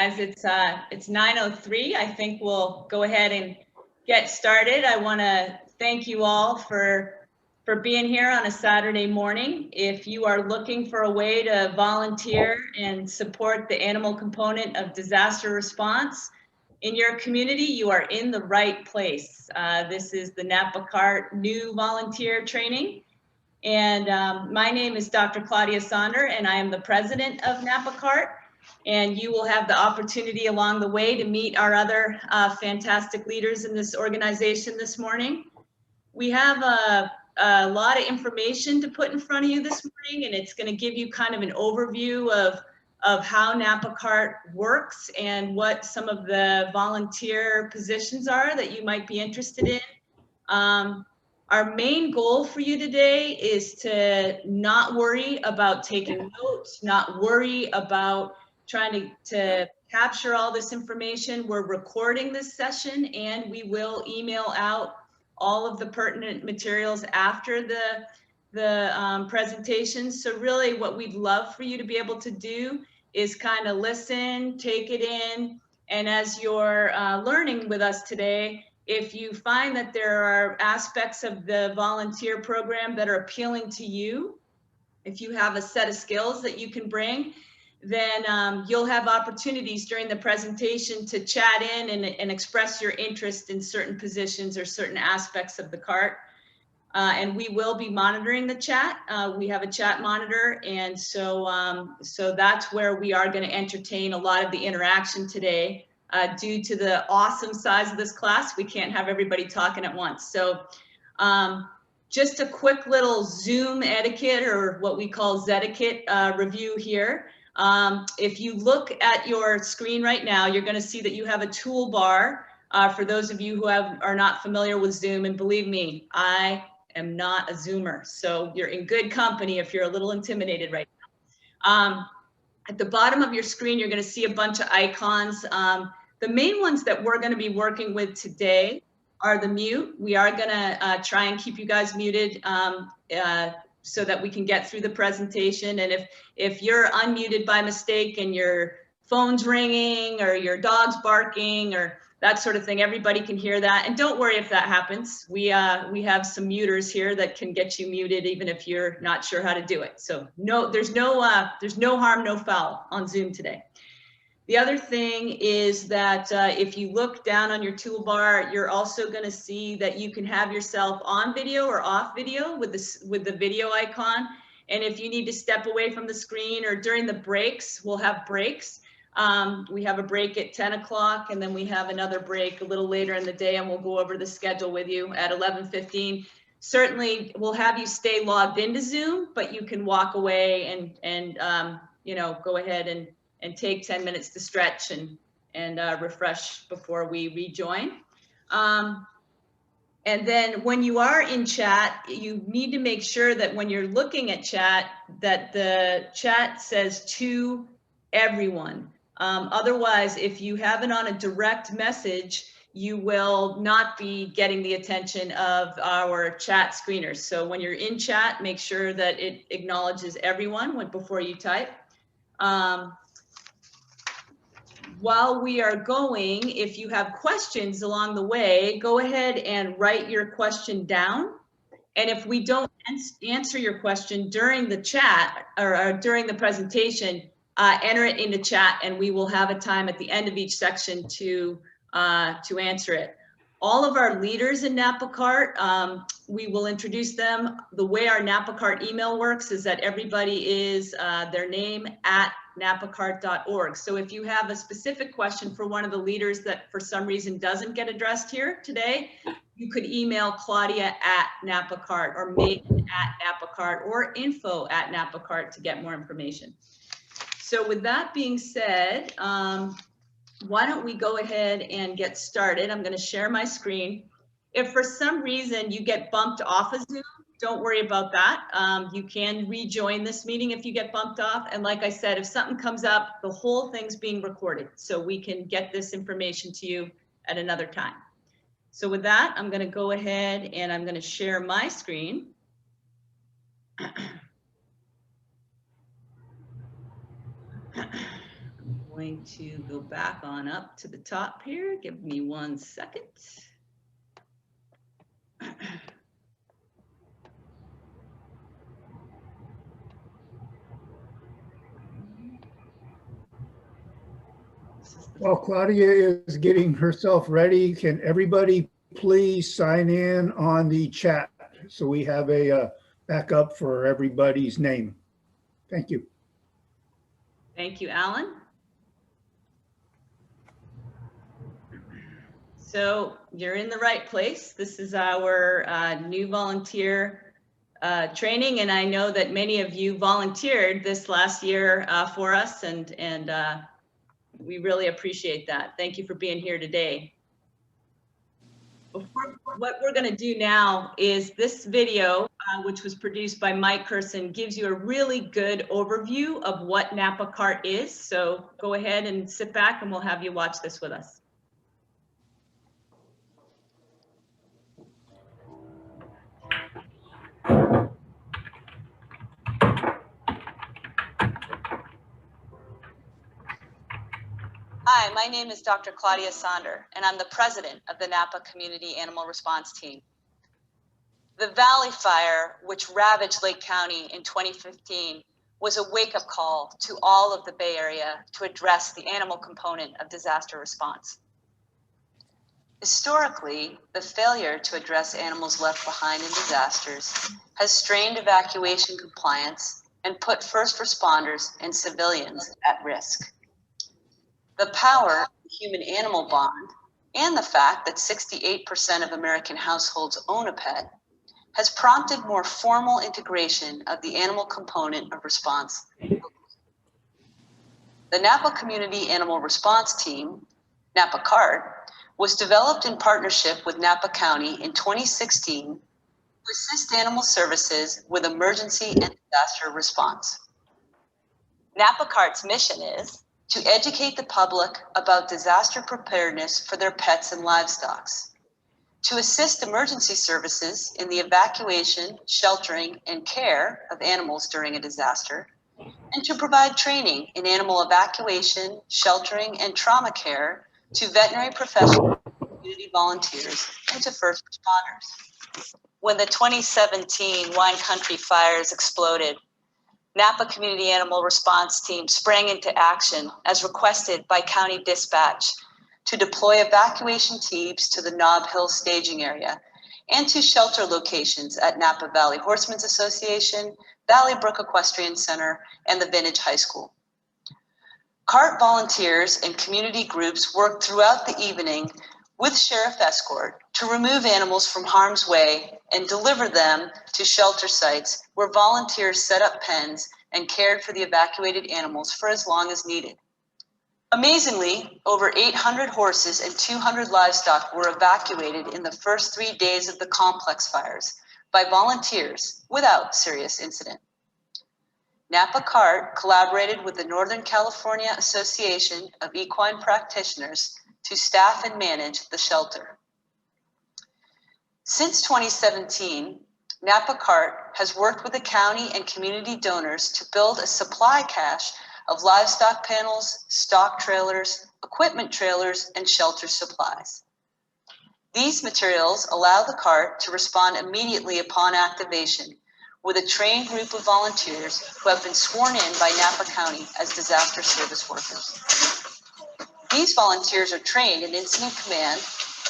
guys. It's 9:03. I think we'll go ahead and get started. I want to thank you all for being here on a Saturday morning. If you are looking for a way to volunteer and support the animal component of disaster response in your community, you are in the right place. This is the Napa CART new volunteer training. And my name is Dr. Claudia Sonder, and I am the president of Napa CART. And you will have the opportunity along the way to meet our other fantastic leaders in this organization this morning. We have a lot of information to put in front of you this morning, and it's going to give you kind of an overview of how Napa CART works and what some of the volunteer positions are that you might be interested in. Our main goal for you today is to not worry about taking notes, not worry about trying to capture all this information. We're recording this session, and we will email out all of the pertinent materials after the presentation. So really what we'd love for you to be able to do is kind of listen, take it in, and as you're learning with us today, if you find that there are aspects of the volunteer program that are appealing to you, if you have a set of skills that you can bring, then you'll have opportunities during the presentation to chat in and express your interest in certain positions or certain aspects of the CART. And we will be monitoring the chat. We have a chat monitor, and so that's where we are going to entertain a lot of the interaction today. Due to the awesome size of this class, we can't have everybody talking at once. So just a quick little Zoom etiquette, or what we call Zetiquette review here. If you look at your screen right now, you're going to see that you have a toolbar for those of you who are not familiar with Zoom. And believe me, I am not a Zoomer, so you're in good company if you're a little intimidated right now. At the bottom of your screen, you're going to see a bunch of icons. The main ones that we're going to be working with today are the mute. We are going to try and keep you guys muted so that we can get through the presentation. And if you're unmuted by mistake and your phone's ringing or your dog's barking or that sort of thing, everybody can hear that. And don't worry if that happens. We have some muters here that can get you muted even if you're not sure how to do it. So there's no harm, no foul on Zoom today. The other thing is that if you look down on your toolbar, you're also going to see that you can have yourself on video or off video with the video icon. And if you need to step away from the screen, or during the breaks, we'll have breaks. We have a break at 10 o'clock, and then we have another break a little later in the day, and we'll go over the schedule with you at 11:15. Certainly, we'll have you stay logged into Zoom, but you can walk away and go ahead and take 10 minutes to stretch and refresh before we rejoin. And then when you are in chat, you need to make sure that when you're looking at chat, that the chat says to everyone. Otherwise, if you have it on a direct message, you will not be getting the attention of our chat screeners. So when you're in chat, make sure that it acknowledges everyone before you type. While we are going, if you have questions along the way, go ahead and write your question down. And if we don't answer your question during the chat or during the presentation, enter it into chat, and we will have a time at the end of each section to answer it. All of our leaders in Napa CART, we will introduce them. The way our Napa CART email works is that everybody is their name at napacart.org. So if you have a specific question for one of the leaders that for some reason doesn't get addressed here today, you could email Claudia at Napa CART or Megan at Napa CART or info at Napa CART to get more information. So with that being said, why don't we go ahead and get started? I'm going to share my screen. If for some reason you get bumped off of Zoom, don't worry about that. You can rejoin this meeting if you get bumped off. And like I said, if something comes up, the whole thing's being recorded, so we can get this information to you at another time. So with that, I'm going to go ahead and I'm going to share my screen. Going to go back on up to the top here. Give me 1 second. While Claudia is getting herself ready, can everybody please sign in on the chat so we have a backup for everybody's name? Thank you. Thank you, Alan. So you're in the right place. This is our new volunteer training, and I know that many of you volunteered this last year for us, and we really appreciate that. Thank you for being here today. What we're going to do now is this video, which was produced by Mike Curson, gives you a really good overview of what Napa CART is. So go ahead and sit back and we'll have you watch this with us. Hi, my name is Dr. Claudia Sonder, and I'm the president of the Napa Community Animal Response Team. The Valley Fire, which ravaged Lake County in 2015, was a wake-up call to all of the Bay Area to address the animal component of disaster response. Historically, the failure to address animals left behind in disasters has strained evacuation compliance and put first responders and civilians at risk. The power of the human-animal bond and the fact that 68% of American households own a pet has prompted more formal integration of the animal component of response. The Napa Community Animal Response Team, Napa CART, was developed in partnership with Napa County in 2016 to assist animal services with emergency and disaster response. Napa CART's mission is to educate the public about disaster preparedness for their pets and livestock, to assist emergency services in the evacuation, sheltering, and care of animals during a disaster, and to provide training in animal evacuation, sheltering, and trauma care to veterinary professionals, community volunteers, and to first responders. When the 2017 wine country fires exploded, Napa Community Animal Response Team sprang into action as requested by County Dispatch to deploy evacuation teams to the Nob Hill staging area and to shelter locations at Napa Valley Horsemen's Association, Valley Brook Equestrian Center, and the Vintage High School. CART volunteers and community groups worked throughout the evening with Sheriff Escort to remove animals from harm's way and deliver them to shelter sites where volunteers set up pens and cared for the evacuated animals for as long as needed. Amazingly, over 800 horses and 200 livestock were evacuated in the first 3 days of the complex fires by volunteers without serious incident. Napa CART collaborated with the Northern California Association of Equine Practitioners to staff and manage the shelter. Since 2017, Napa CART has worked with the county and community donors to build a supply cache of livestock panels, stock trailers, equipment trailers, and shelter supplies. These materials allow the CART to respond immediately upon activation with a trained group of volunteers who have been sworn in by Napa County as disaster service workers. These volunteers are trained in incident command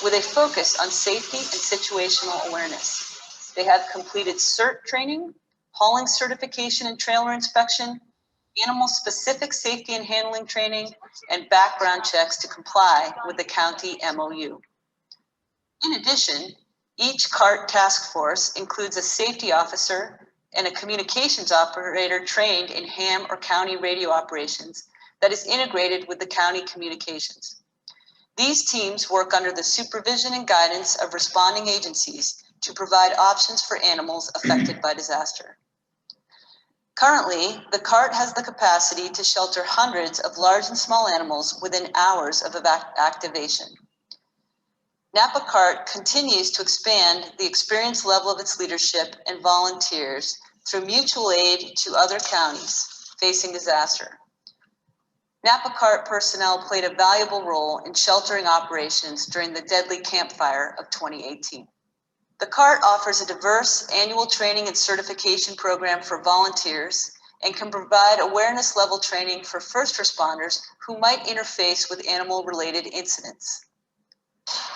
with a focus on safety and situational awareness. They have completed Cert Training, hauling certification and trailer inspection, animal-specific safety and handling training, and background checks to comply with the county MOU. In addition, each CART task force includes a safety officer and a communications operator trained in ham or county radio operations that is integrated with the county communications. These teams work under the supervision and guidance of responding agencies to provide options for animals affected by disaster. Currently, the CART has the capacity to shelter hundreds of large and small animals within hours of activation. Napa CART continues to expand the experience level of its leadership and volunteers through mutual aid to other counties facing disaster. Napa CART personnel played a valuable role in sheltering operations during the deadly campfire of 2018. The CART offers a diverse annual training and certification program for volunteers and can provide awareness level training for first responders who might interface with animal-related incidents.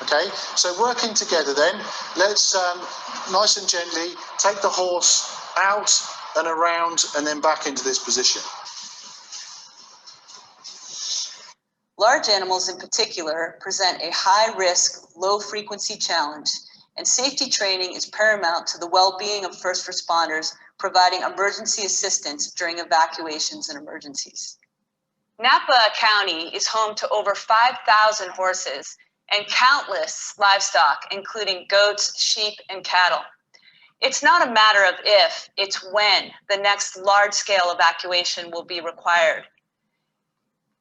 Okay, so working together then, let's nice and gently take the horse out and around and then back into this position. Large animals in particular present a high-risk, low-frequency challenge, and safety training is paramount to the well-being of first responders providing emergency assistance during evacuations and emergencies. Napa County is home to over 5,000 horses and countless livestock, including goats, sheep, and cattle. It's not a matter of if, it's when the next large-scale evacuation will be required.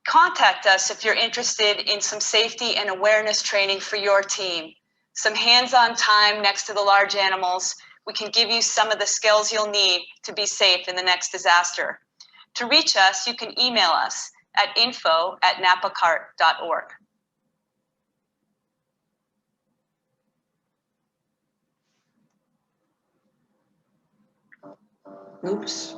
Contact us if you're interested in some safety and awareness training for your team, some hands-on time next to the large animals. We can give you some of the skills you'll need to be safe in the next disaster. To reach us, you can email us at info@napacart.org. Oops.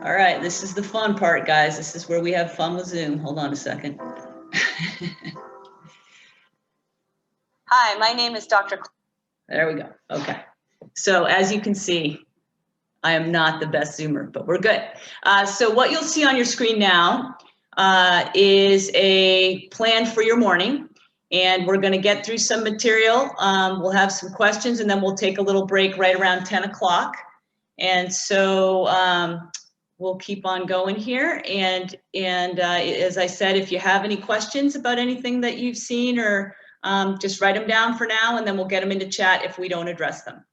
All right, this is the fun part, guys. This is where we have fun with Zoom. Hold on a second. Hi, my name is Dr. There we go. Okay. So as you can see, I am not the best Zoomer, but we're good. So what you'll see on your screen now is a plan for your morning. And we're going to get through some material. We'll have some questions, and then we'll take a little break right around 10 o'clock. And so we'll keep on going here. And as I said, if you have any questions about anything that you've seen, or just write them down for now, and then we'll get them into chat if we don't address them.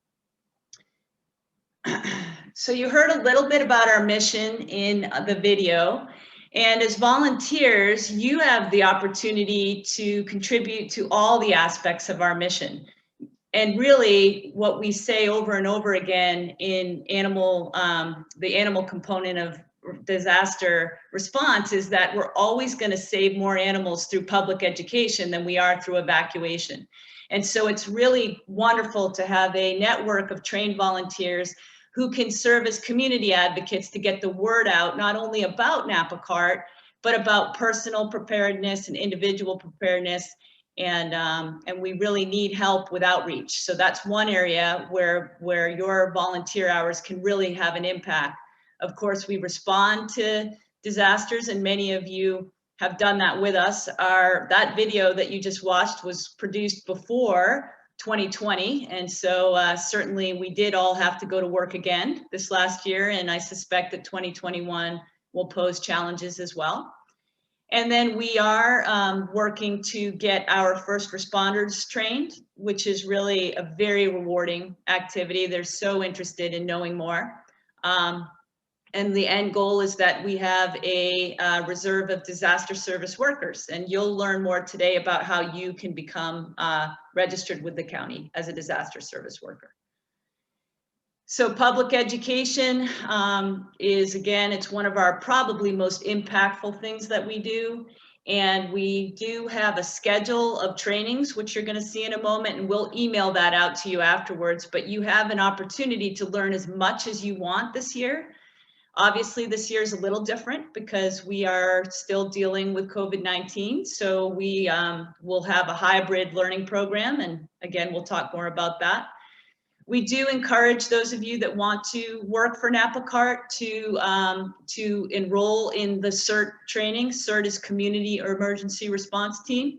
So you heard a little bit about our mission in the video. And as volunteers, you have the opportunity to contribute to all the aspects of our mission. And really what we say over and over again in the animal component of disaster response is that we're always going to save more animals through public education than we are through evacuation. And so it's really wonderful to have a network of trained volunteers who can serve as community advocates to get the word out, not only about Napa CART, but about personal preparedness and individual preparedness. And we really need help with outreach. So that's one area where your volunteer hours can really have an impact. Of course, we respond to disasters, and many of you have done that with us. That video that you just watched was produced before 2020. And so certainly we did all have to go to work again this last year. And I suspect that 2021 will pose challenges as well. And then we are working to get our first responders trained, which is really a very rewarding activity. They're so interested in knowing more. And the end goal is that we have a reserve of disaster service workers. And you'll learn more today about how you can become registered with the county as a disaster service worker. So public education is, again, it's one of our probably most impactful things that we do. And we do have a schedule of trainings, which you're going to see in a moment, and we'll email that out to you afterwards. But you have an opportunity to learn as much as you want this year. Obviously, this year is a little different because we are still dealing with COVID-19. So we will have a hybrid learning program. And again, we'll talk more about that. We do encourage those of you that want to work for Napa CART to enroll in the Cert training. Cert is Community or Emergency Response Team.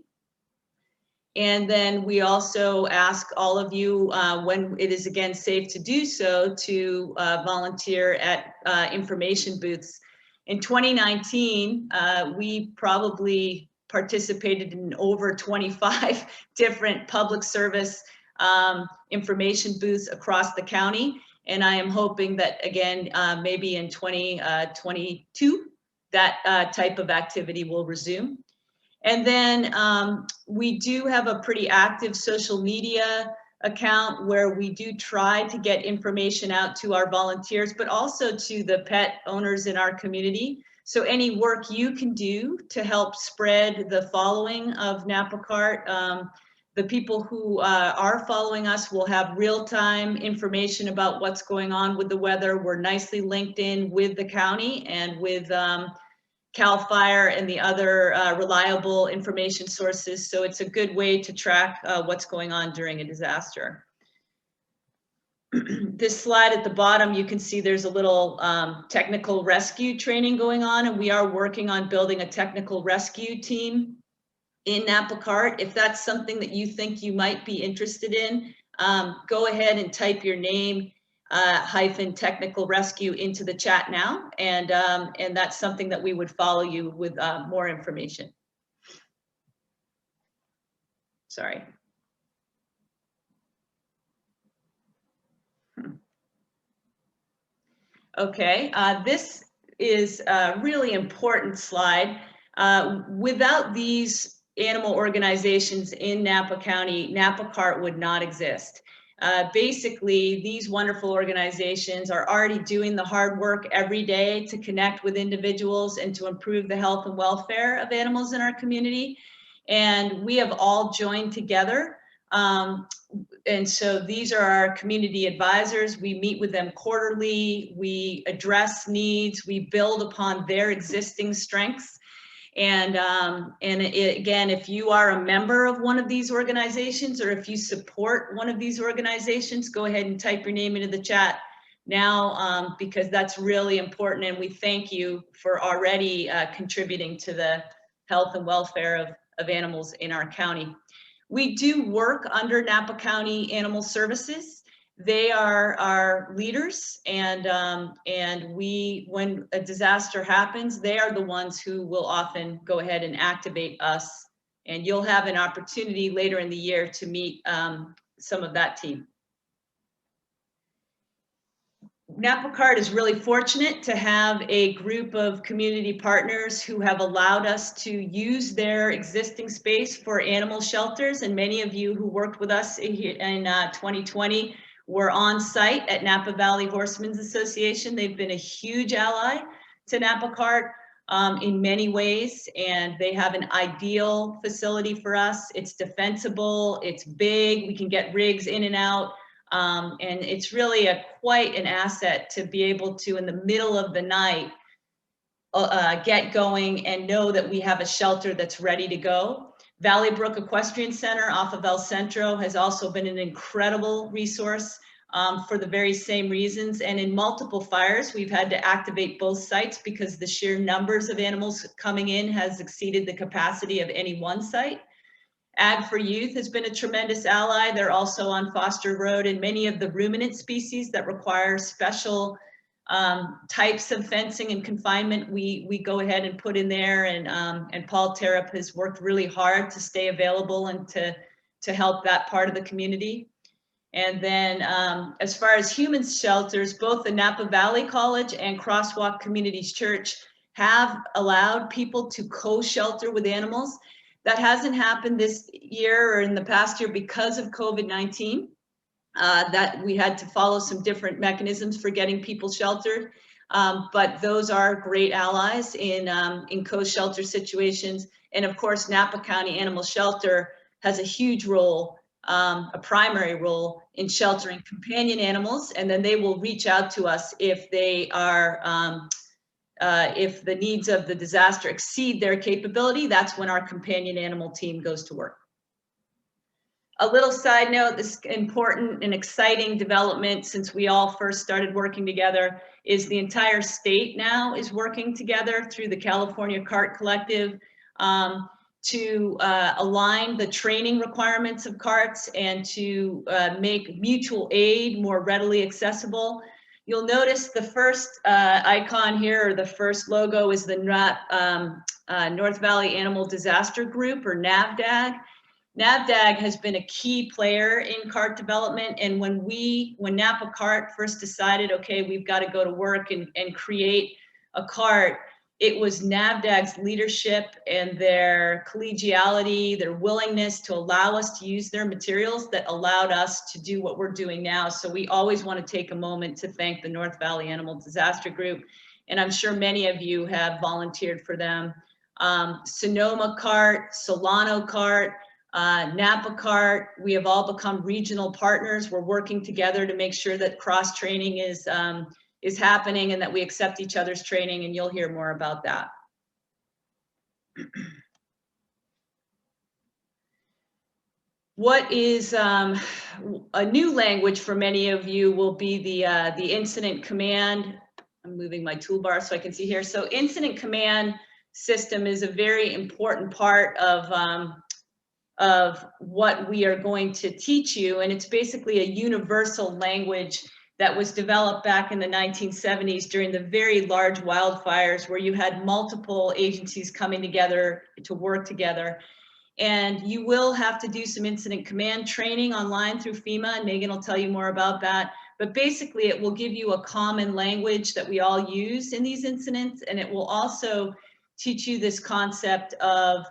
And then we also ask all of you, when it is again safe to do so, to volunteer at information booths. In 2019, we probably participated in over 25 different public service information booths across the county. And I am hoping that, again, maybe in 2022, that type of activity will resume. And then we do have a pretty active social media account where we do try to get information out to our volunteers, but also to the pet owners in our community. So any work you can do to help spread the following of Napa CART, the people who are following us will have real-time information about what's going on with the weather. We're nicely linked in with the county and with CAL FIRE and the other reliable information sources. So it's a good way to track what's going on during a disaster. This slide at the bottom, you can see there's a little technical rescue training going on, and we are working on building a technical rescue team in Napa CART. If that's something that you think you might be interested in, go ahead and type your name hyphen technical rescue into the chat now, and that's something that we would follow you with more information. Sorry. Okay, this is a really important slide. Without these animal organizations in Napa County, Napa CART would not exist. Basically, these wonderful organizations are already doing the hard work every day to connect with individuals and to improve the health and welfare of animals in our community. And we have all joined together. And so these are our community advisors. We meet with them quarterly. We address needs. We build upon their existing strengths. And again, if you are a member of one of these organizations, or if you support one of these organizations, go ahead and type your name into the chat now, because that's really important. And we thank you for already contributing to the health and welfare of animals in our county. We do work under Napa County Animal Services. They are our leaders, and when a disaster happens, they are the ones who will often go ahead and activate us. And you'll have an opportunity later in the year to meet some of that team. Napa CART is really fortunate to have a group of community partners who have allowed us to use their existing space for animal shelters. And many of you who worked with us in 2020 were on site at Napa Valley Horsemen's Association. They've been a huge ally to Napa CART in many ways, and they have an ideal facility for us. It's defensible, it's big, we can get rigs in and out. And it's really quite an asset to be able to, in the middle of the night, get going and know that we have a shelter that's ready to go. Valley Brook Equestrian Center off of El Centro has also been an incredible resource for the very same reasons. And in multiple fires, we've had to activate both sites because the sheer numbers of animals coming in has exceeded the capacity of any one site. Ag for Youth has been a tremendous ally. They're also on Foster Road, and many of the ruminant species that require special types of fencing and confinement, we go ahead and put in there. And Paul Terup has worked really hard to stay available and to help that part of the community. And then as far as human shelters, both the Napa Valley College and Crosswalk Communities Church have allowed people to co-shelter with animals. That hasn't happened this year or in the past year because of COVID-19. That we had to follow some different mechanisms for getting people sheltered. But those are great allies in co-shelter situations. And of course, Napa County Animal Shelter has a huge role, a primary role in sheltering companion animals. And then they will reach out to us if they are, if the needs of the disaster exceed their capability. That's when our companion animal team goes to work. A little side note, this important and exciting development since we all first started working together is the entire state now is working together through the California CART Collective to align the training requirements of CARTs and to make mutual aid more readily accessible. You'll notice the first icon here, or the first logo, is the North Valley Animal Disaster Group, or NAVDAG. NAVDAG has been a key player in CART development, and when Napa CART first decided, okay, we've got to go to work and create a CART, it was NAVDAG's leadership and their collegiality, their willingness to allow us to use their materials that allowed us to do what we're doing now. So we always want to take a moment to thank the North Valley Animal Disaster Group and I'm sure many of you have volunteered for them. Sonoma CART, Solano CART, Napa CART, we have all become regional partners. We're working together to make sure that cross-training is happening and that we accept each other's training, and you'll hear more about that. What is a new language for many of you will be the incident command. I'm moving my toolbar so I can see here. So incident command system is a very important part of what we are going to teach you, and it's basically a universal language that was developed back in the 1970s during the very large wildfires where you had multiple agencies coming together to work together. And you will have to do some incident command training online through FEMA, and Megan will tell you more about that. But basically it will give you a common language that we all use in these incidents, and it will also teach you this concept of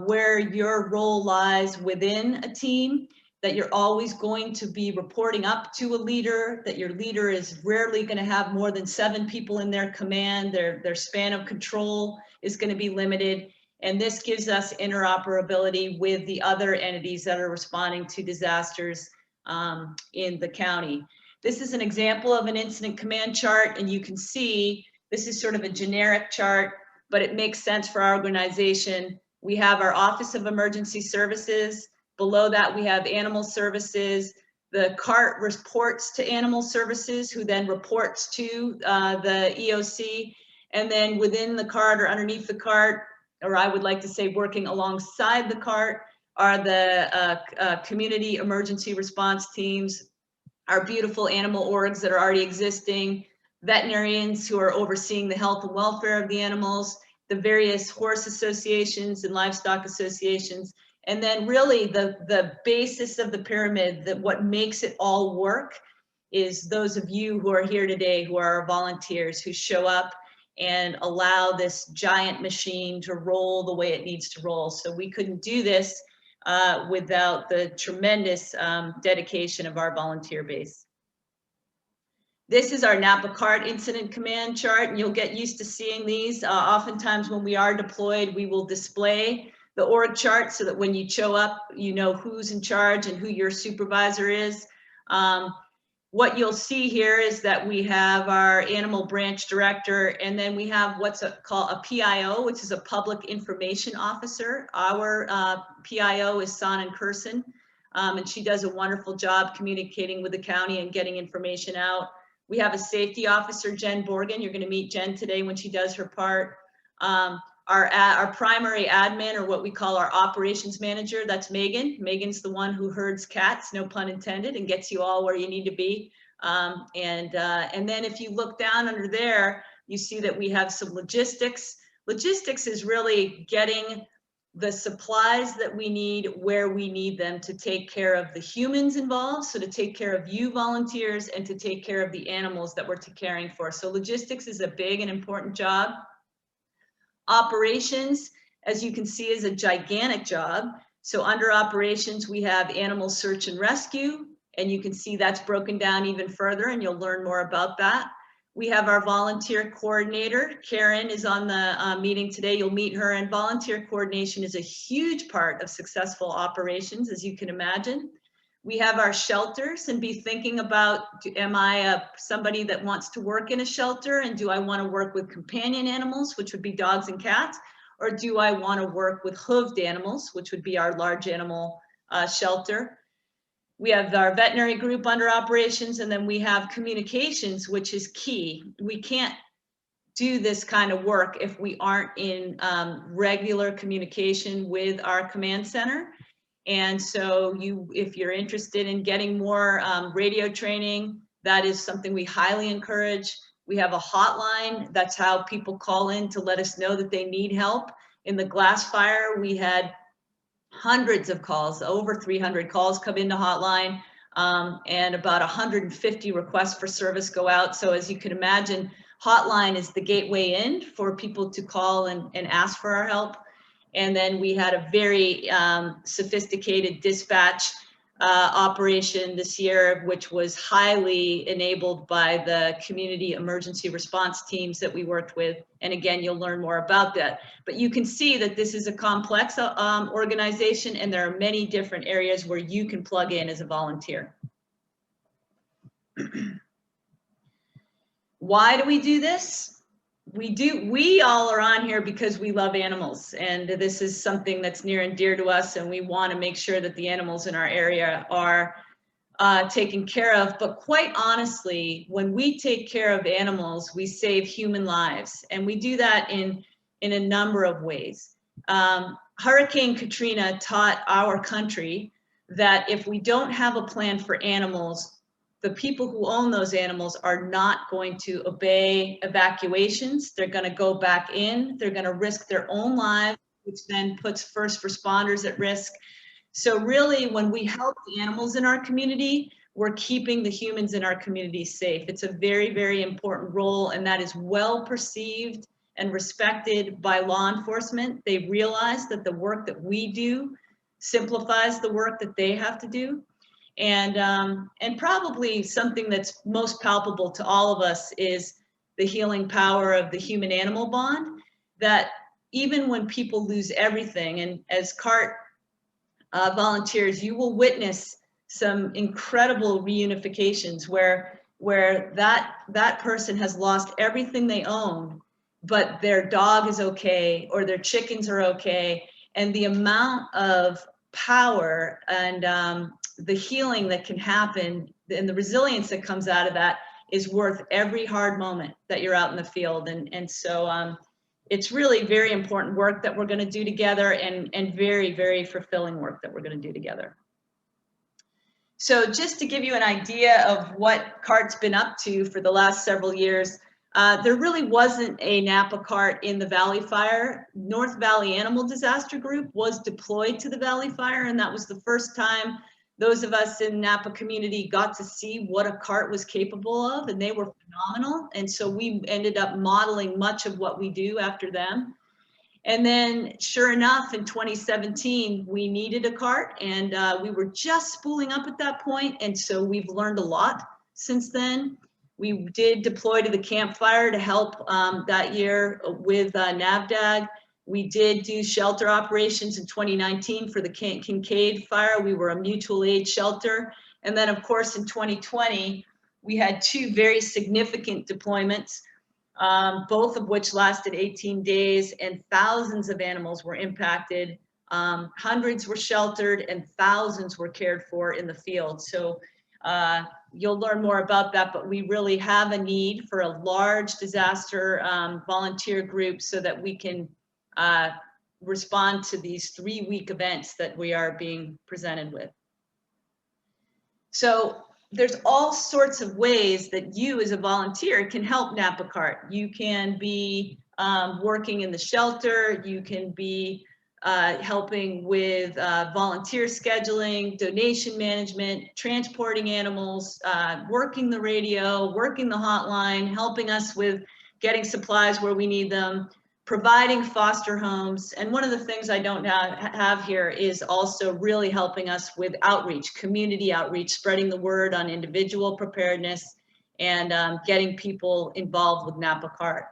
where your role lies within a team, that you're always going to be reporting up to a leader, that your leader is rarely going to have more than 7 people in their command, their span of control is going to be limited. And this gives us interoperability with the other entities that are responding to disasters in the county. This is an example of an incident command chart, and you can see this is sort of a generic chart, but it makes sense for our organization. We have our Office of Emergency Services. Below that, we have Animal Services. The CART reports to Animal Services, who then reports to the EOC. And then within the CART or underneath the CART, or I would like to say working alongside the CART, are the community emergency response teams, our beautiful animal orgs that are already existing, veterinarians who are overseeing the health and welfare of the animals, the various horse associations and livestock associations, and then really the basis of the pyramid, that what makes it all work is those of you who are here today, who are our volunteers, who show up and allow this giant machine to roll the way it needs to roll. So we couldn't do this without the tremendous dedication of our volunteer base. This is our Napa CART incident command chart, and you'll get used to seeing these. Oftentimes when we are deployed, we will display the org chart so that when you show up, you know who's in charge and who your supervisor is. What you'll see here is that we have our animal branch director, and then we have what's called a PIO, which is a public information officer. Our PIO is Sonnen Kursen, and she does a wonderful job communicating with the county and getting information out. We have a safety officer, Jen Borgen. You're going to meet Jen today when she does her part. Our primary admin, or what we call our operations manager, that's Megan. Megan's the one who herds cats, no pun intended, and gets you all where you need to be. And then if you look down under there, you see that we have some logistics. Logistics is really getting the supplies that we need where we need them to take care of the humans involved, so to take care of you volunteers and to take care of the animals that we're caring for. So logistics is a big and important job. Operations, as you can see, is a gigantic job. So under operations, we have animal search and rescue, and you can see that's broken down even further, and you'll learn more about that. We have our volunteer coordinator. Karen is on the meeting today. You'll meet her, and volunteer coordination is a huge part of successful operations, as you can imagine. We have our shelters, and be thinking about, am I somebody that wants to work in a shelter, and do I want to work with companion animals, which would be dogs and cats, or do I want to work with hooved animals, which would be our large animal shelter. We have our veterinary group under operations, and then we have communications, which is key. We can't do this kind of work if we aren't in regular communication with our command center. And so if you're interested in getting more radio training, that is something we highly encourage. We have a hotline. That's how people call in to let us know that they need help. In the glass fire, we had hundreds of calls, over 300 calls come into hotline, and about 150 requests for service go out. So as you can imagine, hotline is the gateway in for people to call and ask for our help. And then we had a very sophisticated dispatch operation this year, which was highly enabled by the community emergency response teams that we worked with. And again, you'll learn more about that. But you can see that this is a complex organization, and there are many different areas where you can plug in as a volunteer. Why do we do this? We all are on here because we love animals, and this is something that's near and dear to us, and we want to make sure that the animals in our area are taken care of. But quite honestly, when we take care of animals, we save human lives, and we do that in a number of ways. Hurricane Katrina taught our country that if we don't have a plan for animals, the people who own those animals are not going to obey evacuations. They're going to go back in. They're going to risk their own lives, which then puts first responders at risk. So really, when we help the animals in our community, we're keeping the humans in our community safe. It's a very, very important role, and that is well perceived and respected by law enforcement. They realize that the work that we do simplifies the work that they have to do. And probably something that's most palpable to all of us is the healing power of the human-animal bond, that even when people lose everything, and as CART volunteers, you will witness some incredible reunifications where that person has lost everything they own, but their dog is okay, or their chickens are okay, and the amount of power and the healing that can happen and the resilience that comes out of that is worth every hard moment that you're out in the field. And so it's really very important work that we're going to do together, and very, very fulfilling work that we're going to do together. So just to give you an idea of what CART's been up to for the last several years, there really wasn't a Napa CART in the Valley Fire. North Valley Animal Disaster Group was deployed to the Valley Fire, and that was the first time those of us in Napa community got to see what a CART was capable of, and they were phenomenal. And so we ended up modeling much of what we do after them. And then sure enough, in 2017, we needed a CART, and we were just spooling up at that point. And so we've learned a lot since then. We did deploy to the Camp Fire to help that year with NAVDAG. We did do shelter operations in 2019 for the Kincaid Fire. We were a mutual aid shelter. And then of course in 2020, we had two very significant deployments, both of which lasted 18 days, and thousands of animals were impacted. Hundreds were sheltered and thousands were cared for in the field. So you'll learn more about that, but we really have a need for a large disaster volunteer group so that we can respond to these 3-week events that we are being presented with. So there's all sorts of ways that you as a volunteer can help Napa CART. You can be working in the shelter, you can be helping with volunteer scheduling, donation management, transporting animals, working the radio, working the hotline, helping us with getting supplies where we need them, providing foster homes. And one of the things I don't have here is also really helping us with outreach, community outreach, spreading the word on individual preparedness, and getting people involved with Napa CART.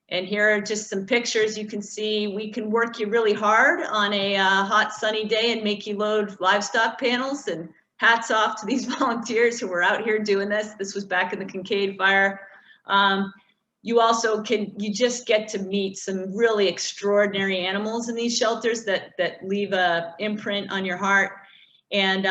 And here are just some pictures. You can see we can work you really hard on a hot sunny day and make you load livestock panels, and hats off to these volunteers who were out here doing this. This was back in the Kincaid Fire. You also you just get to meet some really extraordinary animals in these shelters that leave a imprint on your heart. And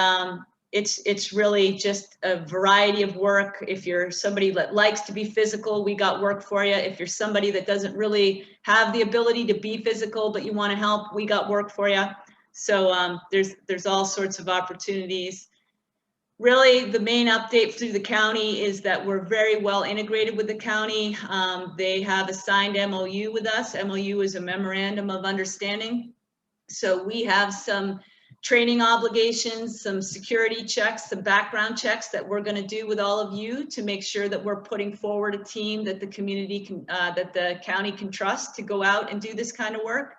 it's really just a variety of work. If you're somebody that likes to be physical, we got work for you. If you're somebody that doesn't really have the ability to be physical, but you want to help, we got work for you. So there's all sorts of opportunities. Really, the main update through the county is that we're very well integrated with the county. They have a signed MOU with us. MOU is a memorandum of understanding. So we have some training obligations, some security checks, some background checks that we're going to do with all of you to make sure that we're putting forward a team that the community can, that the county can trust to go out and do this kind of work.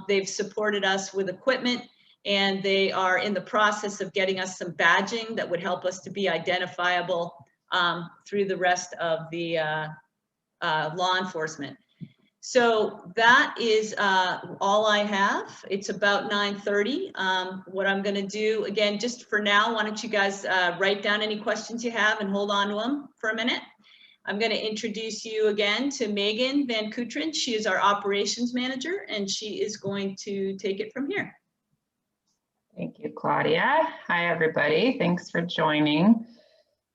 They've supported us with equipment, and they are in the process of getting us some badging that would help us to be identifiable through the rest of the law enforcement. So that is all I have. It's about 9:30. What I'm going to do, again, just for now, why don't you guys write down any questions you have and hold on to them for a minute. I'm going to introduce you again to Megan Van Kootren. She is our operations manager, and she is going to take it from here. Thank you, Claudia. Hi, everybody. Thanks for joining.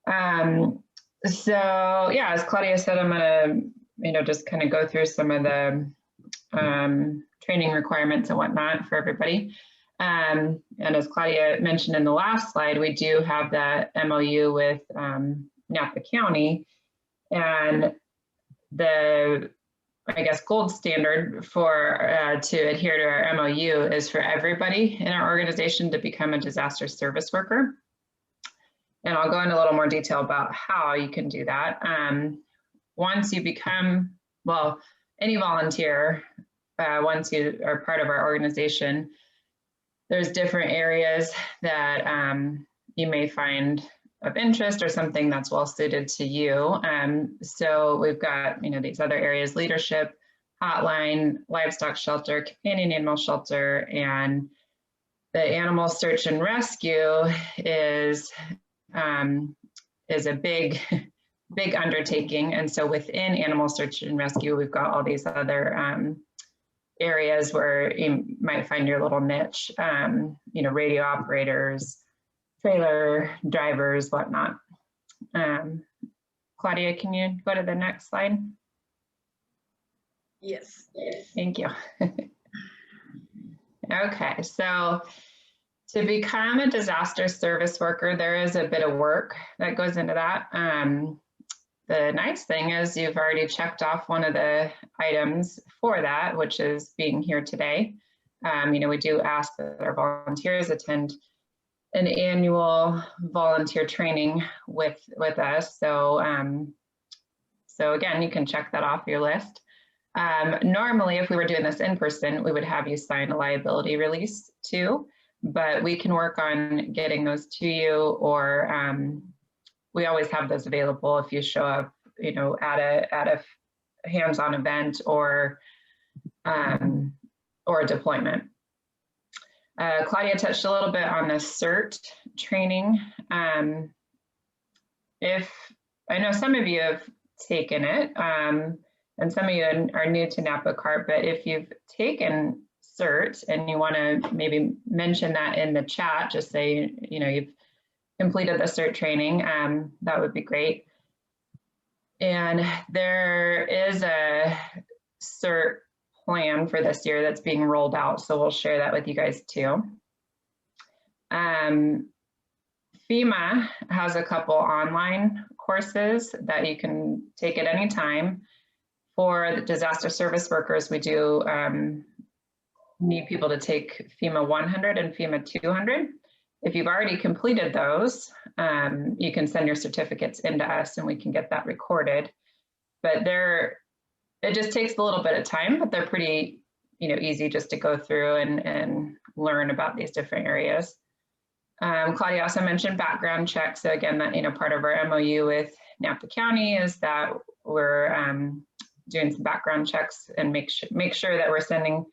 So yeah, as Claudia said, I'm going to just kind of go through some of the training requirements and whatnot for everybody. And as Claudia mentioned in the last slide, we do have that MOU with Napa County, and the, I guess, gold standard for to adhere to our MOU is for everybody in our organization to become a disaster service worker. And I'll go into a little more detail about how you can do that. Once you become, well, any volunteer, once you are part of our organization, there's different areas that you may find of interest or something that's well suited to you. So we've got, these other areas: leadership, hotline, livestock shelter, companion animal shelter, and the animal search and rescue is a big undertaking. And so within animal search and rescue, we've got all these other areas where you might find your little niche, radio operators, trailer drivers, whatnot. Claudia, can you go to the next slide? Yes. Thank you. Okay, so to become a disaster service worker, there is a bit of work that goes into that. The nice thing is you've already checked off one of the items for that, which is being here today. We do ask that our volunteers attend an annual volunteer training with us. So, so again, you can check that off your list. Normally, if we were doing this in person, we would have you sign a liability release too, but we can work on getting those to you, or we always have those available if you show up, at a hands-on event or a deployment. Claudia touched a little bit on the Cert training. If I know some of you have taken it, and some of you are new to Napa CART, but if you've taken Cert and you want to maybe mention that in the chat, just say you've completed the Cert training, that would be great. And there is a Cert plan for this year that's being rolled out, so we'll share that with you guys too. FEMA has a couple online courses that you can take at any time. For the disaster service workers, we do need people to take FEMA 100 and FEMA 200. If you've already completed those, you can send your certificates into us and we can get that recorded. But it just takes a little bit of time, but they're pretty easy just to go through and learn about these different areas. Claudia also mentioned background checks. So again, that part of our MOU with Napa County is that we're doing some background checks and make sure that we're sending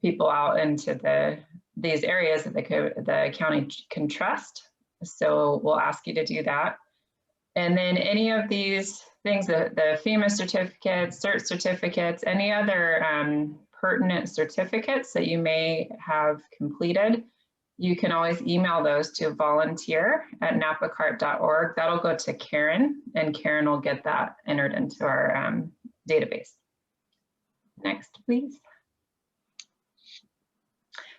people out into these areas that the county can trust. So we'll ask you to do that. And then any of these things, the FEMA certificates, CERT certificates, any other pertinent certificates that you may have completed, you can always email those to volunteer@napacart.org. That'll go to Karen, and Karen will get that entered into our database. Next, please.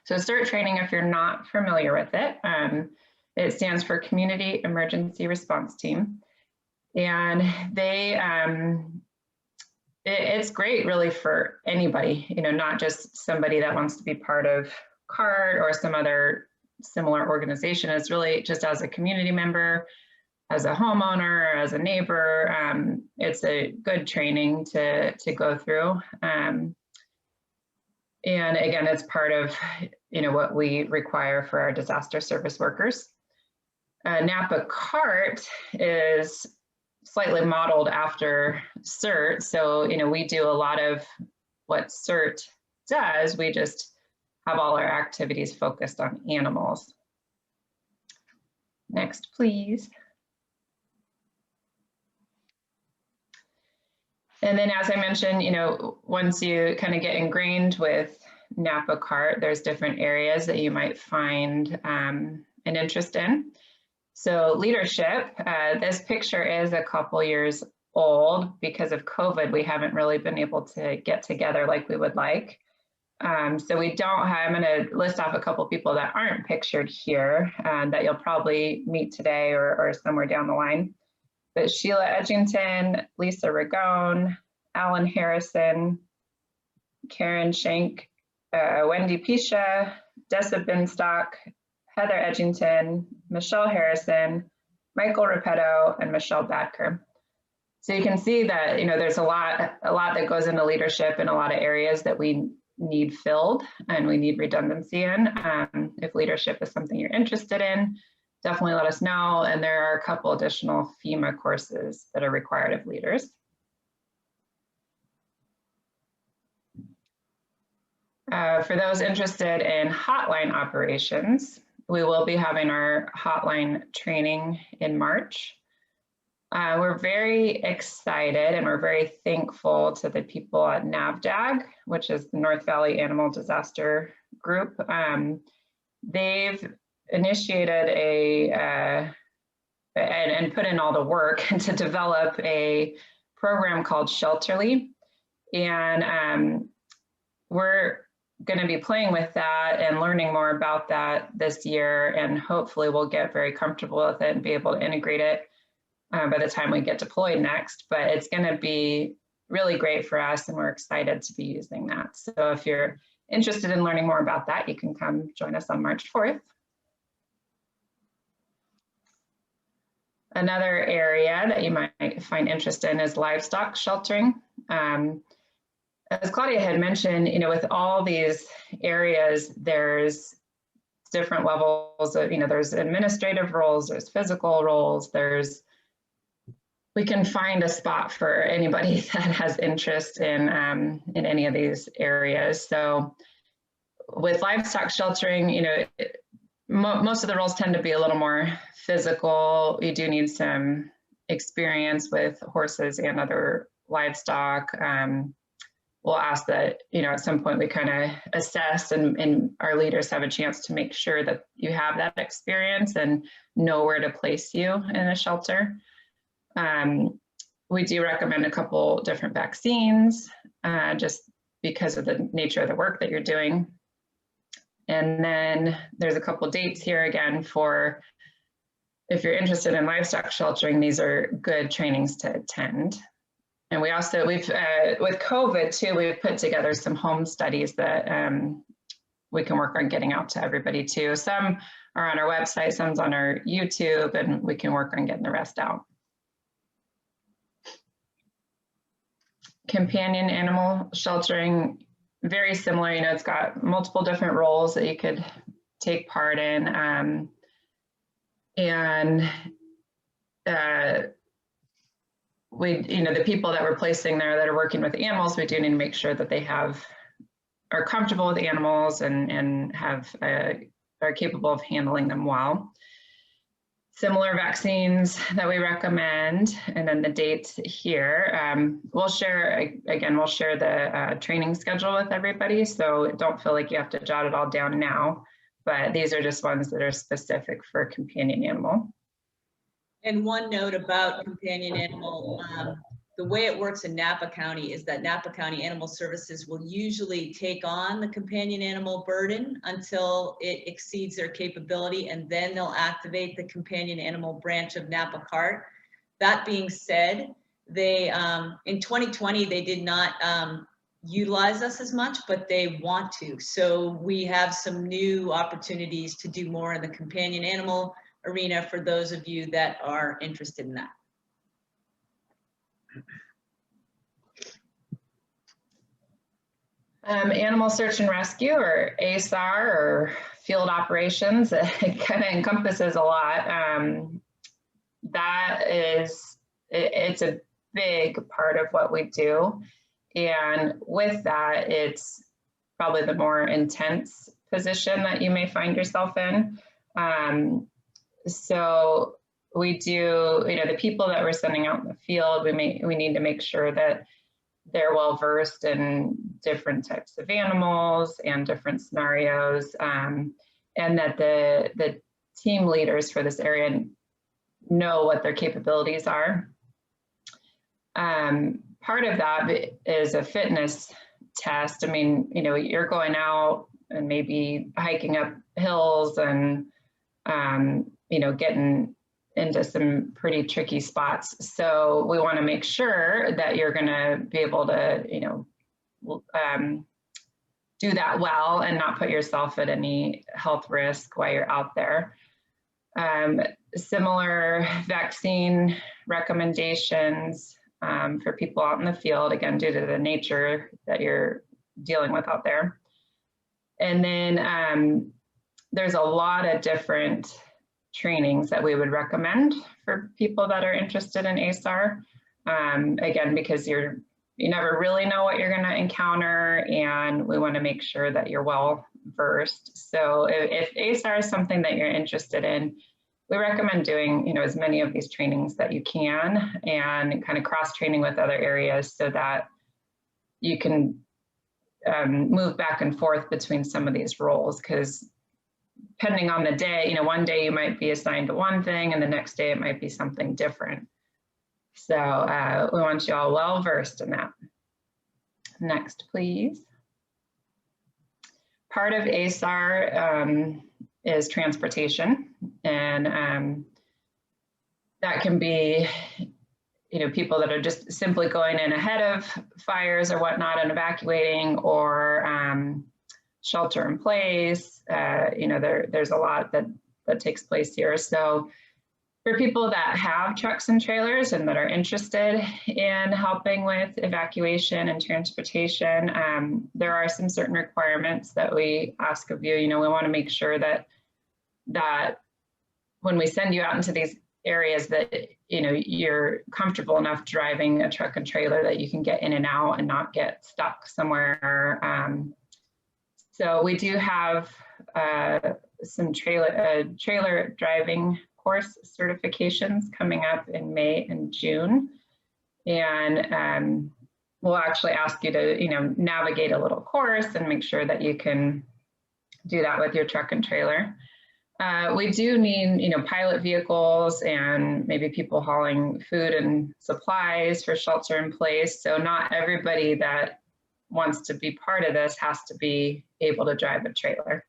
So Cert Training, if you're not familiar with it, it stands for Community Emergency Response Team. And it's great really for anybody, not just somebody that wants to be part of CART or some other similar organization. It's really just as a community member, as a homeowner, as a neighbor. It's a good training to go through. And again, it's part of, what we require for our disaster service workers. Napa CART is slightly modeled after CERT. So, we do a lot of what CERT does. We just have all our activities focused on animals. Next, please. And then, as I mentioned, once you kind of get ingrained with Napa CART, there's different areas that you might find an interest in. So leadership, this picture is a couple years old. Because of COVID, we haven't really been able to get together like we would like. So we don't have, I'm going to list off a couple people that aren't pictured here that you'll probably meet today or somewhere down the line. But Sheila Edgington, Lisa Ragone, Alan Harrison, Karen Schenk, Wendy Pisha, Dessa Binstock, Heather Edgington, Michelle Harrison, Michael Repetto, and Michelle Badker. So you can see that there's a lot that goes into leadership in a lot of areas that we need filled and we need redundancy in. If leadership is something you're interested in, definitely let us know. And there are a couple additional Fema courses that are required of leaders. For those interested in hotline operations, we will be having our hotline training in March. We're very excited and we're very thankful to the people at NAVDAG, which is the North Valley Animal Disaster Group. They've initiated and put in all the work to develop a program called Shelterly. And we're going to be playing with that and learning more about that this year, and hopefully we'll get very comfortable with it and be able to integrate it by the time we get deployed next. But it's going to be really great for us and we're excited to be using that. So if you're interested in learning more about that, you can come join us on March 4th. Another area that you might find interest in is livestock sheltering. As Claudia had mentioned, with all these areas, there's different levels of, there's administrative roles, there's physical roles, we can find a spot for anybody that has interest in any of these areas. So with livestock sheltering, most of the roles tend to be a little more physical. You do need some experience with horses and other livestock. We'll ask that, at some point we kind of assess and our leaders have a chance to make sure that you have that experience and know where to place you in a shelter. We do recommend a couple different vaccines just because of the nature of the work that you're doing. And then there's a couple dates here again for if you're interested in livestock sheltering, these are good trainings to attend. And we've with COVID too, we've put together some home studies that we can work on getting out to everybody too. Some are on our website, some's on our YouTube, and we can work on getting the rest out. Companion animal sheltering, very similar, it's got multiple different roles that you could take part in. The people that we're placing there that are working with animals, we do need to make sure that they are comfortable with animals and are capable of handling them well. Similar vaccines that we recommend, and then the dates here. We'll share the training schedule with everybody, so don't feel like you have to jot it all down now, but these are just ones that are specific for companion animal. And one note about companion animal, the way it works in Napa County is that Napa County Animal Services will usually take on the companion animal burden until it exceeds their capability, and then they'll activate the companion animal branch of Napa CART. That being said, they in 2020 they did not utilize us as much, but they want to. So we have some new opportunities to do more in the companion animal arena for those of you that are interested in that. Animal search and rescue, or ASAR, or field operations. It kind of encompasses a lot. It's a big part of what we do. And with that, it's probably the more intense position that you may find yourself in. So we do, the people that we're sending out in the field, we need to make sure that they're well versed in different types of animals and different scenarios, and that the team leaders for this area know what their capabilities are. Part of that is a fitness test. I mean, you're going out and maybe hiking up hills and, getting into some pretty tricky spots. So we want to make sure that you're going to be able to, do that well and not put yourself at any health risk while you're out there. Similar vaccine recommendations for people out in the field, again, due to the nature that you're dealing with out there. And then there's a lot of different trainings that we would recommend for people that are interested in ASAR. Again, because you never really know what you're going to encounter, and we want to make sure that you're well versed. So if ASAR is something that you're interested in, we recommend doing as many of these trainings that you can, and kind of cross training with other areas so that you can move back and forth between some of these roles, because depending on the day, one day you might be assigned to one thing and the next day it might be something different. So we want you all well versed in that. Next, please. Part of ASAR is transportation, and that can be people that are just simply going in ahead of fires or whatnot and evacuating, or shelter in place. There's a lot that takes place here. So for people that have trucks and trailers and that are interested in helping with evacuation and transportation, there are some certain requirements that we ask of you. We want to make sure that when we send you out into these areas that you're comfortable enough driving a truck and trailer that you can get in and out and not get stuck somewhere. So we do have some trailer driving course certifications coming up in May and June, and we'll actually ask you to navigate a little course and make sure that you can do that with your truck and trailer. We do need pilot vehicles and maybe people hauling food and supplies for shelter in place. So not everybody that wants to be part of this has to be able to drive a trailer,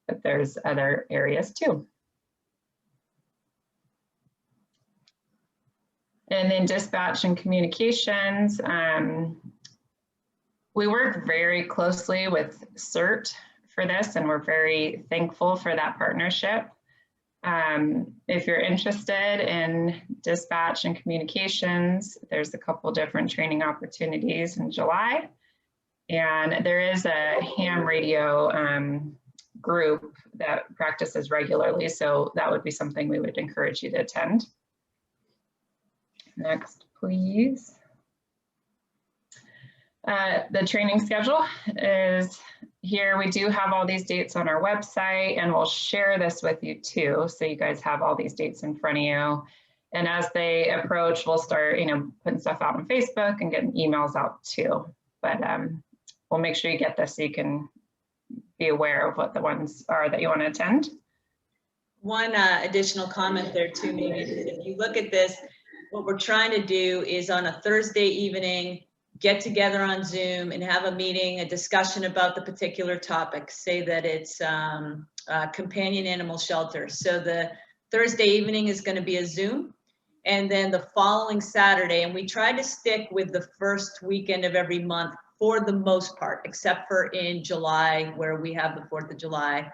but there's other areas too. And then dispatch and communications. We work very closely with CERT for this, and we're very thankful for that partnership. If you're interested in dispatch and communications, there's a couple different training opportunities in July. And there is a ham radio group that practices regularly, so that would be something we would encourage you to attend. Next, please. The training schedule is here. We do have all these dates on our website, and we'll share this with you too, so you guys have all these dates in front of you. And as they approach, we'll start, putting stuff out on Facebook and getting emails out too. But we'll make sure you get this so you can be aware of what the ones are that you want to attend. One additional comment there too, maybe, if you look at this, what we're trying to do is on a Thursday evening, get together on Zoom and have a meeting, a discussion about the particular topic. Say that it's companion animal shelter. So the Thursday evening is going to be a Zoom. And then the following Saturday, and we try to stick with the first weekend of every month for the most part, except for in July where we have the 4th of July.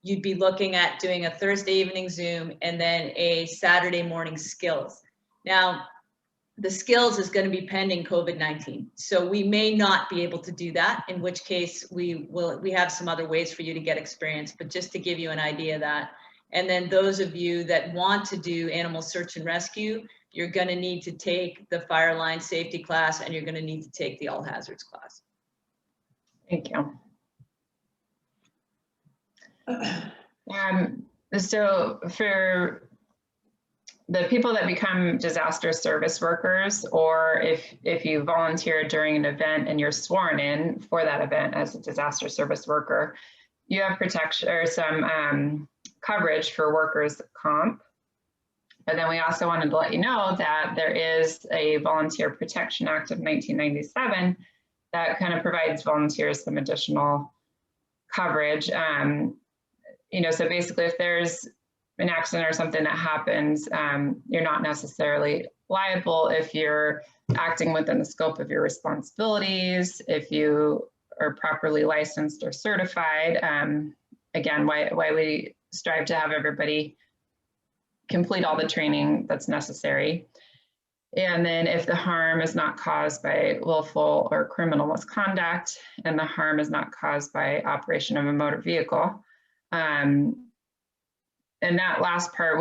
You'd be looking at doing a Thursday evening Zoom and then a Saturday morning skills. Now, the skills is going to be pending COVID-19. So we may not be able to do that, in which case we have some other ways for you to get experience, but just to give you an idea of that. And then those of you that want to do animal search and rescue, you're going to need to take the fire line safety class, and you're going to need to take the all hazards class. Thank you. So for the people that become disaster service workers, or if you volunteer during an event and you're sworn in for that event as a disaster service worker, you have protection or some coverage for workers' comp. And then we also wanted to let you know that there is a Volunteer Protection Act of 1997 that kind of provides volunteers some additional coverage. You know, so basically if there's an accident or something that happens, you're not necessarily liable if you're acting within the scope of your responsibilities, if you are properly licensed or certified. Again, why we strive to have everybody complete all the training that's necessary. And then if the harm is not caused by willful or criminal misconduct, and the harm is not caused by operation of a motor vehicle. And that last part,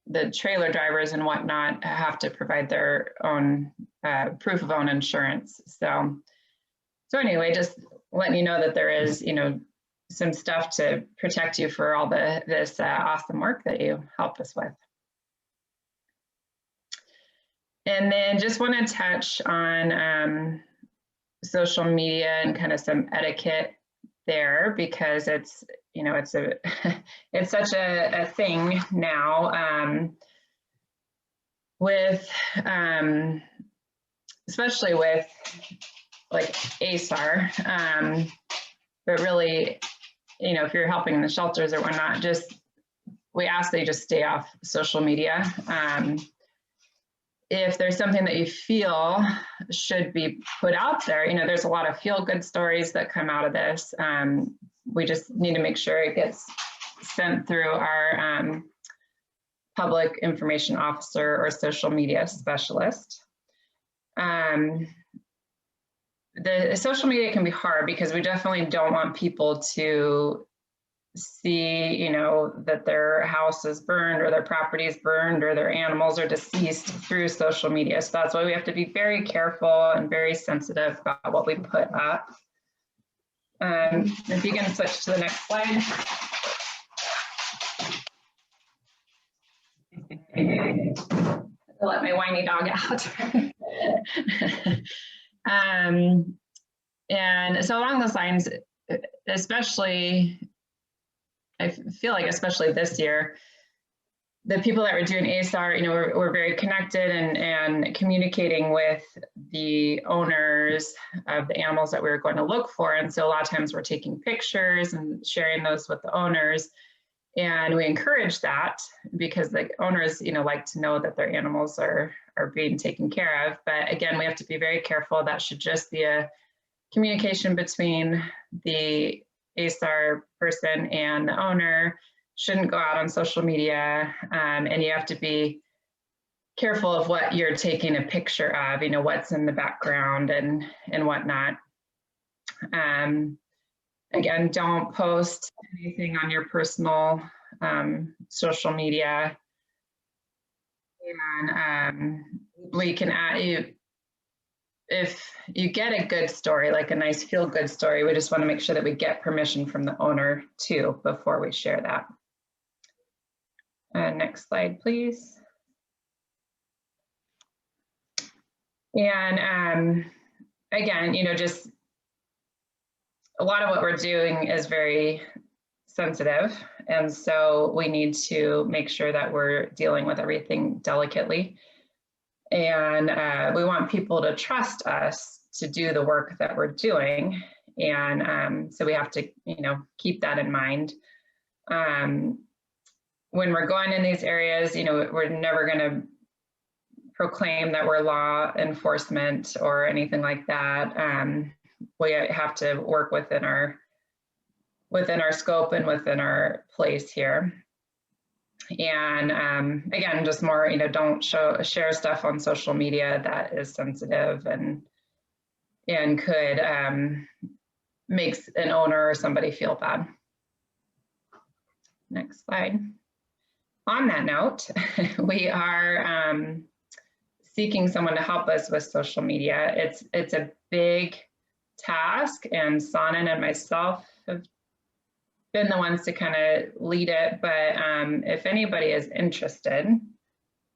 the trailer drivers and whatnot have to provide their own proof of own insurance. So anyway, just letting you know that there is, some stuff to protect you for all this awesome work that you helped us with. And then just want to touch on social media and kind of some etiquette there, because it's, it's such a thing now, with especially with like ASAR, but really, if you're helping in the shelters or whatnot, we ask that you just stay off social media. If there's something that you feel should be put out there, there's a lot of feel-good stories that come out of this. We just need to make sure it gets sent through our public information officer or social media specialist. The social media can be hard because we definitely don't want people to see, that their house is burned or their property is burned or their animals are deceased through social media. So that's why we have to be very careful and very sensitive about what we put up. If you can switch to the next slide. I'll let my whiny dog out. And so along those lines, especially, I feel like especially this year, the people that were doing ASAR, we're very connected and communicating with the owners of the animals that we were going to look for. And so a lot of times we're taking pictures and sharing those with the owners. And we encourage that because the owners, like to know that their animals are being taken care of. But again, we have to be very careful. That should just be a communication between the ASAR person and the owner. Shouldn't go out on social media. And you have to be careful of what you're taking a picture of, what's in the background and whatnot. Again, don't post anything on your personal social media. And we can add you, if you get a good story, like a nice feel-good story, we just want to make sure that we get permission from the owner too before we share that. Next slide, please. And again, just a lot of what we're doing is very sensitive. And so we need to make sure that we're dealing with everything delicately. And we want people to trust us to do the work that we're doing. And so we have to, keep that in mind. When we're going in these areas, we're never going to proclaim that we're law enforcement or anything like that. We have to work within our scope and within our place here. And again, just more, don't share stuff on social media that is sensitive and could makes an owner or somebody feel bad. Next slide. On that note, we are seeking someone to help us with social media. It's a big task, and Sonnen and myself have been the ones to kind of lead it, but if anybody is interested,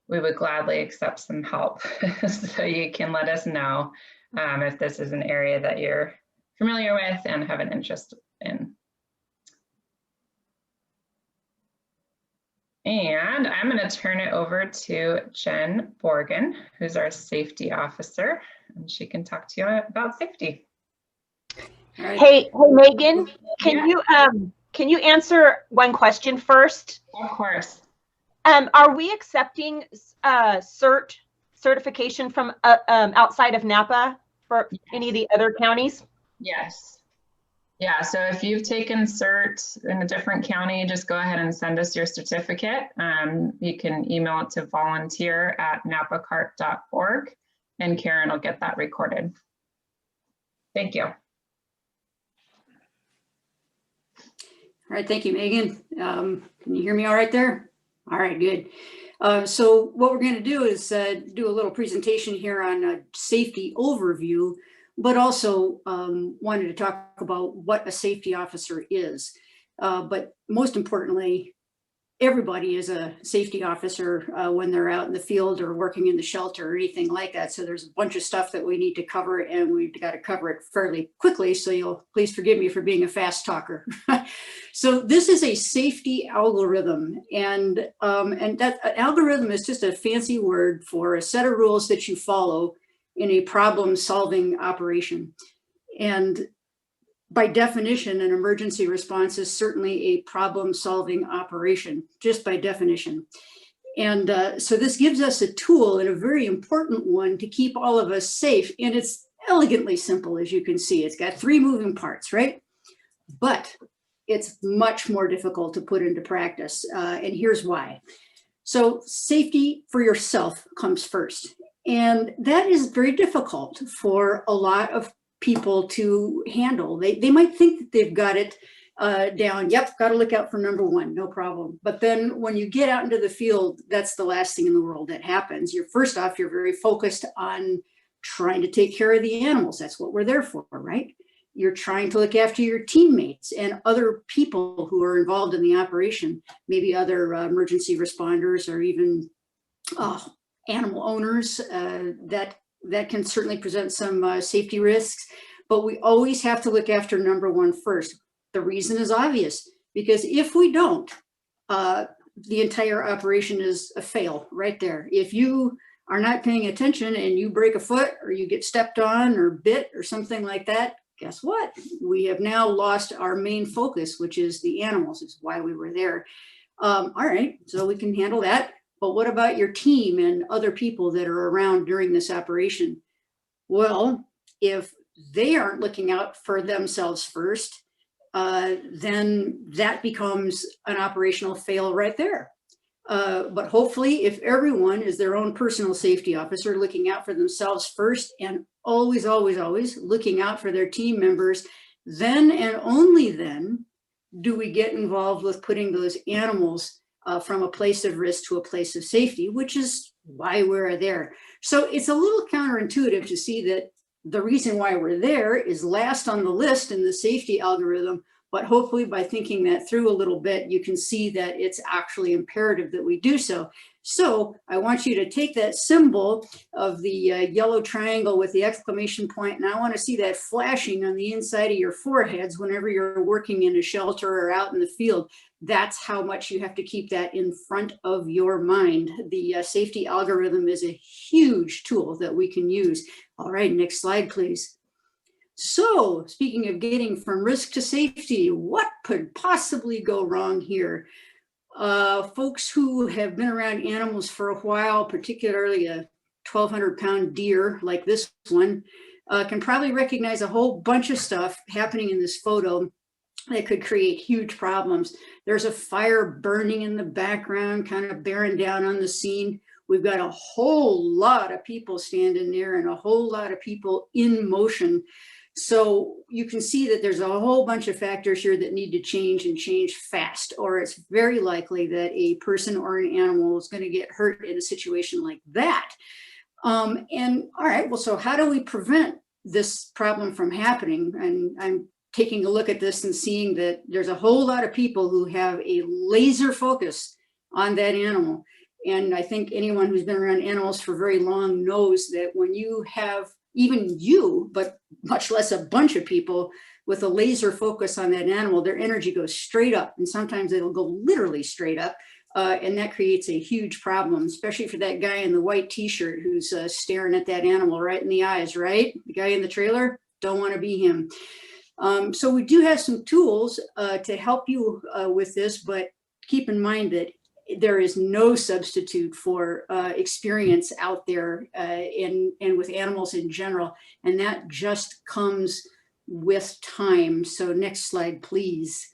we would gladly accept some help. So you can let us know if this is an area that you're familiar with and have an interest in. And I'm going to turn it over to Jen Borgen, who's our safety officer, and she can talk to you about safety. Right. Hey, Megan, can you answer one question first? Of course. Are we accepting certification from outside of Napa for any of the other counties? Yes. Yeah, so if you've taken CERT in a different county, just go ahead and send us your certificate. You can email it to volunteer@napacart.org, and Karen will get that recorded. Thank you. All right, thank you, Megan. Can you hear me all right there? All right, good. So what we're going to do is do a little presentation here on a safety overview, but also wanted to talk about what a safety officer is. But most importantly, everybody is a safety officer when they're out in the field or working in the shelter or anything like that. So there's a bunch of stuff that we need to cover, and we've got to cover it fairly quickly. So you'll please forgive me for being a fast talker. So this is a safety algorithm, and that algorithm is just a fancy word for a set of rules that you follow in a problem-solving operation. And by definition, an emergency response is certainly a problem-solving operation, just by definition. And so this gives us a tool, and a very important one, to keep all of us safe. And it's elegantly simple, as you can see. It's got 3 moving parts, right? But it's much more difficult to put into practice. And here's why. So safety for yourself comes first. And that is very difficult for a lot of people to handle. They might think that they've got it down. Yep, got to look out for number 1, no problem. But then when you get out into the field, that's the last thing in the world that happens. First off, you're very focused on trying to take care of the animals. That's what we're there for, right? You're trying to look after your teammates and other people who are involved in the operation, maybe other emergency responders or even animal owners that can certainly present some safety risks, but we always have to look after number 1 first. The reason is obvious, because if we don't, the entire operation is a fail right there. If you are not paying attention and you break a foot or you get stepped on or bit or something like that, guess what? We have now lost our main focus, which is the animals. Is why we were there. All right, so we can handle that. But what about your team and other people that are around during this operation? Well, if they aren't looking out for themselves first, then that becomes an operational fail right there. But hopefully, if everyone is their own personal safety officer, looking out for themselves first and always, always, always looking out for their team members, then and only then do we get involved with putting those animals from a place of risk to a place of safety, which is why we're there. So it's a little counterintuitive to see that the reason why we're there is last on the list in the safety algorithm, but hopefully by thinking that through a little bit, you can see that it's actually imperative that we do so. So I want you to take that symbol of the yellow triangle with the exclamation point, and I want to see that flashing on the inside of your foreheads whenever you're working in a shelter or out in the field. That's how much you have to keep that in front of your mind. The safety algorithm is a huge tool that we can use. All right, next slide, please. So speaking of getting from risk to safety, what could possibly go wrong here? Folks who have been around animals for a while, particularly a 1,200-pound deer like this one, can probably recognize a whole bunch of stuff happening in this photo. that could create huge problems. There's a fire burning in the background, kind of bearing down on the scene. We've got a whole lot of people standing there and a whole lot of people in motion. So you can see that there's a whole bunch of factors here that need to change and change fast, or it's very likely that a person or an animal is going to get hurt in a situation like that. And all right, well, so how do we prevent this problem from happening? And I'm taking a look at this and seeing that there's a whole lot of people who have a laser focus on that animal. And I think anyone who's been around animals for very long knows that when you have even you, but much less a bunch of people with a laser focus on that animal, their energy goes straight up. And sometimes it'll go literally straight up. And that creates a huge problem, especially for that guy in the white t-shirt who's staring at that animal right in the eyes, right? The guy in the trailer, don't want to be him. So we do have some tools to help you with this, but keep in mind that there is no substitute for experience out there and with animals in general. And that just comes with time. So next slide, please.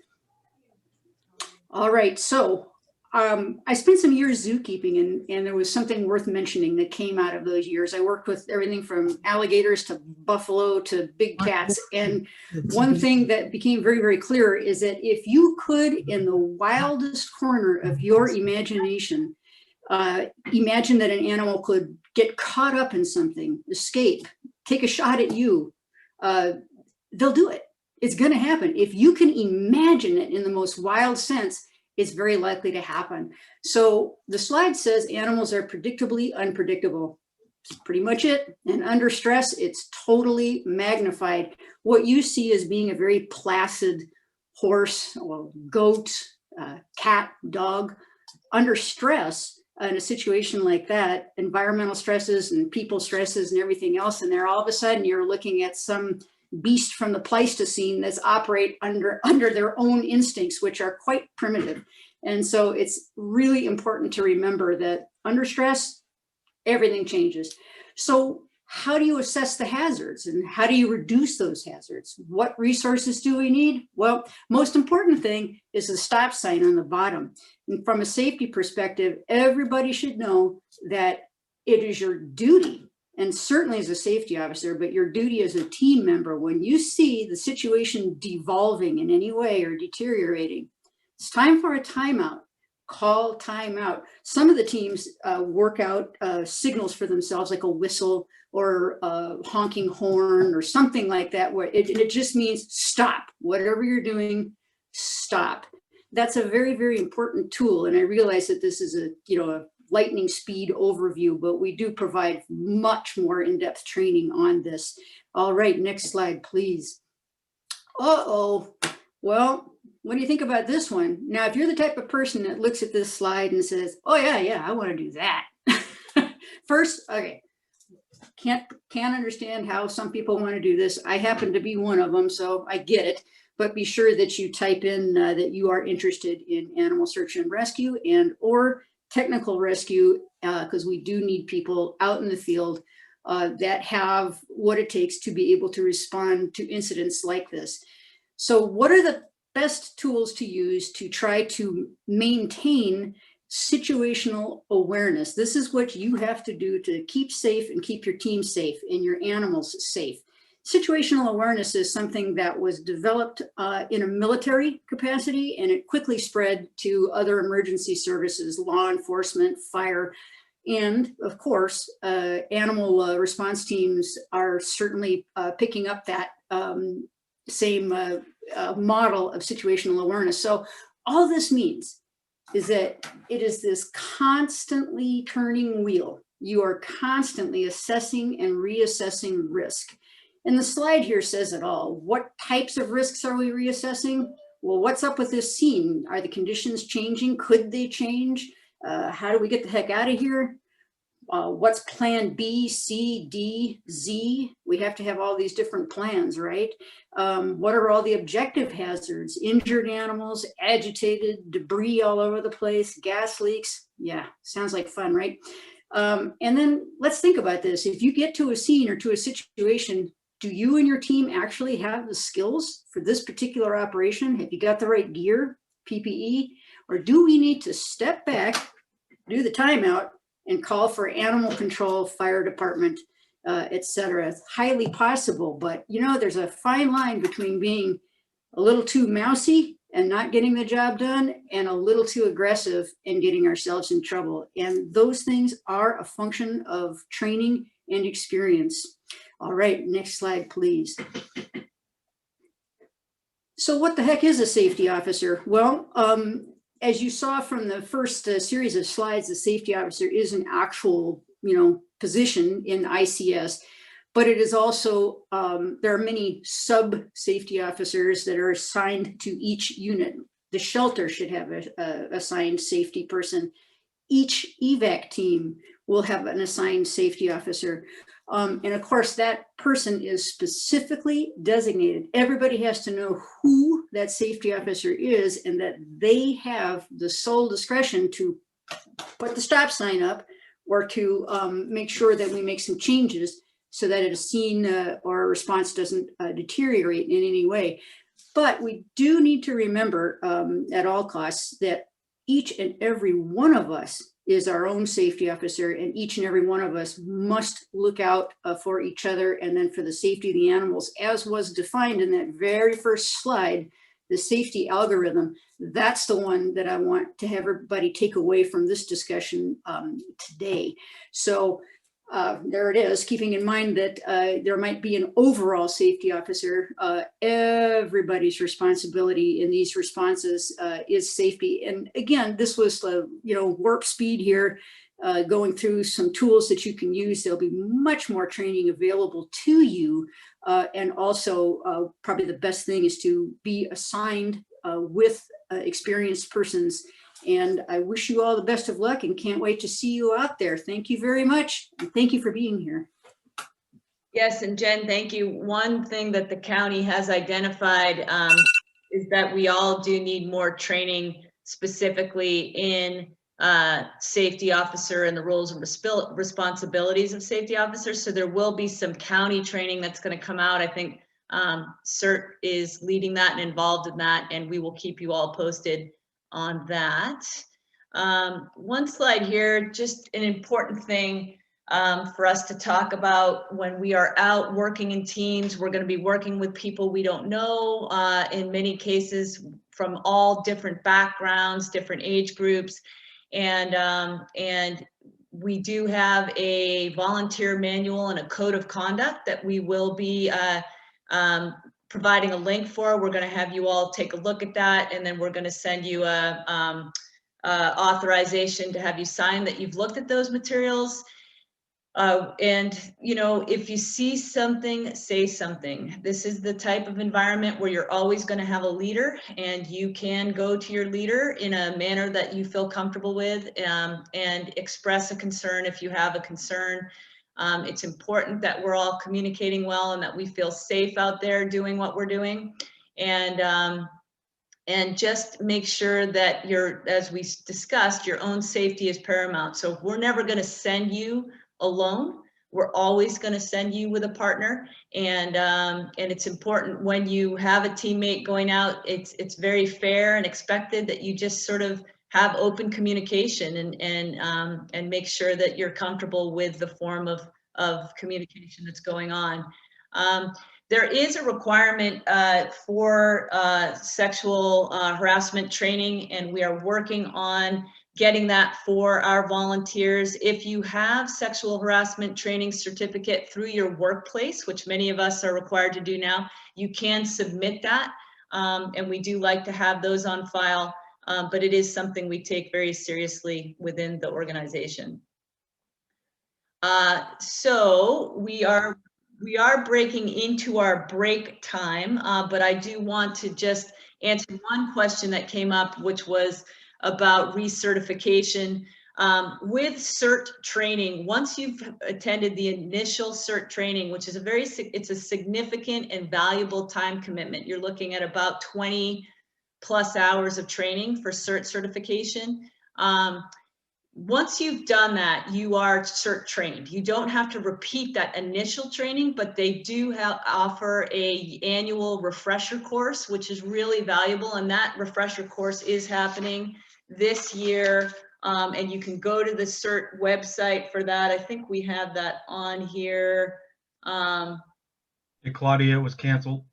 All right, so I spent some years zookeeping, and there was something worth mentioning that came out of those years. I worked with everything from alligators to buffalo to big cats. And one thing that became very, very clear is that if you could, in the wildest corner of your imagination, imagine that an animal could get caught up in something, escape, take a shot at you, they'll do it. It's going to happen. If you can imagine it in the most wild sense, it's very likely to happen. So the slide says animals are predictably unpredictable. That's pretty much it. And under stress, it's totally magnified. What you see as being a very placid horse or goat, cat, dog, under stress in a situation like that, environmental stresses and people stresses and everything else, and there all of a sudden you're looking at some beast from the Pleistocene that's operate under their own instincts, which are quite primitive. And so it's really important to remember that under stress, everything changes. So how do you assess the hazards and how do you reduce those hazards? What resources do we need? Well, most important thing is the stop sign on the bottom. And from a safety perspective, everybody should know that it is your duty, and certainly as a safety officer, but your duty as a team member, when you see the situation devolving in any way or deteriorating, it's time for a timeout. Call timeout. Some of the teams work out signals for themselves, like a whistle or a honking horn or something like that, where it just means stop. Whatever you're doing, stop. That's a very, very important tool. And I realize that this is a lightning speed overview, but we do provide much more in-depth training on this. All right, next slide, please. Uh-oh. Well, what do you think about this one? Now, if you're the type of person that looks at this slide and says, oh yeah, I want to do that. First, okay, can't understand how some people want to do this. I happen to be one of them, so I get it. But be sure that you type in that you are interested in animal search and rescue and or technical rescue, because we do need people out in the field that have what it takes to be able to respond to incidents like this. So what are the best tools to use to try to maintain situational awareness? This is what you have to do to keep safe and keep your team safe and your animals safe. Situational awareness is something that was developed in a military capacity, and it quickly spread to other emergency services, law enforcement, fire, and of course, animal response teams are certainly picking up that same model of situational awareness. So all this means is that it is this constantly turning wheel. You are constantly assessing and reassessing risk. And the slide here says it all. What types of risks are we reassessing? Well, what's up with this scene? Are the conditions changing? Could they change? How do we get the heck out of here? What's plan B, C, D, Z? We have to have all these different plans, right? What are all the objective hazards? Injured animals, agitated, debris all over the place, gas leaks. Yeah, sounds like fun, right? And then let's think about this. If you get to a scene or to a situation, do you and your team actually have the skills for this particular operation? Have you got the right gear, PPE? Or do we need to step back, do the timeout, and call for animal control, fire department, et cetera? It's highly possible, but you know, there's a fine line between being a little too mousy and not getting the job done, and a little too aggressive and getting ourselves in trouble. And those things are a function of training and experience. All right, next slide, please. So what the heck is a safety officer? Well, as you saw from the first series of slides, the safety officer is an actual, position in ICS. But it is also, there are many sub-safety officers that are assigned to each unit. The shelter should have a assigned safety person. Each evac team will have an assigned safety officer. And of course, that person is specifically designated. Everybody has to know who that safety officer is, and that they have the sole discretion to put the stop sign up or to make sure that we make some changes so that a scene or a response doesn't deteriorate in any way. But we do need to remember at all costs that each and every one of us is our own safety officer, and each and every one of us must look out for each other and then for the safety of the animals, as was defined in that very first slide, the safety algorithm. That's the one that I want to have everybody take away from this discussion today. So there it is, keeping in mind that there might be an overall safety officer. Everybody's responsibility in these responses is safety. And again, this was, warp speed here, going through some tools that you can use. There'll be much more training available to you. And also, probably the best thing is to be assigned with experienced persons. And I wish you all the best of luck and can't wait to see you out there. Thank you very much. And thank you for being here. Yes, and Jen, thank you. One thing that the county has identified is that we all do need more training specifically in safety officer and the roles and responsibilities of safety officers. So there will be some county training that's going to come out. I think Cert is leading that and involved in that, and we will keep you all posted on that. One slide here, just an important thing for us to talk about when we are out working in teams. We're going to be working with people we don't know, in many cases from all different backgrounds, different age groups, and we do have a volunteer manual and a code of conduct that we will be providing a link for. We're going to have you all take a look at that, and then we're going to send you a authorization to have you sign that you've looked at those materials. And if you see something, say something. This is the type of environment where you're always going to have a leader, and you can go to your leader in a manner that you feel comfortable with, and express a concern if you have a concern. It's important that we're all communicating well and that we feel safe out there doing what we're doing. And just make sure that as we discussed, your own safety is paramount. So we're never going to send you alone. We're always going to send you with a partner. And it's important when you have a teammate going out, it's very fair and expected that you just sort of have open communication and make sure that you're comfortable with the form of communication that's going on. There is a requirement for sexual harassment training, and we are working on getting that for our volunteers. If you have sexual harassment training certificate through your workplace, which many of us are required to do now, you can submit that. And we do like to have those on file. But it is something we take very seriously within the organization. So we are breaking into our break time, but I do want to just answer one question that came up, which was about recertification. With Cert Training, once you've attended the initial Cert Training, which is it's a significant and valuable time commitment. You're looking at about 20+ hours of training for Cert certification. once you've done that, you are cert trained. You don't have to repeat that initial training, but they do offer a annual refresher course, which is really valuable. And that refresher course is happening this year. And you can go to the cert website for that. I think we have that on here. Hey, Claudia, it was canceled.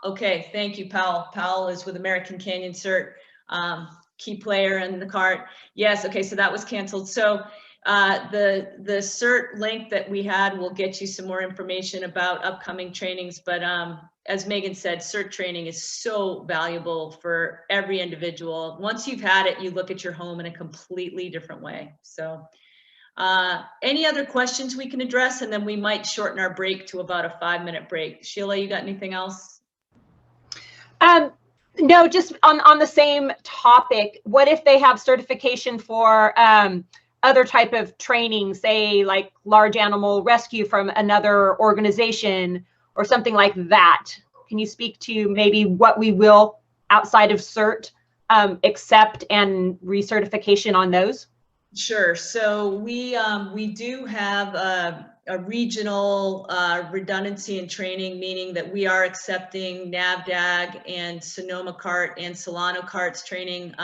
Okay. Thank you, Powell. Powell is with American Canyon Cert. Key player in the cart. Yes. Okay. So that was canceled. So the cert link that we had will get you some more information about upcoming trainings. But as Megan said, cert training is so valuable for every individual. Once you've had it, you look at your home in a completely different way. So any other questions we can address, and then we might shorten our break to about a 5-minute break. Sheila, you got anything else? No, just on the same topic. What if they have certification for other type of training, say like large animal rescue from another organization or something like that? Can you speak to maybe what we will outside of CERT accept and recertification on those? Sure. So we do have a regional redundancy in training, meaning that we are accepting NAVDAG and Sonoma CART and Solano CART's training.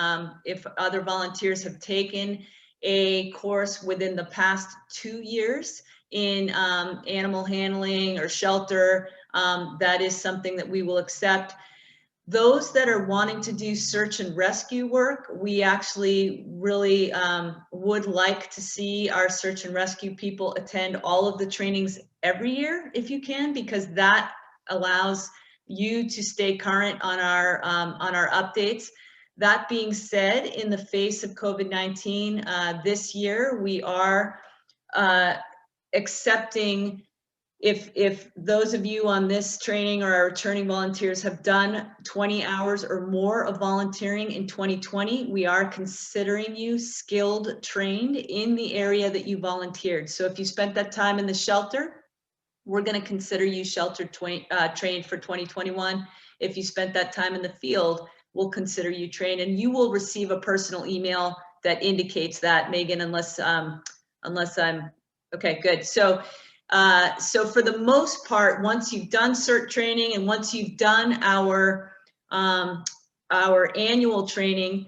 If other volunteers have taken a course within the past 2 years in animal handling or shelter, that is something that we will accept. Those that are wanting to do search and rescue work, we actually really would like to see our search and rescue people attend all of the trainings every year if you can, because that allows you to stay current on our updates. That being said, in the face of COVID-19 this year, we are accepting. If those of you on this training or our returning volunteers have done 20 hours or more of volunteering in 2020, we are considering you skilled trained in the area that you volunteered. So if you spent that time in the shelter, we're going to consider you shelter trained for 2021. If you spent that time in the field, we'll consider you trained, and you will receive a personal email that indicates that, Megan, unless I'm okay, good. So for the most part, once you've done CERT training and once you've done our annual training,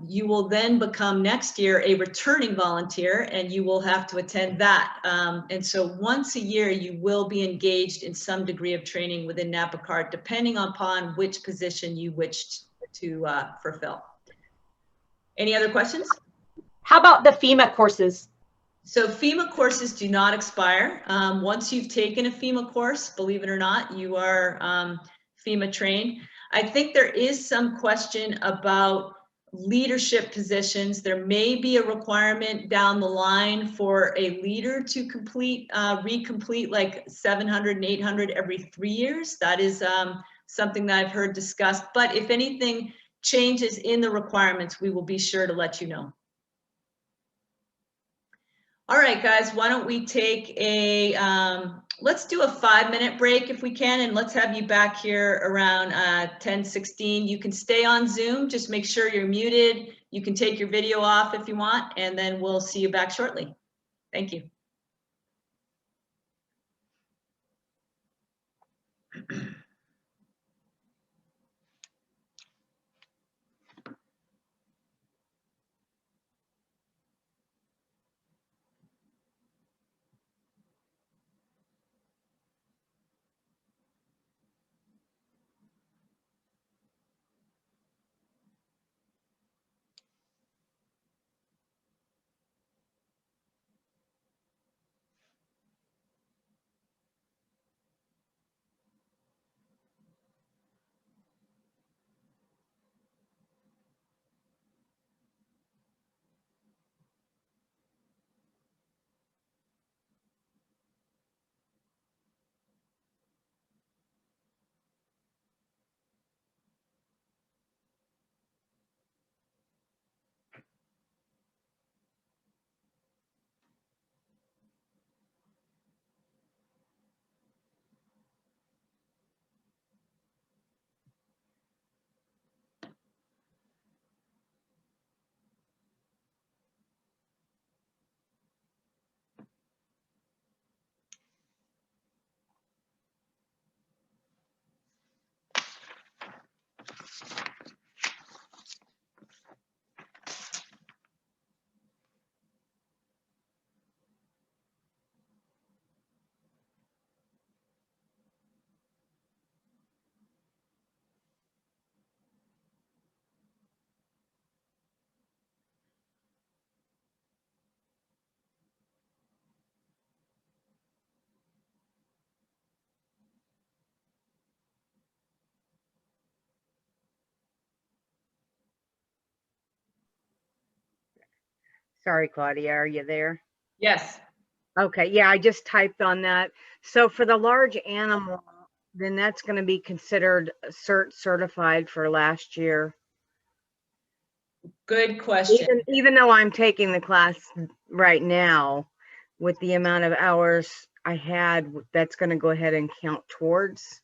you will then become next year a returning volunteer, and you will have to attend that. And so once a year, you will be engaged in some degree of training within Napa CART, depending upon which position you wish to fulfill. Any other questions? How about the FEMA courses? So FEMA courses do not expire. Once you've taken a FEMA course, believe it or not, you are FEMA trained. I think there is some question about leadership positions. There may be a requirement down the line for a leader to recomplete like 700 and 800 every 3 years. That is something that I've heard discussed. But if anything changes in the requirements, we will be sure to let you know. All right, guys, why don't we take let's do a 5-minute break if we can, and let's have you back here around 10:16. You can stay on Zoom, just make sure you're muted. You can take your video off if you want, and then we'll see you back shortly. Thank you. Sorry, Claudia, are you there? Yes. Okay, yeah, I just typed on that. So for the large animal, then that's going to be considered certified for last year. Good question. Even though I'm taking the class right now, with the amount of hours I had, that's going to go ahead and count towards.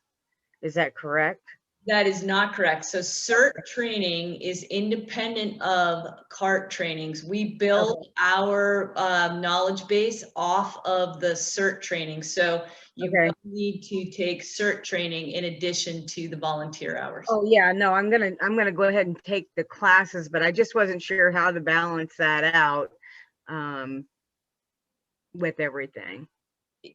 Is that correct? That is not correct. So Cert Training is independent of CART trainings. We build our knowledge base off of the Cert Training. So you Okay. will need to take Cert Training in addition to the volunteer hours. Oh yeah, no, I'm gonna go ahead and take the classes, but I just wasn't sure how to balance that out with everything.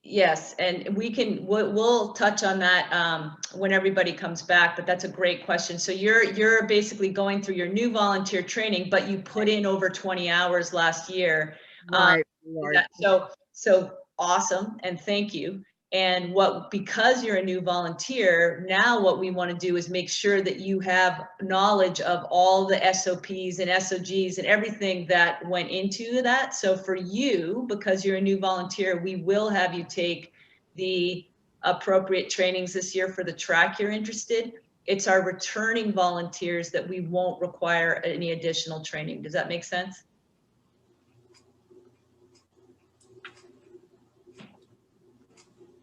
Yes, and we'll touch on that when everybody comes back, but that's a great question. So you're basically going through your new volunteer training, but you put in over 20 hours last year. Right. So awesome, and thank you. And because you're a new volunteer, now what we want to do is make sure that you have knowledge of all the SOPs and SOGs and everything that went into that. So for you, because you're a new volunteer, we will have you take the appropriate trainings this year for the track you're interested. It's our returning volunteers that we won't require any additional training. Does that make sense?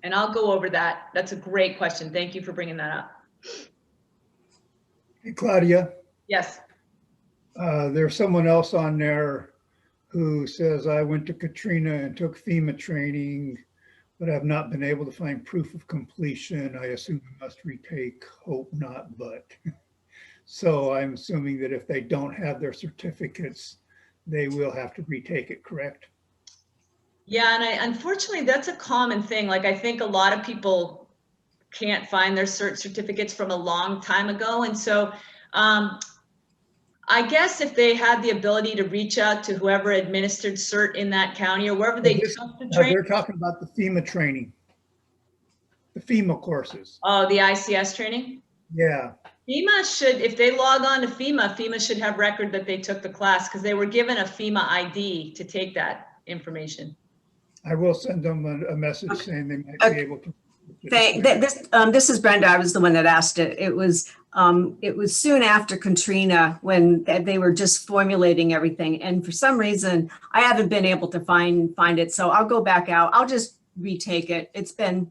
And I'll go over that. That's a great question. Thank you for bringing that up. Hey, Claudia, Yes. there's someone else on there who says, I went to Katrina and took FEMA training, but have not been able to find proof of completion. I assume I must retake, hope not, but. So I'm assuming that if they don't have their certificates, they will have to retake it, correct? Yeah, and unfortunately, that's a common thing. Like, I think a lot of people can't find their cert certificates from a long time ago. And so I guess if they had the ability to reach out to whoever administered cert in that county or wherever they took the training. They're talking about the FEMA training, the Fema courses. Oh, the ICS training? Yeah. FEMA should, if they log on to FEMA should have record that they took the class because they were given a FEMA ID to take that information. I will send them a message saying they might be able to. This is Brenda. I was the one that asked it. It was soon after Katrina when they were just formulating everything, and for some reason I haven't been able to find it. So I'll go back out. I'll just retake it. It's been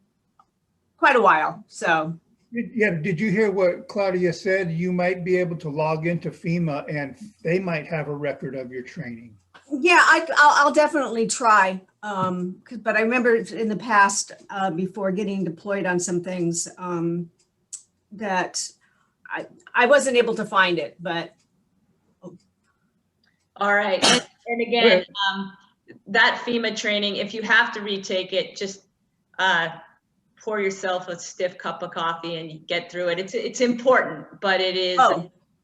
quite a while. So Yeah. Did you hear what Claudia said? You might be able to log into FEMA and they might have a record of your training. yeah, I'll definitely try. But I remember in the past, before getting deployed on some things, that I wasn't able to find it, but. All right. And again, that FEMA training, if you have to retake it, just pour yourself a stiff cup of coffee and you get through it. It's important, but it is,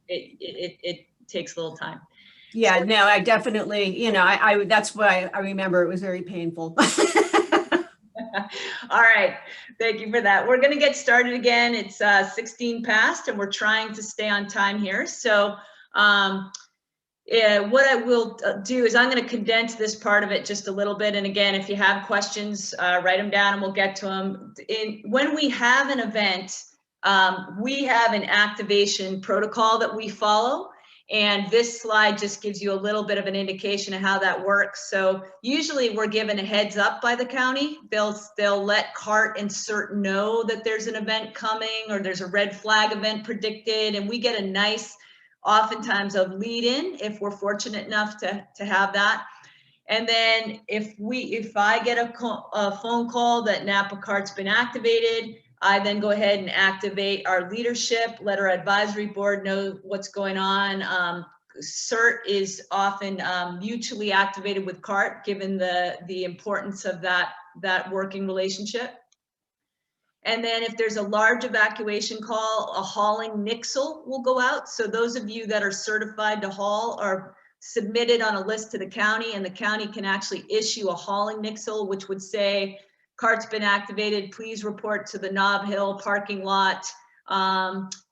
it takes a little time. Yeah, no, I definitely, I that's why I remember it was very painful. All right, thank you for that. We're gonna get started again. It's 16 past and we're trying to stay on time here. So what I will do is I'm gonna condense this part of it just a little bit. And again, if you have questions, write them down and we'll get to them. When we have an event, we have an activation protocol that we follow. And this slide just gives you a little bit of an indication of how that works. So usually we're given a heads up by the county. They'll let CART and CERT know that there's an event coming or there's a red flag event predicted. And we get a nice, oftentimes a lead in if we're fortunate enough to have that. And then if I get a phone call that Napa CART's been activated, I then go ahead and activate our leadership, let our advisory board know what's going on. CERT is often mutually activated with CART, given the importance of that working relationship. And then if there's a large evacuation call, a hauling nixle will go out. So those of you that are certified to haul are submitted on a list to the county, and the county can actually issue a hauling nixle, which would say, CART's been activated, please report to the Nob Hill parking lot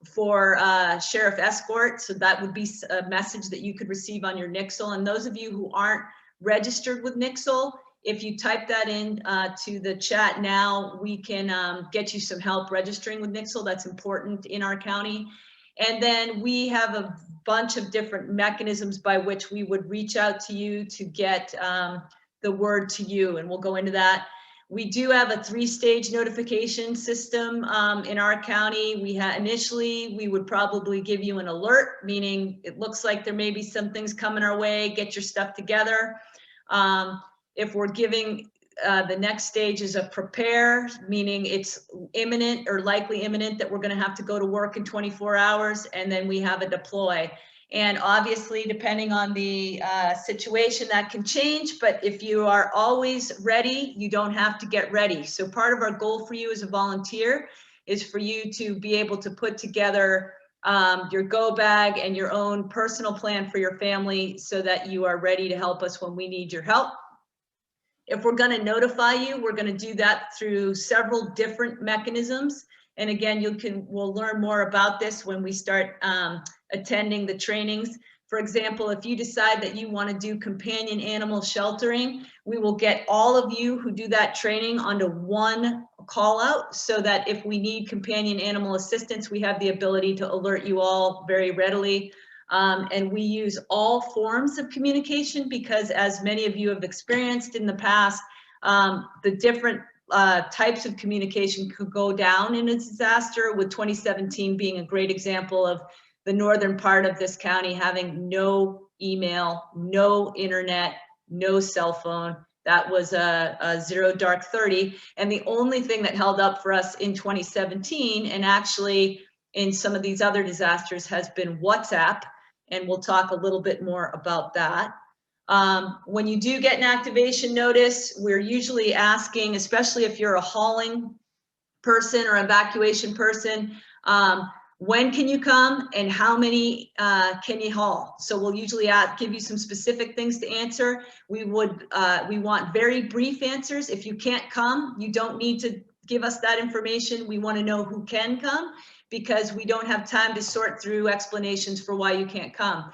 for sheriff escort. So that would be a message that you could receive on your nixle. And those of you who aren't registered with Nixle. If you type that in to the chat now, we can get you some help registering with Nixle. That's important in our county. And then we have a bunch of different mechanisms by which we would reach out to you to get the word to you, and we'll go into that. We do have a 3-stage notification system in our county. Initially, we would probably give you an alert, meaning it looks like there may be some things coming our way, get your stuff together. If we're giving the next stage is a prepare, meaning it's imminent or likely imminent that we're going to have to go to work in 24 hours, and then we have a deploy. And obviously, depending on the situation, that can change, but if you are always ready, you don't have to get ready. So part of our goal for you as a volunteer is for you to be able to put together your go bag and your own personal plan for your family so that you are ready to help us when we need your help. If we're going to notify you, we're going to do that through several different mechanisms. And again, we'll learn more about this when we start attending the trainings. For example, if you decide that you want to do companion animal sheltering, we will get all of you who do that training onto one call out so that if we need companion animal assistance, we have the ability to alert you all very readily. And we use all forms of communication because, as many of you have experienced in the past, the different types of communication could go down in a disaster, with 2017 being a great example of the northern part of this county having no email, no internet, no cell phone. That was a 0 dark 30. And the only thing that held up for us in 2017, and actually in some of these other disasters, has been WhatsApp. And we'll talk a little bit more about that. When you do get an activation notice, we're usually asking, especially if you're a hauling person or evacuation person, when can you come and how many can you haul? So we'll usually give you some specific things to answer. We want very brief answers. If you can't come, you don't need to give us that information. We want to know who can come, because we don't have time to sort through explanations for why you can't come.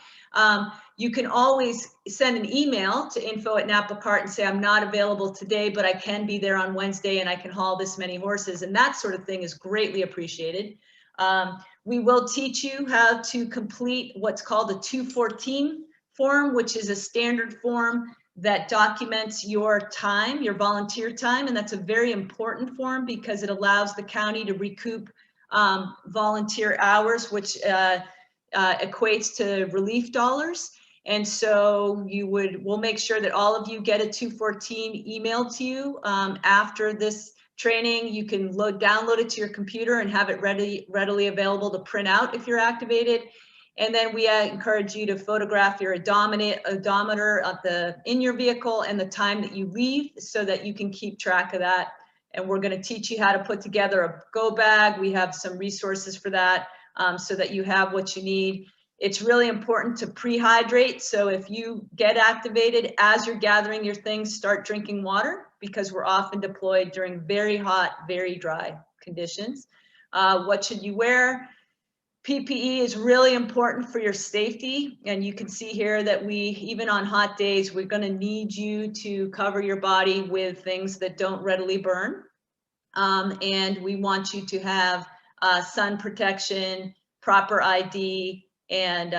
You can always send an email to info@Napa CART and say, I'm not available today, but I can be there on Wednesday and I can haul this many horses, and that sort of thing is greatly appreciated. We will teach you how to complete what's called a 214 form, which is a standard form that documents your time, your volunteer time, and that's a very important form because it allows the county to recoup volunteer hours, which equates to relief dollars. And so we'll make sure that all of you get a 214 emailed to you after this training. You can download it to your computer and have it readily available to print out if you're activated. And then we encourage you to photograph your odometer in your vehicle and the time that you leave so that you can keep track of that. And we're going to teach you how to put together a go bag. We have some resources for that so that you have what you need. It's really important to pre-hydrate. So if you get activated, as you're gathering your things, start drinking water, because we're often deployed during very hot, very dry conditions. What should you wear? PPE is really important for your safety. And you can see here that even on hot days, we're going to need you to cover your body with things that don't readily burn. And we want you to have sun protection, proper ID, and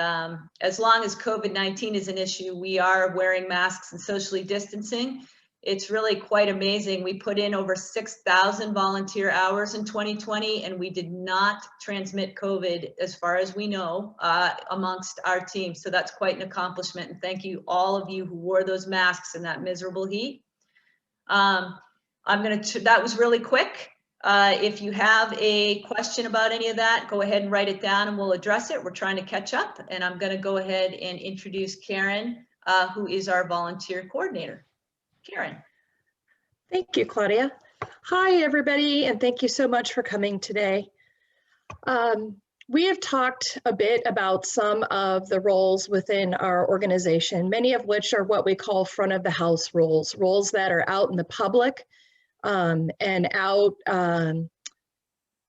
as long as COVID-19 is an issue, we are wearing masks and socially distancing. It's really quite amazing. We put in over 6,000 volunteer hours in 2020, and we did not transmit COVID, as far as we know, amongst our team. So that's quite an accomplishment. And thank you, all of you who wore those masks in that miserable heat. That was really quick. If you have a question about any of that, go ahead and write it down and we'll address it. We're trying to catch up, and I'm going to go ahead and introduce Karen, who is our volunteer coordinator. Karen. Thank you, Claudia. Hi, everybody, and thank you so much for coming today. We have talked a bit about some of the roles within our organization, many of which are what we call front of the house roles, roles that are out in the public and out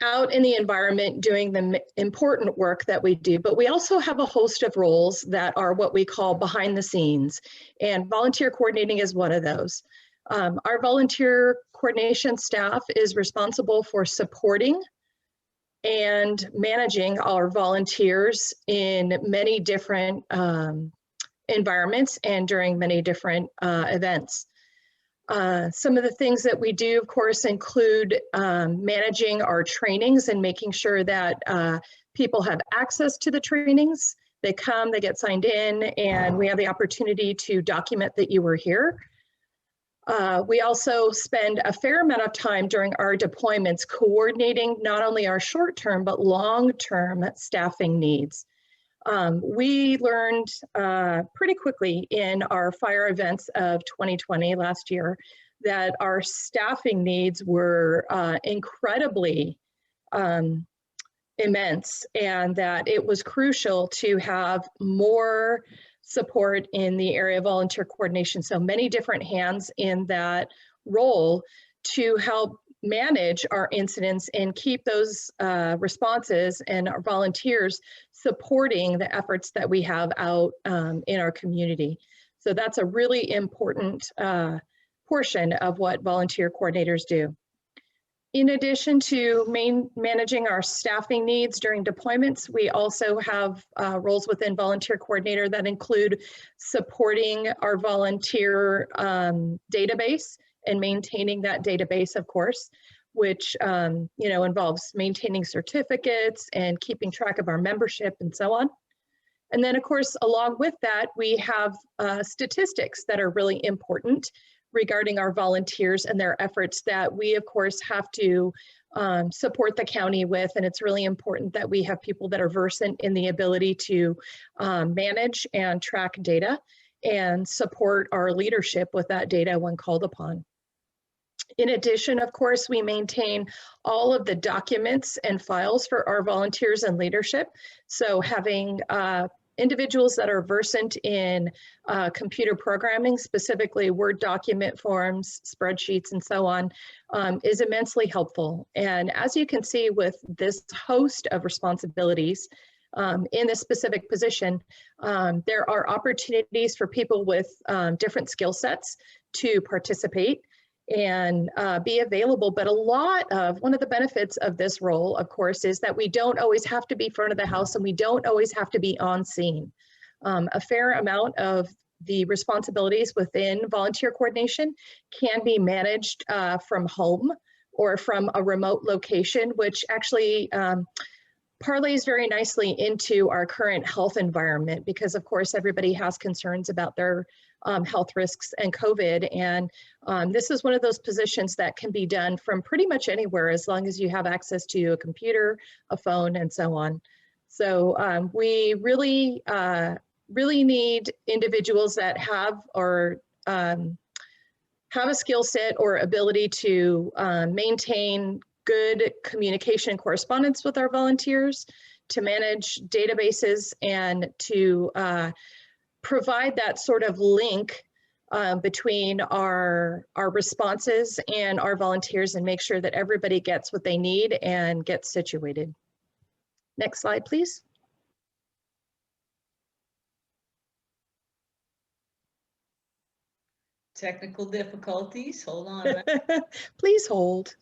out in the environment doing the important work that we do, but we also have a host of roles that are what we call behind the scenes, and volunteer coordinating is one of those. Our volunteer coordination staff is responsible for supporting and managing our volunteers in many different environments and during many different events. Some of the things that we do, of course, include managing our trainings and making sure that people have access to the trainings. They come, they get signed in, and we have the opportunity to document that you were here. We also spend a fair amount of time during our deployments coordinating not only our short-term but long-term staffing needs. We learned pretty quickly in our fire events of 2020 last year that our staffing needs were incredibly immense, and that it was crucial to have more support in the area of volunteer coordination. So many different hands in that role to help manage our incidents and keep those responses and our volunteers supporting the efforts that we have out in our community. So that's a really important portion of what volunteer coordinators do. In addition to managing our staffing needs during deployments, we also have roles within volunteer coordinator that include supporting our volunteer database and maintaining that database, of course, which involves maintaining certificates and keeping track of our membership and so on. And then, of course, along with that, we have statistics that are really important regarding our volunteers and their efforts that we, of course, have to support the county with. And it's really important that we have people that are versant in the ability to manage and track data and support our leadership with that data when called upon. In addition, of course, we maintain all of the documents and files for our volunteers and leadership. So having individuals that are versant in computer programming, specifically Word document forms, spreadsheets, and so on, is immensely helpful. And as you can see with this host of responsibilities in this specific position, there are opportunities for people with different skill sets to participate and be available. But one of the benefits of this role, of course, is that we don't always have to be front of the house and we don't always have to be on scene. A fair amount of the responsibilities within volunteer coordination can be managed from home or from a remote location, which actually parlays very nicely into our current health environment, because of course everybody has concerns about their health risks and COVID, and this is one of those positions that can be done from pretty much anywhere as long as you have access to a computer, a phone, and so on. So we really need individuals that have a skill set or ability to maintain good communication and correspondence with our volunteers, to manage databases, and to provide that sort of link between our responses and our volunteers and make sure that everybody gets what they need and gets situated. Next slide, please. Technical difficulties, hold on. Please hold.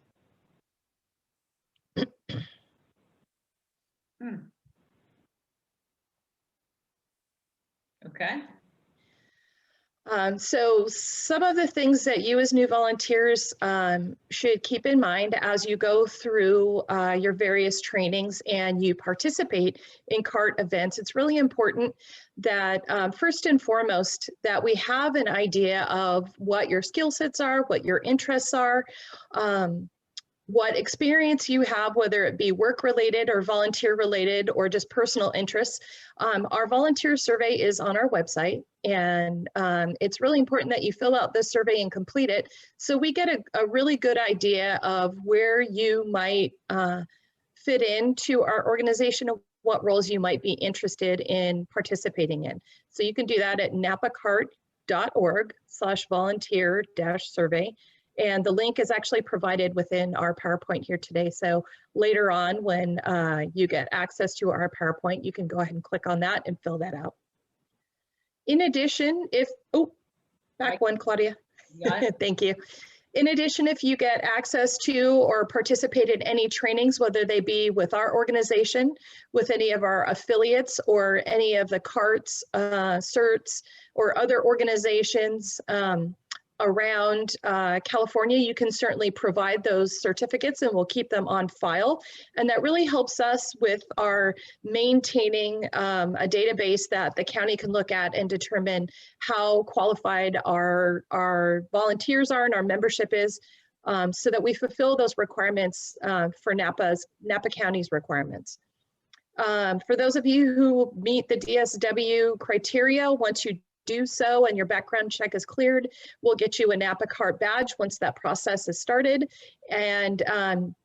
Okay. So some of the things that you as new volunteers should keep in mind as you go through your various trainings and you participate in CART events, it's really important that first and foremost that we have an idea of what your skill sets are, what your interests are, what experience you have, whether it be work-related or volunteer-related or just personal interests. Our volunteer survey is on our website, and it's really important that you fill out this survey and complete it so we get a really good idea of where you might fit into our organization and what roles you might be interested in participating in. So you can do that at napacart.org/volunteer-survey. And the link is actually provided within our PowerPoint here today. So later on, when you get access to our PowerPoint, you can go ahead and click on that and fill that out. In addition, back one, Claudia. Thank you. In addition, if you get access to or participate in any trainings, whether they be with our organization, with any of our affiliates, or any of the CARTs, certs, or other organizations around California, you can certainly provide those certificates and we'll keep them on file. And that really helps us with our maintaining a database that the county can look at and determine how qualified our volunteers are and our membership is, so that we fulfill those requirements for Napa County's requirements. For those of you who meet the DSW criteria, once you do so and your background check is cleared, we'll get you a Napa CART badge once that process is started. And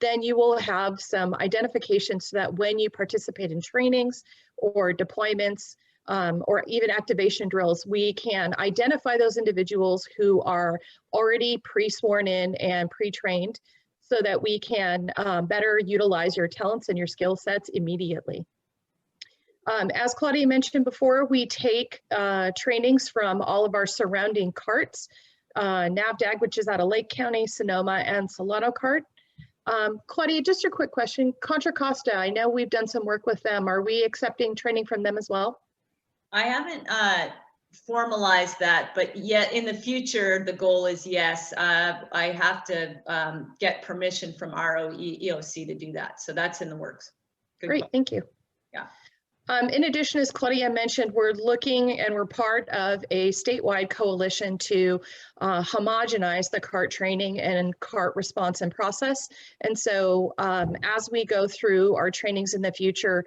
then you will have some identification so that when you participate in trainings or deployments or even activation drills, we can identify those individuals who are already pre-sworn in and pre-trained so that we can better utilize your talents and your skill sets immediately. As Claudia mentioned before, we take trainings from all of our surrounding CARTs, NAVDAG, which is out of Lake County, Sonoma, and Solano CART. Claudia, just a quick question. Contra Costa, I know we've done some work with them. Are we accepting training from them as well? I haven't formalized that, but yet in the future, the goal is yes. I have to get permission from EOC to do that. So that's in the works. Good Great, call. thank you. Yeah. In addition, as Claudia mentioned, we're looking and we're part of a statewide coalition to homogenize the CART training and CART response and process. And so as we go through our trainings in the future,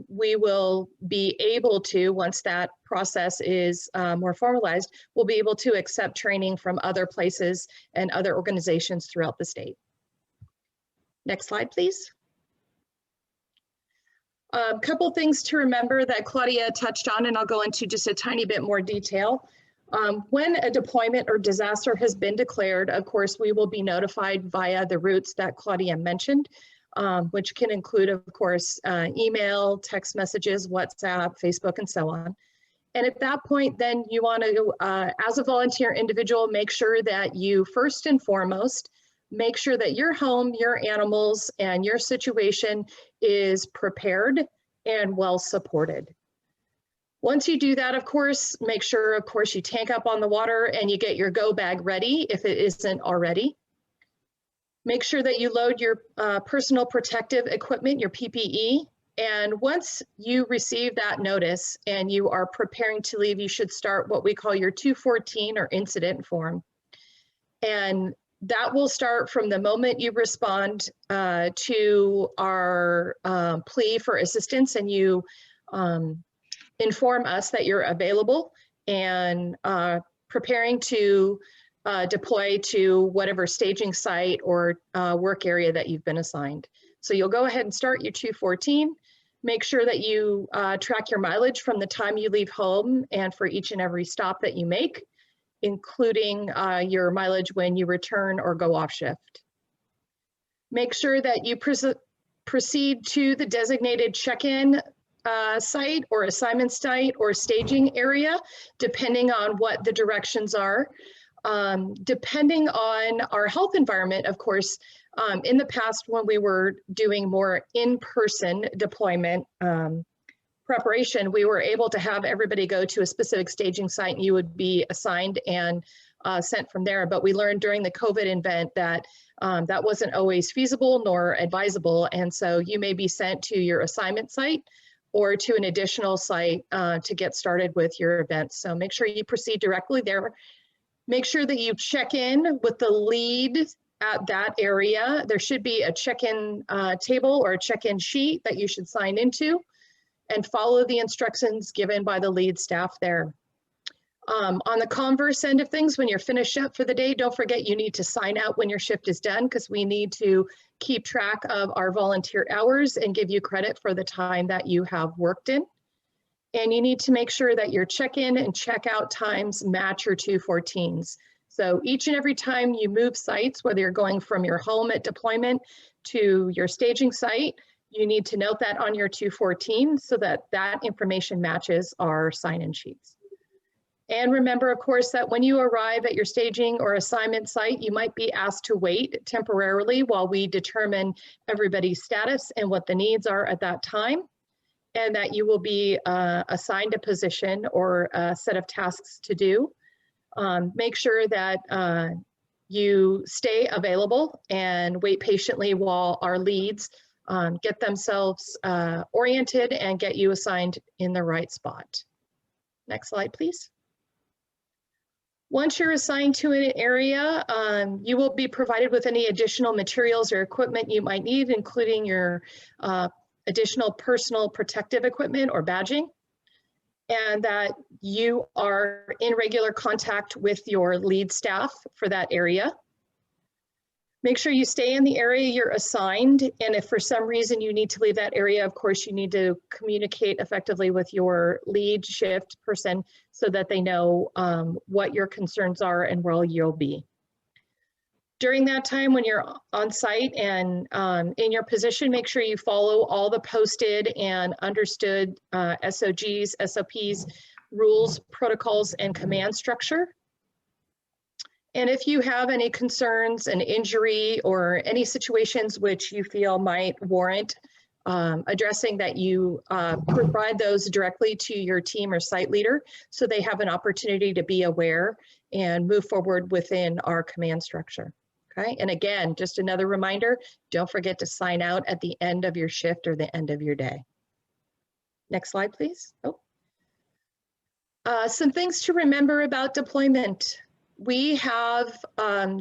we will be able to, once that process is more formalized, we'll be able to accept training from other places and other organizations throughout the state. Next slide, please. A couple things to remember that Claudia touched on, and I'll go into just a tiny bit more detail. When a deployment or disaster has been declared, of course, we will be notified via the routes that Claudia mentioned, which can include, of course, email, text messages, WhatsApp, Facebook, and so on. And at that point, then you want to, as a volunteer individual, make sure that you first and foremost, make sure that your home, your animals, and your situation is prepared and well supported. Once you do that, of course, make sure, of course, you tank up on the water and you get your go bag ready if it isn't already. Make sure that you load your personal protective equipment, your PPE. And once you receive that notice and you are preparing to leave, you should start what we call your 214 or incident form. And that will start from the moment you respond to our plea for assistance and you inform us that you're available and preparing to deploy to whatever staging site or work area that you've been assigned. So you'll go ahead and start your 214. Make sure that you track your mileage from the time you leave home and for each and every stop that you make, including your mileage when you return or go off shift. Make sure that you proceed to the designated check-in site or assignment site or staging area, depending on what the directions are. Depending on our health environment, of course, in the past when we were doing more in-person deployment preparation, we were able to have everybody go to a specific staging site and you would be assigned and sent from there. But we learned during the COVID event that that wasn't always feasible nor advisable. And so you may be sent to your assignment site or to an additional site to get started with your event. So make sure you proceed directly there. Make sure that you check in with the lead at that area. There should be a check-in table or a check-in sheet that you should sign into and follow the instructions given by the lead staff there. On the converse end of things, when you're finished up for the day, don't forget you need to sign out when your shift is done because we need to keep track of our volunteer hours and give you credit for the time that you have worked in. And you need to make sure that your check-in and check-out times match your 214s. So each and every time you move sites, whether you're going from your home at deployment to your staging site, you need to note that on your 214 so that that information matches our sign-in sheets. And remember, of course, that when you arrive at your staging or assignment site, you might be asked to wait temporarily while we determine everybody's status and what the needs are at that time, and that you will be assigned a position or a set of tasks to do. Make sure that you stay available and wait patiently while our leads get themselves oriented and get you assigned in the right spot. Next slide, please. Once you're assigned to an area, you will be provided with any additional materials or equipment you might need, including your additional personal protective equipment or badging, and that you are in regular contact with your lead staff for that area. Make sure you stay in the area you're assigned, and if for some reason you need to leave that area, of course, you need to communicate effectively with your lead shift person so that they know what your concerns are and where you'll be. During that time when you're on site and in your position, make sure you follow all the posted and understood SOGs, SOPs, rules, protocols, and command structure. And if you have any concerns, an injury, or any situations which you feel might warrant addressing, that you provide those directly to your team or site leader so they have an opportunity to be aware and move forward within our command structure. Okay, and again, just another reminder, don't forget to sign out at the end of your shift or the end of your day. Next slide, please. Some things to remember about deployment. We have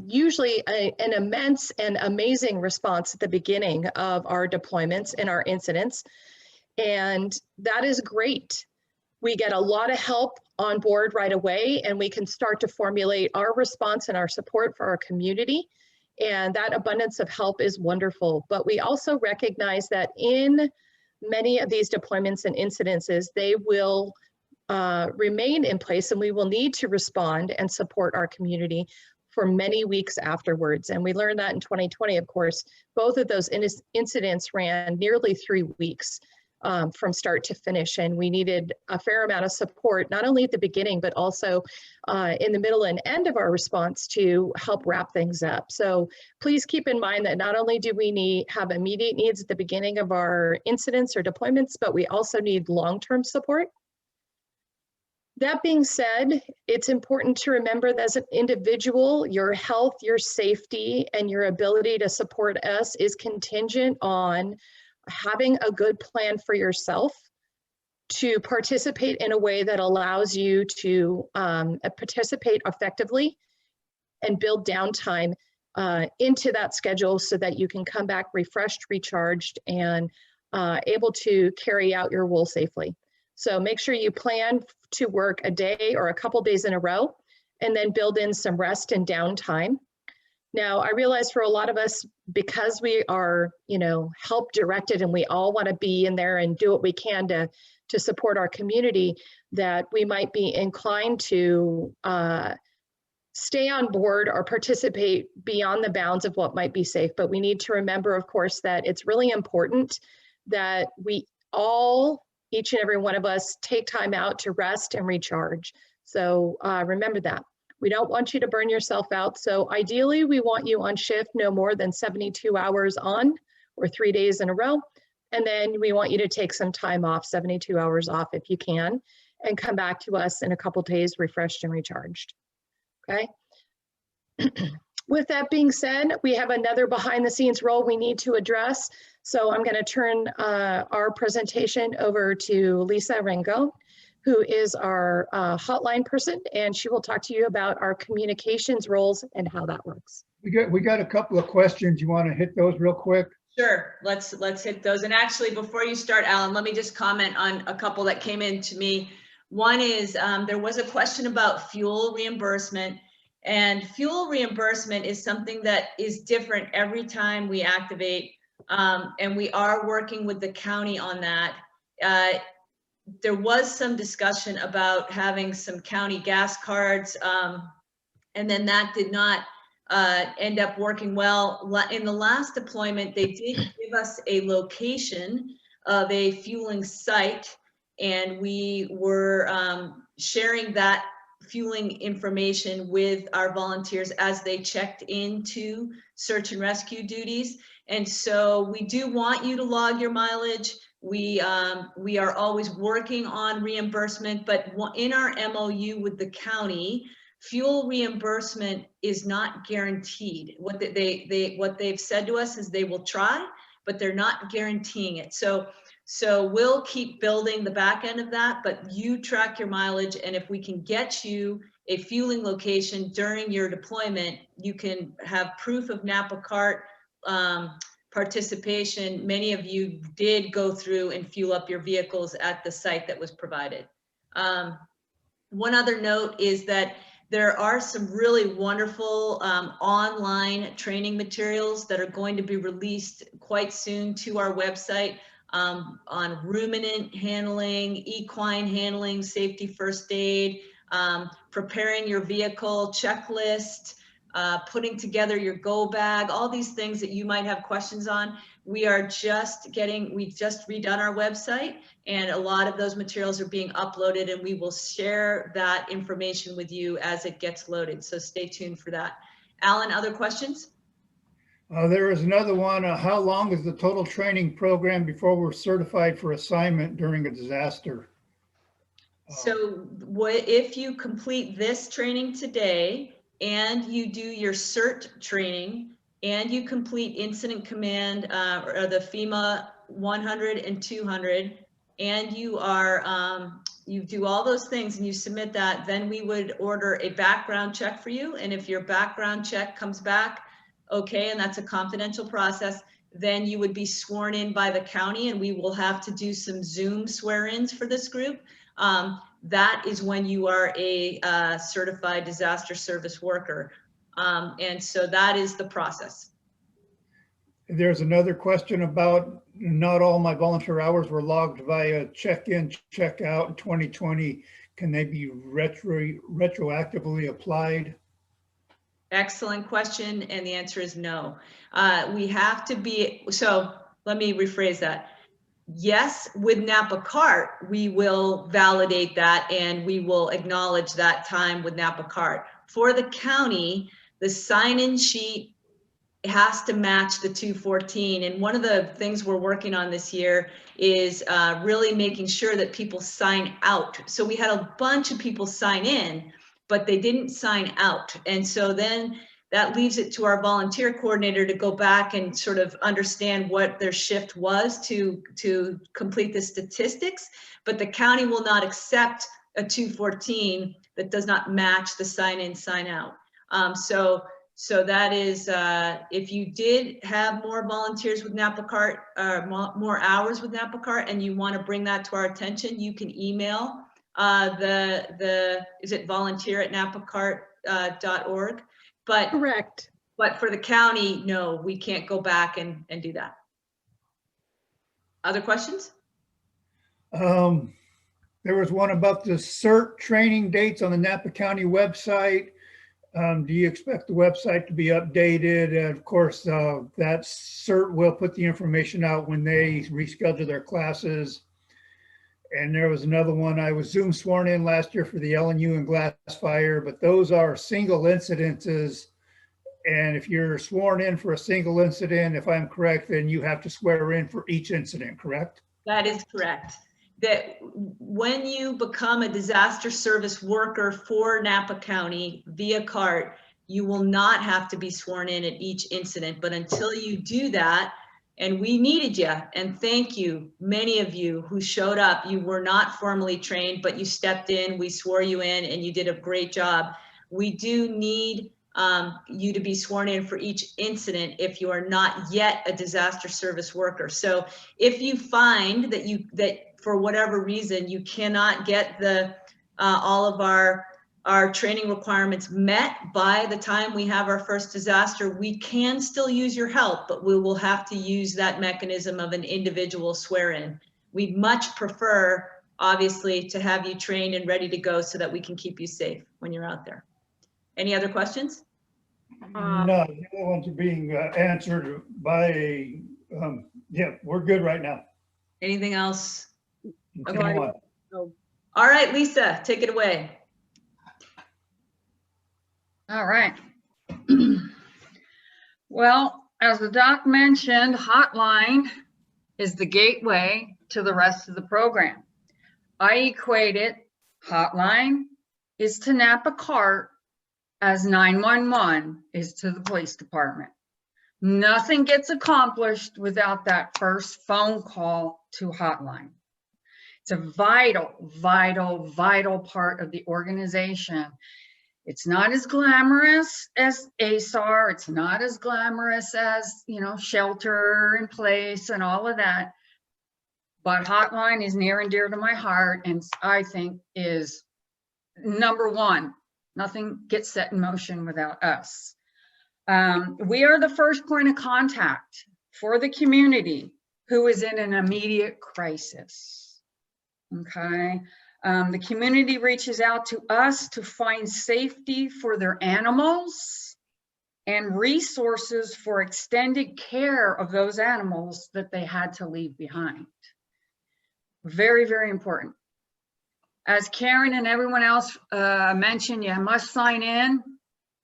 usually an immense and amazing response at the beginning of our deployments and our incidents, and that is great. We get a lot of help on board right away, and we can start to formulate our response and our support for our community, and that abundance of help is wonderful. But we also recognize that in many of these deployments and incidences, they will remain in place, and we will need to respond and support our community for many weeks afterwards. And we learned that in 2020, of course. Both of those incidents ran nearly 3 weeks from start to finish, and we needed a fair amount of support, not only at the beginning, but also in the middle and end of our response to help wrap things up. So please keep in mind that not only do we have immediate needs at the beginning of our incidents or deployments, but we also need long-term support. That being said, it's important to remember that as an individual, your health, your safety, and your ability to support us is contingent on having a good plan for yourself to participate in a way that allows you to participate effectively and build downtime into that schedule so that you can come back refreshed, recharged, and able to carry out your role safely. So make sure you plan to work a day or a couple days in a row, and then build in some rest and downtime. Now, I realize for a lot of us, because we are, help directed and we all want to be in there and do what we can to support our community, that we might be inclined to stay on board or participate beyond the bounds of what might be safe. But we need to remember, of course, that it's really important that we all, each and every one of us, take time out to rest and recharge. So remember that. We don't want you to burn yourself out. So ideally, we want you on shift no more than 72 hours on or 3 days in a row. And then we want you to take some time off, 72 hours off if you can, and come back to us in a couple days refreshed and recharged. Okay. With that being said, we have another behind the scenes role we need to address. So I'm going to turn our presentation over to Lisa Rengo, who is our hotline person, and she will talk to you about our communications roles and how that works. We got a couple of questions. You want to hit those real quick? Sure, let's hit those. And actually, before you start, Alan, let me just comment on a couple that came in to me. One is there was a question about fuel reimbursement, and fuel reimbursement is something that is different every time we activate, and we are working with the county on that. There was some discussion about having some county gas cards, and And then that did not end up working well. In the last deployment, they did give us a location of a fueling site, and we were sharing that fueling information with our volunteers as they checked into search and rescue duties. And so we do want you to log your mileage. We are always working on reimbursement, but in our MOU with the county, fuel reimbursement is not guaranteed. What they've said to us is they will try, but they're not guaranteeing it. So we'll keep building the back end of that, but you track your mileage, and if we can get you a fueling location during your deployment, you can have proof of Napa CART participation. Many of you did go through and fuel up your vehicles at the site that was provided. One other note is that there are some really wonderful online training materials that are going to be released quite soon to our website on ruminant handling, equine handling, safety first aid, preparing your vehicle checklist, putting together your go bag, all these things that you might have questions on. We've just redone our website, and a lot of those materials are being uploaded, and we will share that information with you as it gets loaded. So stay tuned for that. Alan, other questions? There is another one. How long is the total training program before we're certified for assignment during a disaster? So if you complete this training today and you do your Cert Training and you complete Incident Command or the FEMA 100 and 200, and you do all those things and you submit that, then we would order a background check for you. And if your background check comes back okay, and that's a confidential process, then you would be sworn in by the county, and we will have to do some Zoom swear-ins for this group. That is when you are a certified disaster service worker. And so that is the process. There's another question about not all my volunteer hours were logged via check-in, check-out in 2020. Can they be retroactively applied? Excellent question, and the answer is no. We have to be, so let me rephrase that. Yes, with Napa CART, we will validate that and we will acknowledge that time with Napa CART. For the county, the sign-in sheet has to match the 214. And one of the things we're working on this year is really making sure that people sign out. So we had a bunch of people sign in, but they didn't sign out. And so then that leaves it to our volunteer coordinator to go back and sort of understand what their shift was to complete the statistics. But the county will not accept a 214 that does not match the sign in, sign out. So that is, if you did have more volunteers with Napa CART, more hours with Napa CART, and you want to bring that to our attention, you can email is it volunteer@napacart.org? But Correct. But for the county, no, we can't go back and do that. Other questions? There was one about the Cert training dates on the Napa County website. Do you expect the website to be updated? And of course, that Cert will put the information out when they reschedule their classes. And there was another one. I was Zoom sworn in last year for the LNU and Glass Fire, but those are single incidences. And if you're sworn in for a single incident, if I'm correct, then you have to swear in for each incident, correct? That is correct. That when you become a disaster service worker for Napa County via CART, you will not have to be sworn in at each incident. But until you do that, and we needed you, and thank you, many of you who showed up. You were not formally trained, but you stepped in, we swore you in, and you did a great job. We do need you to be sworn in for each incident if you are not yet a disaster service worker. So if you find that for whatever reason you cannot get all of our training requirements met by the time we have our first disaster, we can still use your help, but we will have to use that mechanism of an individual swear-in. We'd much prefer, obviously, to have you trained and ready to go so that we can keep you safe when you're out there. Any other questions? No, the other ones are being answered by, yeah, we're good right now. Anything else? Continue on. All right, Lisa, take it away. All right. Well, as the doc mentioned, hotline is the gateway to the rest of the program. I equate it, hotline is to Napa CART as 911 is to the police department. Nothing gets accomplished without that first phone call to hotline. It's a vital, vital, vital part of the organization. It's not as glamorous as ASAR. It's not as glamorous as, you know, shelter in place and all of that. But hotline is near and dear to my heart, and I think is number one. Nothing gets set in motion without us. We are the first point of contact for the community who is in an immediate crisis. Okay. The community reaches out to us to find safety for their animals and resources for extended care of those animals that they had to leave behind. Very, very important. As Karen and everyone else mentioned, you must sign in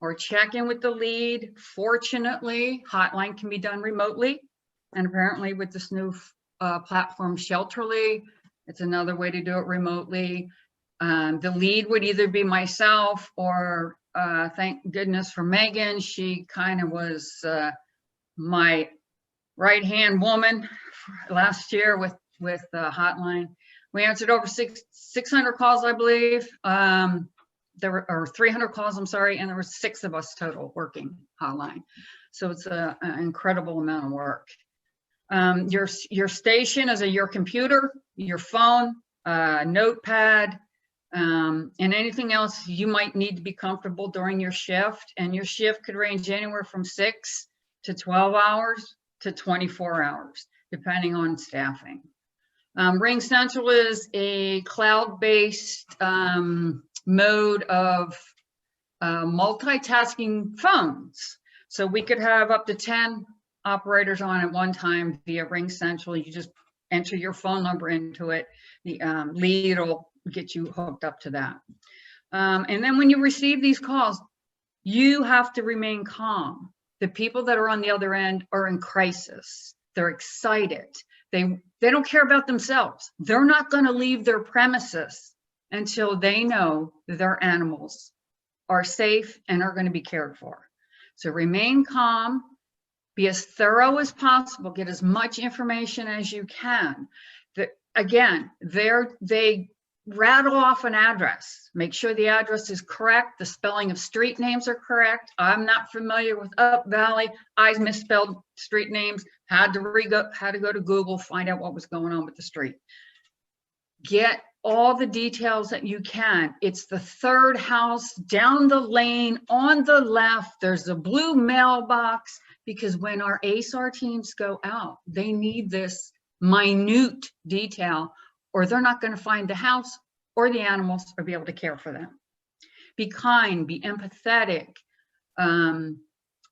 or check in with the lead. Fortunately, hotline can be done remotely. And apparently with this new platform, Shelterly, it's another way to do it remotely. The lead would either be myself or thank goodness for Megan. She kind of was my right-hand woman last year with hotline. We answered over 600 calls, I believe. There were, or 300 calls, I'm sorry, and there were 6 of us total working hotline. So it's an incredible amount of work. Your station is your computer, your phone, notepad, and anything else you might need to be comfortable during your shift. And your shift could range anywhere from 6 to 12 hours to 24 hours, depending on staffing. Ring Central is a cloud-based mode of multitasking phones. So we could have up to 10 operators on at one time via Ring Central. You just enter your phone number into it. The lead will get you hooked up to that. And then when you receive these calls, you have to remain calm. The people that are on the other end are in crisis. They're excited. They don't care about themselves. They're not going to leave their premises until they know that their animals are safe and are going to be cared for. So remain calm, be as thorough as possible, get as much information as you can. Again, they rattle off an address. Make sure the address is correct. The spelling of street names are correct. I'm not familiar with Up Valley. I misspelled street names. Had to go to Google, find out what was going on with the street. Get all the details that you can. It's the third house down the lane on the left. There's a blue mailbox, because when our ASAR teams go out, they need this minute detail, or they're not going to find the house or the animals or be able to care for them. Be kind, be empathetic.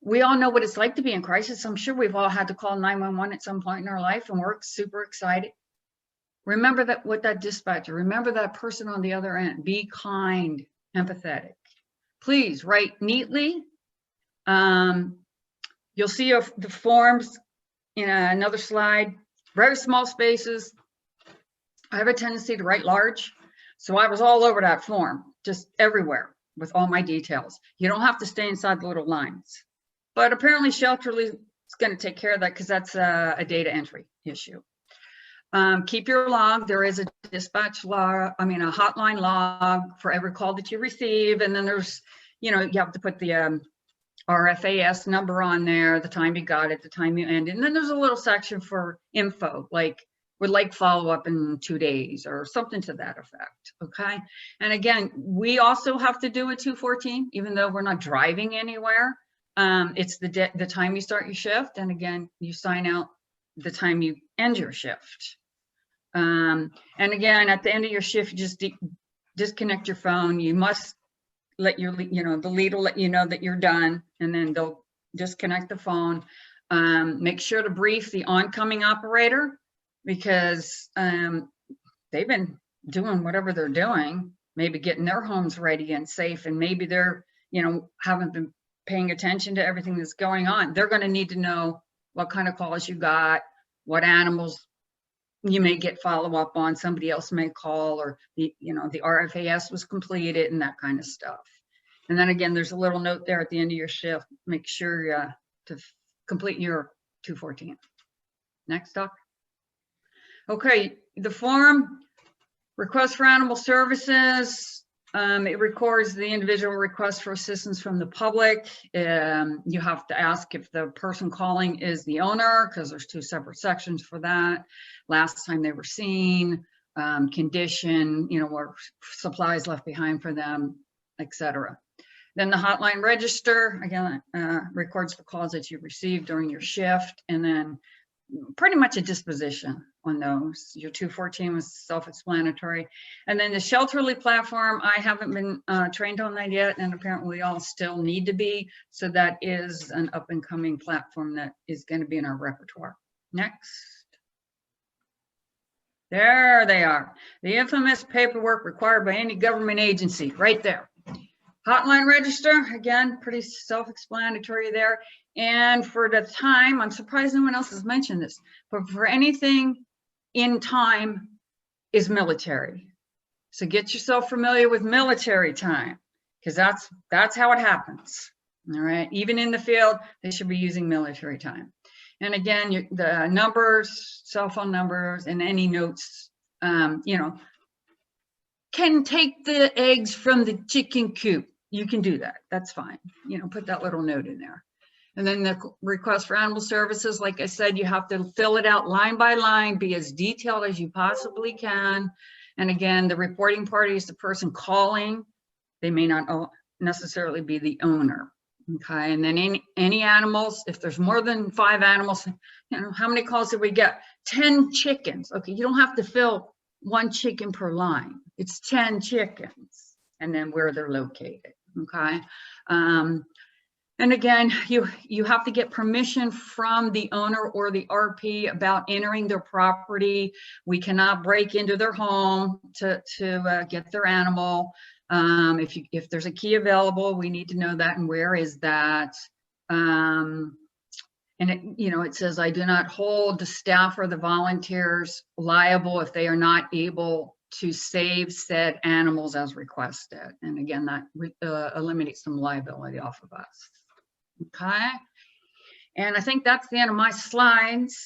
We all know what it's like to be in crisis. I'm sure we've all had to call 911 at some point in our life, and we're super excited. Remember that with that dispatcher, remember that person on the other end. Be kind, empathetic. Please write neatly. You'll see the forms in another slide. Very small spaces. I have a tendency to write large, so I was all over that form, just everywhere with all my details. You don't have to stay inside the little lines. But apparently Shelterly is going to take care of that, because that's a data entry issue. Keep your log. There is a dispatch log, a hotline log for every call that you receive. And then there's, you have to put the RFAS number on there, the time you got it, the time you ended. And then there's a little section for info, like would like follow up in 2 days or something to that effect. Okay. And again, we also have to do a 214, even though we're not driving anywhere. It's the time you start your shift. And again, you sign out the time you end your shift. And again, at the end of your shift, you just disconnect your phone. You must let your, the lead will let you know that you're done, and then they'll disconnect the phone. Make sure to brief the oncoming operator, because they've been doing whatever they're doing, maybe getting their homes ready and safe, and maybe they're, haven't been paying attention to everything that's going on. They're going to need to know what kind of calls you got, what animals you may get follow-up on, somebody else may call, or the RFAS was completed and that kind of stuff. And then again, there's a little note there at the end of your shift, make sure to complete your 214. Next, Doc. Okay, the form, request for animal services, it records the individual request for assistance from the public. You have to ask if the person calling is the owner, because there's 2 separate sections for that. Last time they were seen, condition, or supplies left behind for them, etc. Then the hotline register, again, records the calls that you received during your shift, and then pretty much a disposition on those. Your 214 was self-explanatory. And then the Shelterly platform, I haven't been trained on that yet, and apparently we all still need to be. So that is an up and coming platform that is going to be in our repertoire. Next. There they are. The infamous paperwork required by any government agency, right there. Hotline register, again, pretty self-explanatory there. And for the time, I'm surprised no one else has mentioned this, but for anything in time is military. So get yourself familiar with military time, because that's how it happens. All right, even in the field, they should be using military time. And again, the numbers, cell phone numbers, and any notes, can take the eggs from the chicken coop. You can do that. That's fine. Put that little note in there. And then the request for animal services, like I said, you have to fill it out line by line, be as detailed as you possibly can. And again, the reporting party is the person calling. They may not necessarily be the owner. Okay, and then any animals, if there's more than 5 animals, how many calls did we get? 10 chickens. Okay, you don't have to fill 1 chicken per line. It's 10 chickens, and then where they're located. Okay. And again, you have to get permission from the owner or the RP about entering their property. We cannot break into their home to get their animal. If there's a key available, we need to know that, and where is that. And it says, I do not hold the staff or the volunteers liable if they are not able to save said animals as requested. And again, that eliminates some liability off of us. Okay. And I think that's the end of my slides.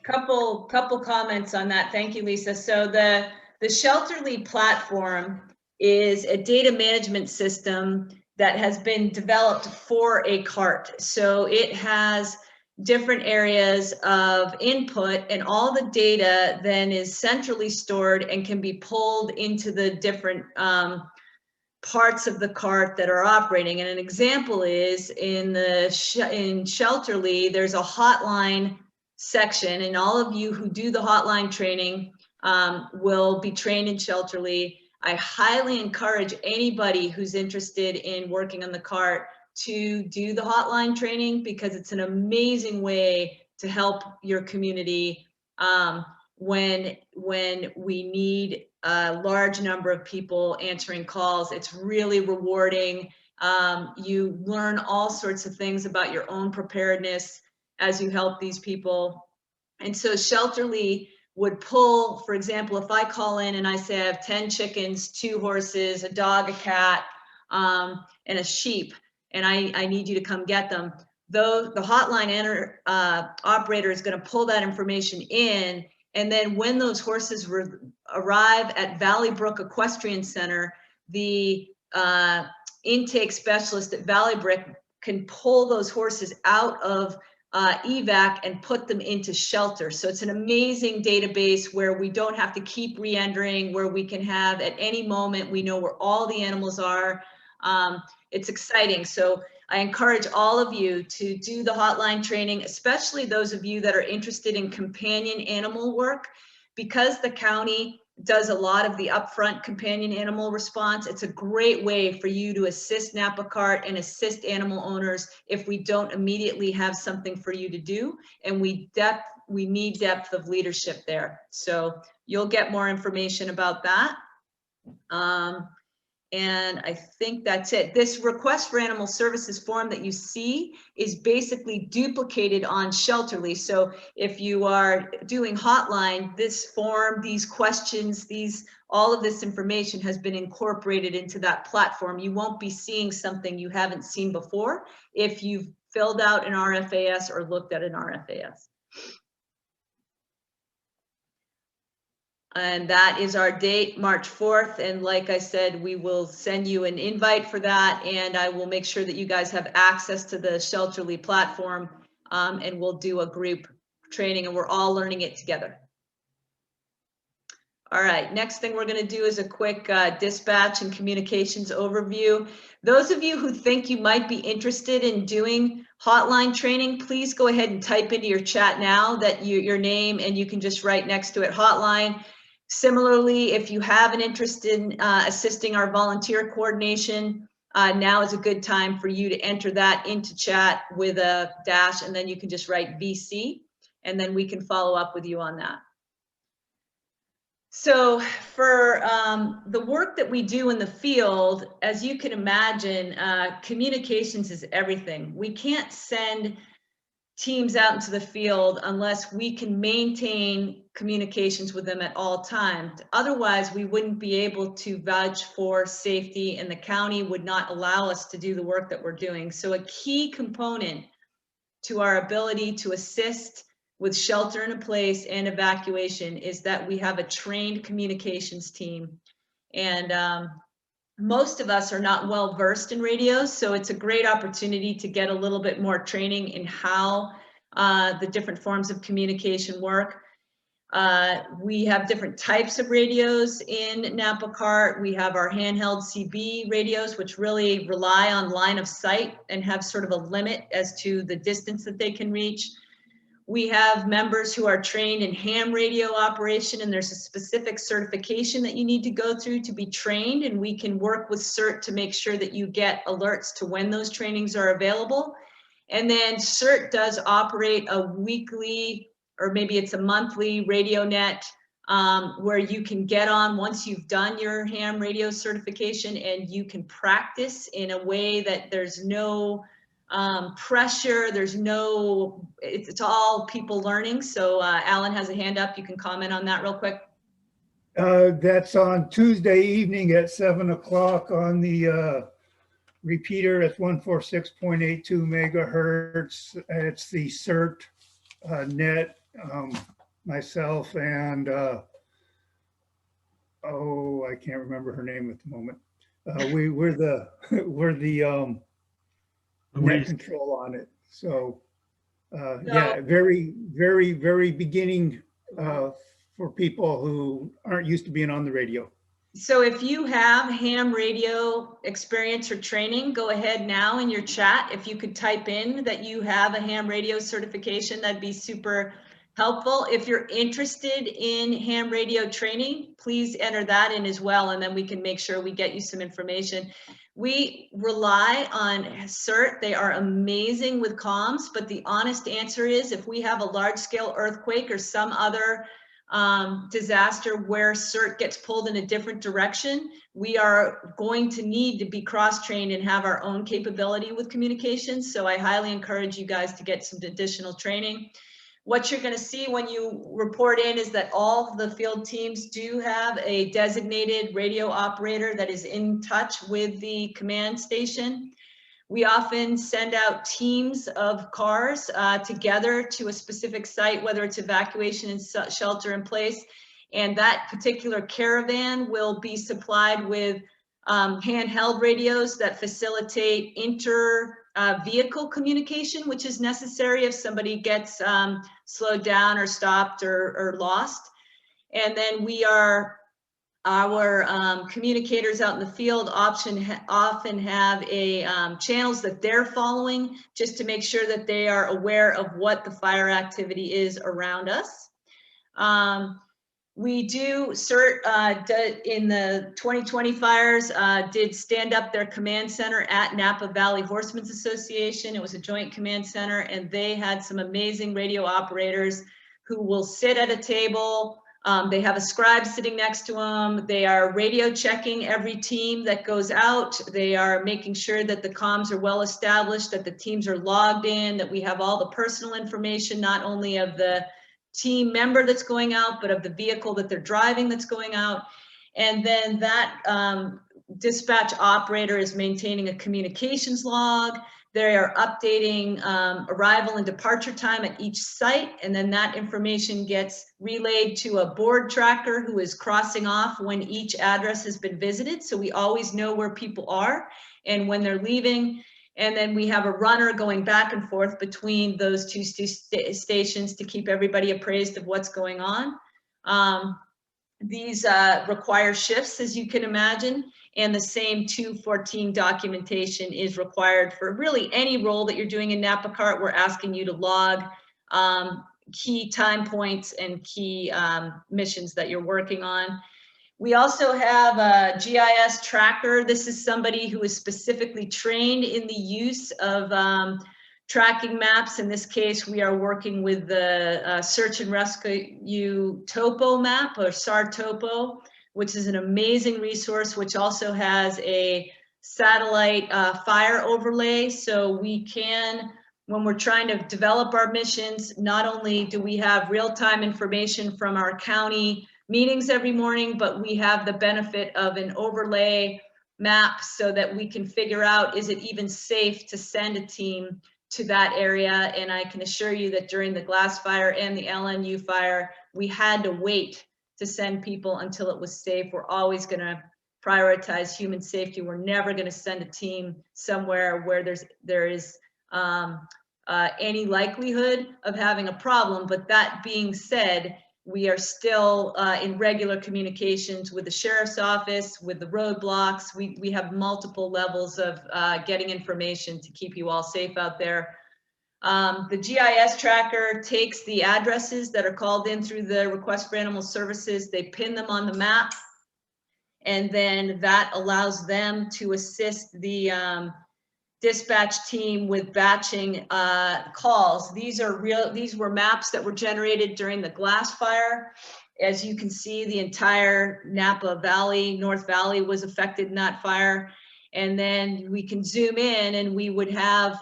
Couple comments on that. Thank you, Lisa. So the Shelterly platform is a data management system that has been developed for a CART. So it has different areas of input, and all the data then is centrally stored and can be pulled into the different parts of the CART that are operating. And an example is in Shelterly, there's a hotline section, and all of you who do the hotline training will be trained in Shelterly. I highly encourage anybody who's interested in working on the CART to do the hotline training, because it's an amazing way to help your community when we need a large number of people answering calls. It's really rewarding. You learn all sorts of things about your own preparedness as you help these people. And so Shelterly would pull, for example, if I call in and I say I have 10 chickens, 2 horses, a dog, a cat, and a sheep, and I need you to come get them, though the hotline operator is going to pull that information in. And then when those horses arrive at Valley Brook Equestrian Center, the intake specialist at Valley Brook can pull those horses out of evac and put them into shelter. So it's an amazing database where we don't have to keep re-entering, where we can have at any moment, we know where all the animals are. It's exciting. So I encourage all of you to do the hotline training, especially those of you that are interested in companion animal work, because the county does a lot of the upfront companion animal response. It's a great way for you to assist Napa CART and assist animal owners if we don't immediately have something for you to do, and we need depth of leadership there. So you'll get more information about that. And I think that's it. This request for animal services form that you see is basically duplicated on Shelterly. So if you are doing hotline, this form, these questions, all of this information has been incorporated into that platform. You won't be seeing something you haven't seen before if you've filled out an RFAS or looked at an RFAS. And that is our date, March 4th. And like I said, we will send you an invite for that. And I will make sure that you guys have access to the Shelterly platform, and we'll do a group training, and we're all learning it together. All right, next thing we're going to do is a quick dispatch and communications overview. Those of you who think you might be interested in doing hotline training, please go ahead and type into your chat now that your name, and you can just write next to it hotline. Similarly, if you have an interest in assisting our volunteer coordination, now is a good time for you to enter that into chat with a dash, and then you can just write VC, and then we can follow up with you on that. So for the work that we do in the field, as you can imagine, communications is everything. We can't send teams out into the field unless we can maintain communications with them at all times. Otherwise, we wouldn't be able to vouch for safety, and the county would not allow us to do the work that we're doing. So a key component to our ability to assist with shelter in place and evacuation is that we have a trained communications team. And most of us are not well versed in radios, so it's a great opportunity to get a little bit more training in how the different forms of communication work. We have different types of radios in Napa CART. We have our handheld CB radios, which really rely on line of sight and have sort of a limit as to the distance that they can reach. We have members who are trained in ham radio operation, and there's a specific certification that you need to go through to be trained, and we can work with CERT to make sure that you get alerts to when those trainings are available. And then CERT does operate a weekly, or maybe it's a monthly radio net where you can get on once you've done your ham radio certification, and you can practice in a way that there's no pressure, there's no, it's all people learning. So Alan has a hand up. You can comment on that real quick. That's on Tuesday evening at 7 o'clock on the repeater at 146.82 megahertz. It's the CERT net. Myself and oh, I can't remember her name at the moment. We're the net control on it. So yeah, very, very, very beginning for people who aren't used to being on the radio. So if you have ham radio experience or training, go ahead now in your chat. If you could type in that you have a ham radio certification, that'd be super helpful. If you're interested in ham radio training, please enter that in as well, and then we can make sure we get you some information. We rely on CERT. They are amazing with comms, but the honest answer is if we have a large-scale earthquake or some other disaster where CERT gets pulled in a different direction, we are going to need to be cross-trained and have our own capability with communications. So I highly encourage you guys to get some additional training. What you're going to see when you report in is that all of the field teams do have a designated radio operator that is in touch with the command station. We often send out teams of cars together to a specific site, whether it's evacuation and shelter in place. And that particular caravan will be supplied with handheld radios that facilitate inter-vehicle communication, which is necessary if somebody gets slowed down or stopped or lost. And then our communicators out in the field often have channels that they're following just to make sure that they are aware of what the fire activity is around us. We do, CERT in the 2020 fires did stand up their command center at Napa Valley Horsemen's Association. It was a joint command center, and they had some amazing radio operators who will sit at a table. They have a scribe sitting next to them. They are radio checking every team that goes out. They are making sure that the comms are well established, that the teams are logged in, that we have all the personal information, not only of the team member that's going out, but of the vehicle that they're driving that's going out. And then that dispatch operator is maintaining a communications log. They are updating arrival and departure time at each site. And then that information gets relayed to a board tracker who is crossing off when each address has been visited. So we always know where people are and when they're leaving. And then we have a runner going back and forth between those two stations to keep everybody appraised of what's going on. These require shifts, as you can imagine, and the same 214 documentation is required for really any role that you're doing in Napa CART. We're asking you to log key time points and key missions that you're working on. We also have a GIS tracker. This is somebody who is specifically trained in the use of tracking maps. In this case, we are working with the Search and Rescue Topo map, or SAR Topo, which is an amazing resource, which also has a satellite fire overlay. So we can, when we're trying to develop our missions, not only do we have real-time information from our county meetings every morning, but we have the benefit of an overlay map so that we can figure out, is it even safe to send a team to that area? And I can assure you that during the Glass fire and the LNU fire, we had to wait to send people until it was safe. We're always going to prioritize human safety. We're never going to send a team somewhere where there is any likelihood of having a problem. But that being said, we are still in regular communications with the sheriff's office, with the roadblocks. We have multiple levels of getting information to keep you all safe out there. The GIS tracker takes the addresses that are called in through the request for animal services, they pin them on the map, and then that allows them to assist the dispatch team with batching calls. These were maps that were generated during the Glass fire. As you can see, the entire Napa Valley, North Valley was affected in that fire. And then we can zoom in and we would have,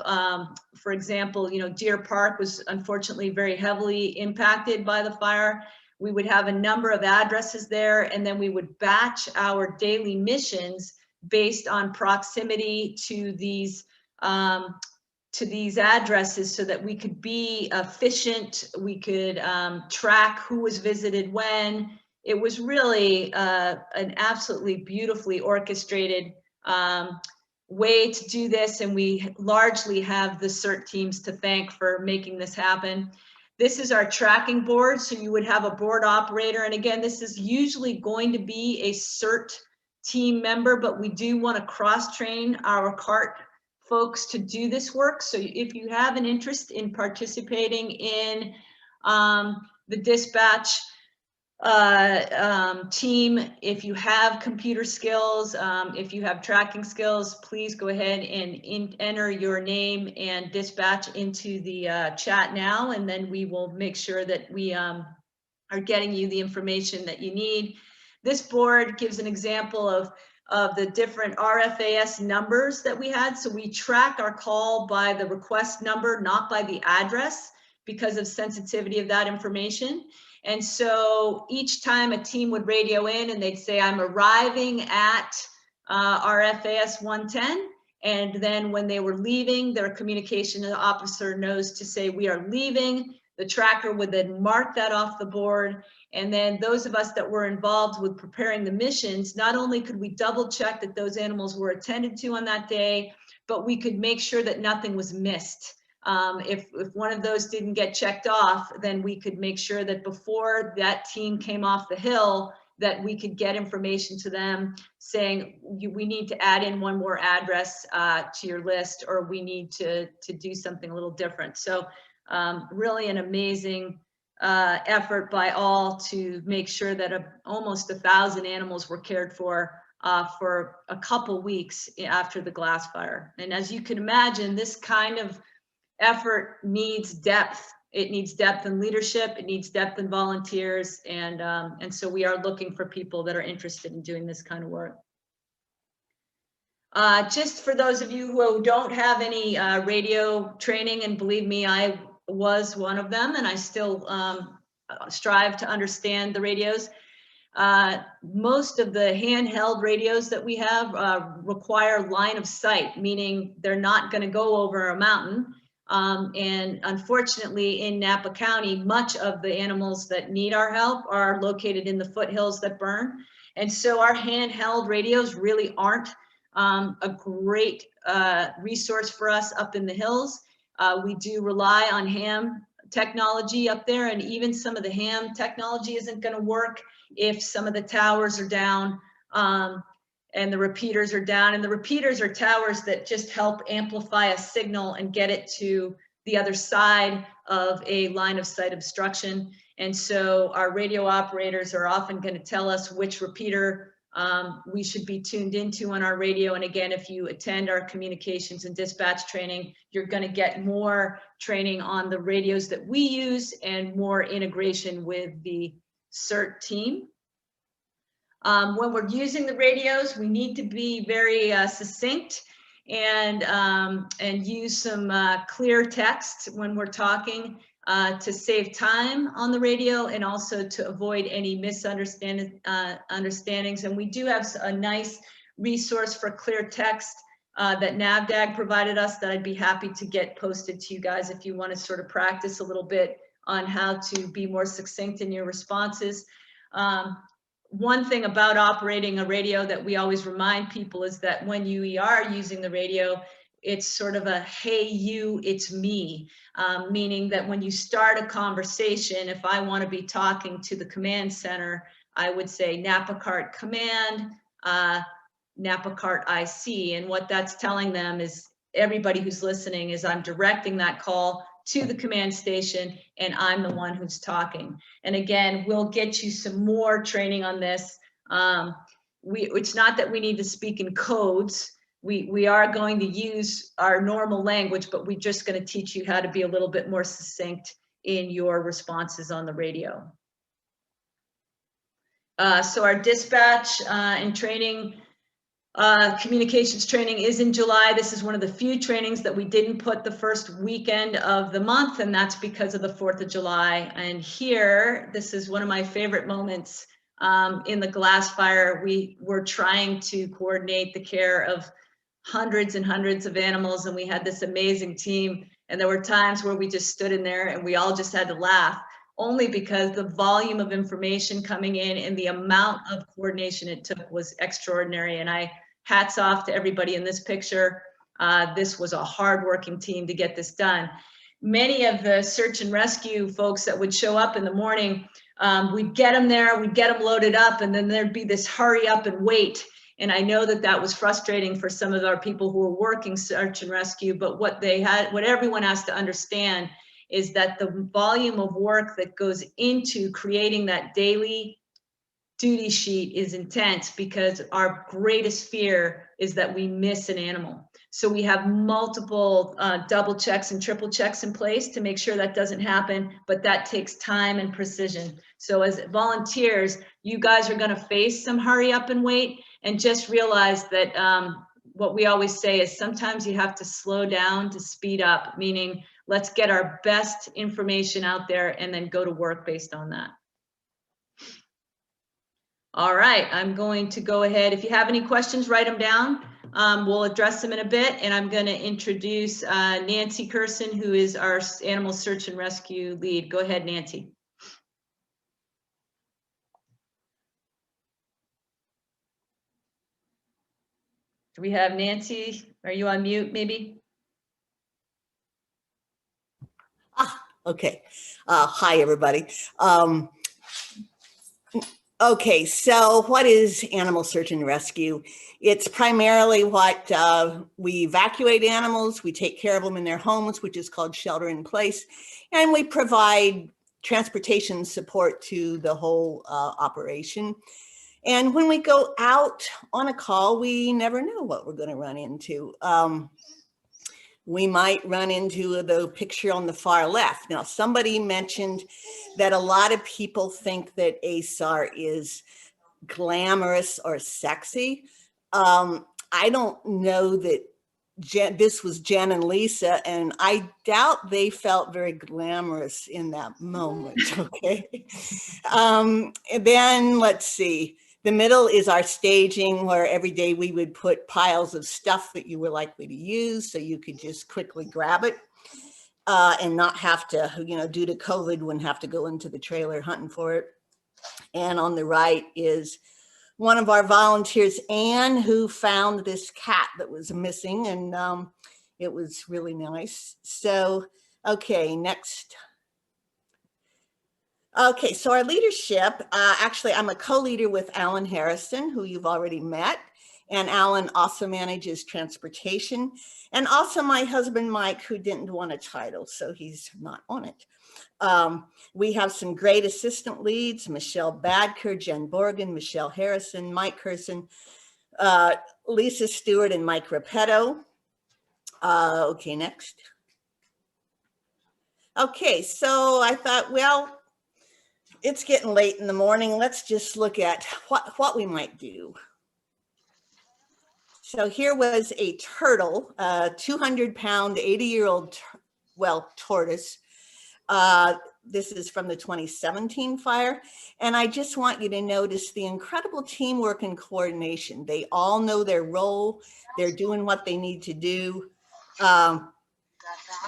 for example, Deer Park was unfortunately very heavily impacted by the fire. We would have a number of addresses there, and then we would batch our daily missions based on proximity to these addresses so that we could be efficient. We could track who was visited when. It was really an absolutely beautifully orchestrated way to do this, and we largely have the CERT teams to thank for making this happen. This is our tracking board, so you would have a board operator, and again, this is usually going to be a CERT team member, but we do want to cross-train our CART folks to do this work. So if you have an interest in participating in the dispatch team, if you have computer skills, if you have tracking skills, please go ahead and enter your name and dispatch into the chat now, and then we will make sure that we are getting you the information that you need. This board gives an example of the different RFAS numbers that we had. So we track our call by the request number, not by the address, because of sensitivity of that information. And so each time a team would radio in and they'd say, I'm arriving at RFAS 110. And then when they were leaving, their communication officer knows to say, we are leaving. The tracker would then mark that off the board. And then those of us that were involved with preparing the missions, not only could we double check that those animals were attended to on that day, but we could make sure that nothing was missed. If one of those didn't get checked off, then we could make sure that before that team came off the hill, that we could get information to them saying, we need to add in one more address to your list, or we need to do something a little different. So really an amazing effort by all to make sure that almost 1,000 animals were cared for a couple weeks after the glass fire. And as you can imagine, this kind of effort needs depth. It needs depth in leadership. It needs depth in volunteers. And so we are looking for people that are interested in doing this kind of work. Just for those of you who don't have any radio training, and believe me, I was one of them, and I still strive to understand the radios. Most of the handheld radios that we have require line of sight, meaning they're not going to go over a mountain. And unfortunately, in Napa County, much of the animals that need our help are located in the foothills that burn. And so our handheld radios really aren't a great resource for us up in the hills. We do rely on ham technology up there, and even some of the ham technology isn't going to work if some of the towers are down and the repeaters are down. And the repeaters are towers that just help amplify a signal and get it to the other side of a line of sight obstruction. And so our radio operators are often going to tell us which repeater we should be tuned into on our radio. And again, if you attend our communications and dispatch training, you're going to get more training on the radios that we use and more integration with the CERT team. When we're using the radios, we need to be very succinct and use some clear text when we're talking to save time on the radio, and also to avoid any misunderstandings. And we do have a nice resource for clear text that NAVDAG provided us that I'd be happy to get posted to you guys if you want to sort of practice a little bit on how to be more succinct in your responses. One thing about operating a radio that we always remind people is that when you are using the radio, it's sort of a, hey, you, it's me, meaning that when you start a conversation, if I want to be talking to the command center, I would say Napa CART command, Napa CART IC. And what that's telling them is, everybody who's listening, is I'm directing that call to the command station, and I'm the one who's talking. And again, we'll get you some more training on this. It's not that we need to speak in codes. We are going to use our normal language, but we're just going to teach you how to be a little bit more succinct in your responses on the radio. So our dispatch and training, communications training is in July. This is one of the few trainings that we didn't put the first weekend of the month, and that's because of the 4th of July. And here, this is one of my favorite moments in the glass fire. We were trying to coordinate the care of hundreds and hundreds of animals, and we had this amazing team. And there were times where we just stood in there and we all just had to laugh, only because the volume of information coming in and the amount of coordination it took was extraordinary. And hats off to everybody in this picture. This was a hardworking team to get this done. Many of the search and rescue folks that would show up in the morning, we'd get them there, we'd get them loaded up, and then there'd be this hurry up and wait. And I know that that was frustrating for some of our people who were working search and rescue, but what everyone has to understand is that the volume of work that goes into creating that daily duty sheet is intense, because our greatest fear is that we miss an animal. So we have multiple double checks and triple checks in place to make sure that doesn't happen, but that takes time and precision. So as volunteers, you guys are going to face some hurry up and wait, and just realize that what we always say is sometimes you have to slow down to speed up, meaning let's get our best information out there and then go to work based on that. All right, I'm going to go ahead. If you have any questions, write them down. We'll address them in a bit, and I'm going to introduce Nancy Curson, who is our animal search and rescue lead. Go ahead, Nancy. Do we have Nancy? Are you on mute, maybe? Okay. Hi, everybody. Okay, so what is animal search and rescue? It's primarily what we evacuate animals, we take care of them in their homes, which is called shelter in place, and we provide transportation support to the whole operation. And when we go out on a call, we never know what we're going to run into. We might run into the picture on the far left. Now, somebody mentioned that a lot of people think that ASAR is glamorous or sexy. I don't know that this was Jen and Lisa, and I doubt they felt very glamorous in that moment, okay? And then let's see. The middle is our staging, where every day we would put piles of stuff that you were likely to use so you could just quickly grab it and not have to, due to COVID, wouldn't have to go into the trailer hunting for it. And on the right is one of our volunteers, Anne, who found this cat that was missing, and it was really nice. So, okay, next. Okay, so our leadership, actually, I'm a co-leader with Alan Harrison, who you've already met, and Alan also manages transportation, and also my husband, Mike, who didn't want a title, so he's not on it. We have some great assistant leads, Michelle Badker, Jen Borgen, Michelle Harrison, Mike Curson, Lisa Stewart, and Mike Repetto. Okay, next. Okay, so I thought, well, it's getting late in the morning. Let's just look at what we might do. So here was a turtle, a 200-pound, 80-year-old, tortoise. This is from the 2017 fire. And I just want you to notice the incredible teamwork and coordination. They all know their role. They're doing what they need to do. And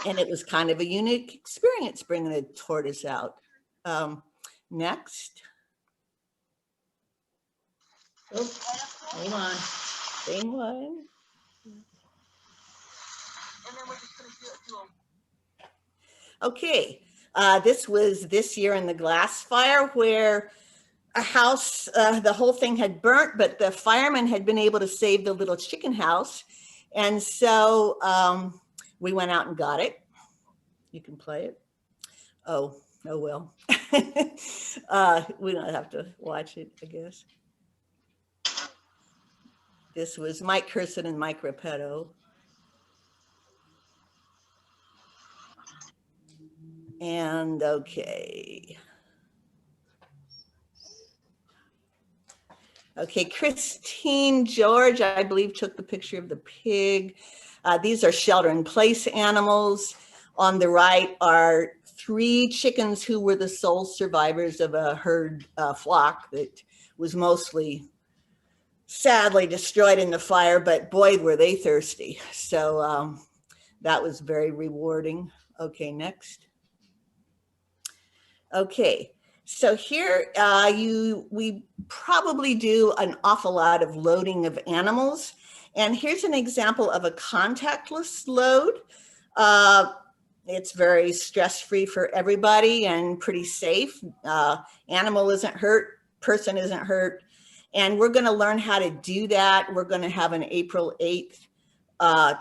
it was kind of a unique experience bringing a tortoise out. Next. Oh, hold on. Same one. Okay, this was this year in the glass fire where a house, the whole thing had burnt, but the firemen had been able to save the little chicken house. And so we went out and got it. You can play it. Oh well. We don't have to watch it, I guess. This was Mike Curson and Mike Repetto. And okay. Okay, Christine George, I believe, took the picture of the pig. These are shelter-in-place animals. On the right are 3 chickens who were the sole survivors of a herd flock that was mostly sadly destroyed in the fire, but boy, were they thirsty. So that was very rewarding. Okay, next. Okay, so here we probably do an awful lot of loading of animals. And here's an example of a contactless load. It's very stress-free for everybody and pretty safe. Animal isn't hurt, person isn't hurt. And we're gonna learn how to do that. We're gonna have an April 8th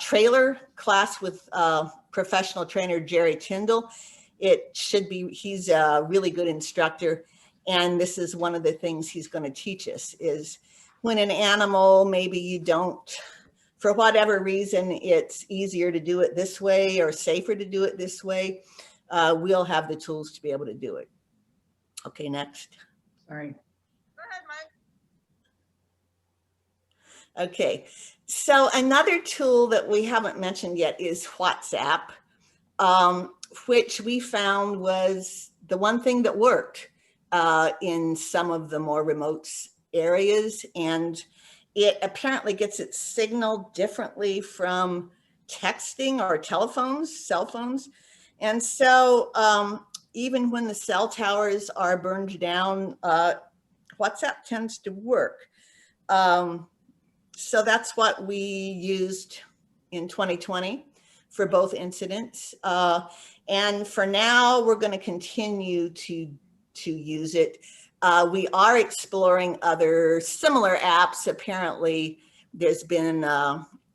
trailer class with professional trainer Jerry Tyndall. It should be, he's a really good instructor. And this is one of the things he's gonna teach us is when an animal, maybe you don't, for whatever reason, it's easier to do it this way or safer to do it this way, we'll have the tools to be able to do it. Okay, next. Sorry. Okay, so another tool that we haven't mentioned yet is WhatsApp, which we found was the one thing that worked in some of the more remote areas. And it apparently gets its signal differently from texting or telephones, cell phones. And so even when the cell towers are burned down, WhatsApp tends to work. So that's what we used in 2020 for both incidents. And for now, we're going to continue to use it. We are exploring other similar apps. Apparently, there's been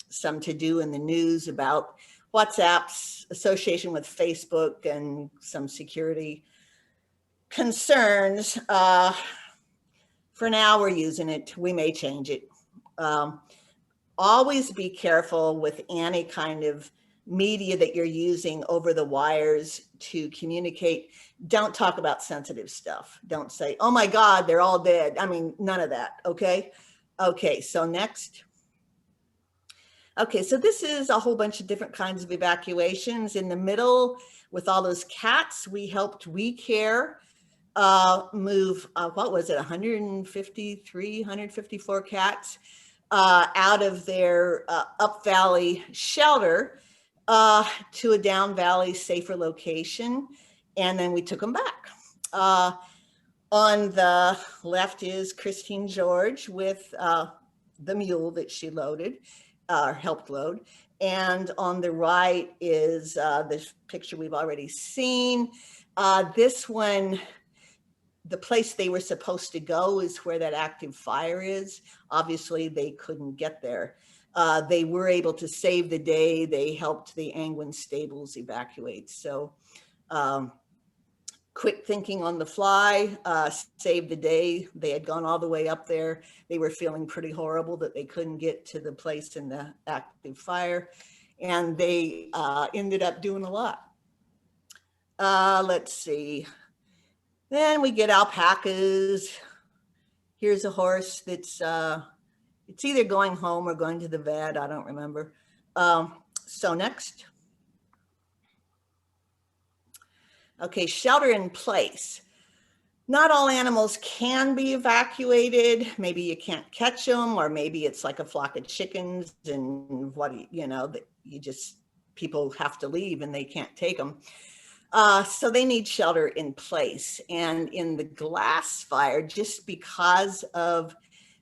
some to do in the news about WhatsApp's association with Facebook and some security concerns. For now, we're using it. We may change it. Always be careful with any kind of media that you're using over the wires to communicate. Don't talk about sensitive stuff. Don't say, oh my God, they're all dead. I mean, none of that, okay? Okay, so next. Okay, so this is a whole bunch of different kinds of evacuations. In the middle, with all those cats, we helped WeCare move, what was it, 154 cats out of their up valley shelter to a down valley safer location. And then we took them back. On the left is Christine George with the mule that she loaded, helped load. And on the right is this picture we've already seen. This one, the place they were supposed to go is where that active fire is. Obviously, they couldn't get there. They were able to save the day. They helped the Angwin stables evacuate. So quick thinking on the fly, saved the day. They had gone all the way up there. They were feeling pretty horrible that they couldn't get to the place in the active fire. And they ended up doing a lot. Let's see. Then we get alpacas. Here's a horse that's, it's either going home or going to the vet. I don't remember. So next. Okay, shelter in place. Not all animals can be evacuated. Maybe you can't catch them, or maybe it's like a flock of chickens and that you just, people have to leave and they can't take them. So they need shelter in place. And in the glass fire, just because of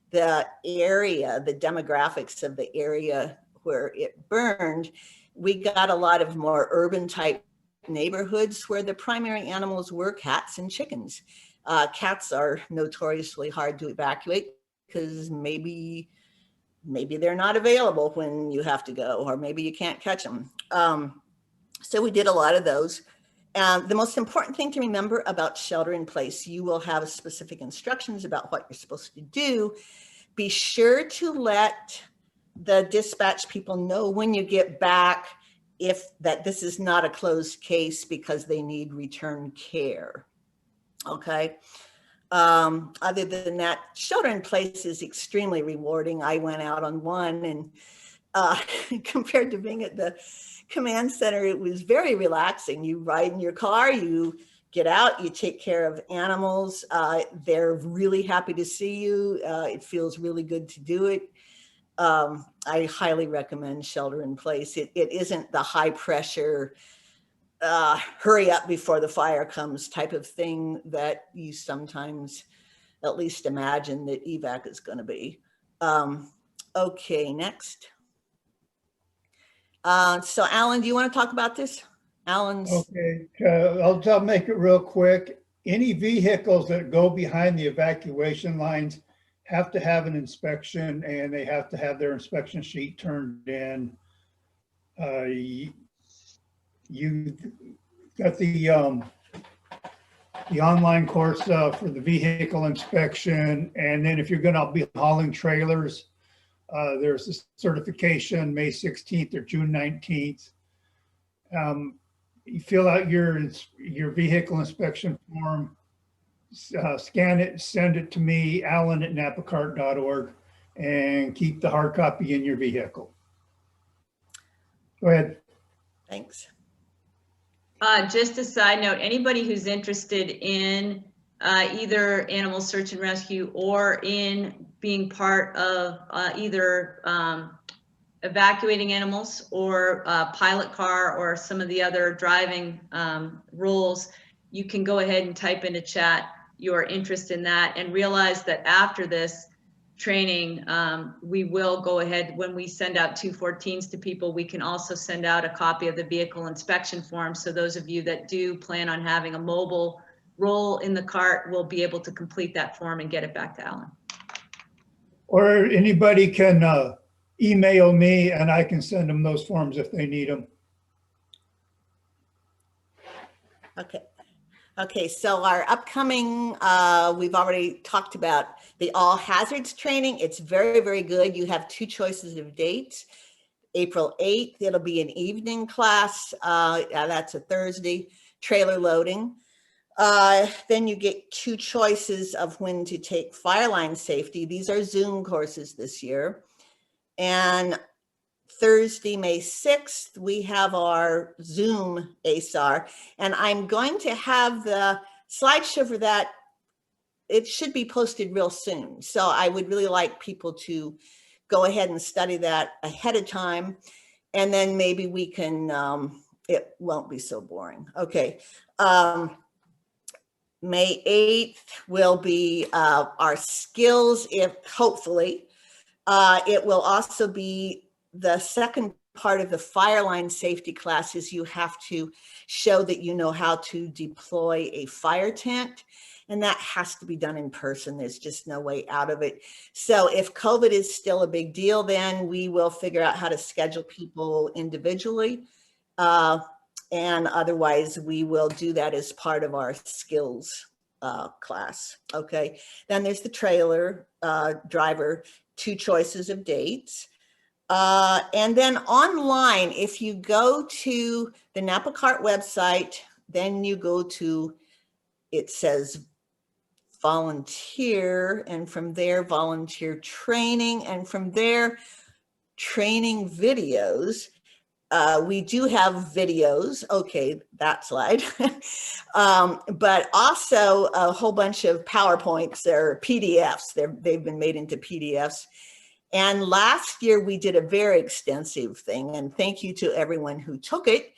the area, the demographics of the area where it burned, we got a lot of more urban type neighborhoods where the primary animals were cats and chickens. Cats are notoriously hard to evacuate because maybe they're not available when you have to go, or maybe you can't catch them. So we did a lot of those. The most important thing to remember about shelter in place, you will have specific instructions about what you're supposed to do. Be sure to let the dispatch people know when you get back that this is not a closed case because they need return care. Okay. Other than that, shelter in place is extremely rewarding. I went out on one, and compared to being at the command center, it was very relaxing. You ride in your car, you get out, you take care of animals. They're really happy to see you. It feels really good to do it. I highly recommend shelter in place. It isn't the high pressure, hurry up before the fire comes type of thing that you sometimes at least imagine that evac is going to be. Okay, next. So Alan, do you want to talk about this? Alan's. Okay, I'll make it real quick. Any vehicles that go behind the evacuation lines have to have an inspection, and they have to have their inspection sheet turned in. You got the online course for the vehicle inspection, and then if you're going to be hauling trailers, there's a certification May 16th or June 19th. You fill out your vehicle inspection form, scan it, send it to me, alan@napacart.org, and keep the hard copy in your vehicle. Go ahead. Thanks. Just a side note, anybody who's interested in either animal search and rescue or in being part of either evacuating animals or pilot car or some of the other driving roles, you can go ahead and type into chat your interest in that, and realize that after this training, we will go ahead, when we send out 214s to people, we can also send out a copy of the vehicle inspection form. So those of you that do plan on having a mobile role in the cart will be able to complete that form and get it back to Alan. Or anybody can email me, and I can send them those forms if they need them. Okay. Okay, so our upcoming, we've already talked about the all hazards training. It's very, very good. You have 2 choices of dates. April 8th, it'll be an evening class. That's a Thursday, trailer loading. Then you get 2 choices of when to take fireline safety. These are Zoom courses this year. And Thursday, May 6th, we have our Zoom ASAR, and I'm going to have the slideshow for that. It should be posted real soon. So I would really like people to go ahead and study that ahead of time. And then maybe we can, it won't be so boring. Okay. May 8th will be our skills, if hopefully. It will also be the second part of the fireline safety classes. You have to show that you know how to deploy a fire tent, and that has to be done in person. There's just no way out of it. So if COVID is still a big deal, then we will figure out how to schedule people individually. And otherwise we will do that as part of our skills class. Okay. Then there's the trailer driver, 2 choices of dates. And then online, if you go to the Napa CART website, then you go to, it says volunteer, and from there volunteer training, and from there training videos. We do have videos. Okay, that slide. But also a whole bunch of PowerPoints or PDFs. They've been made into PDFs. And last year we did a very extensive thing, and thank you to everyone who took it.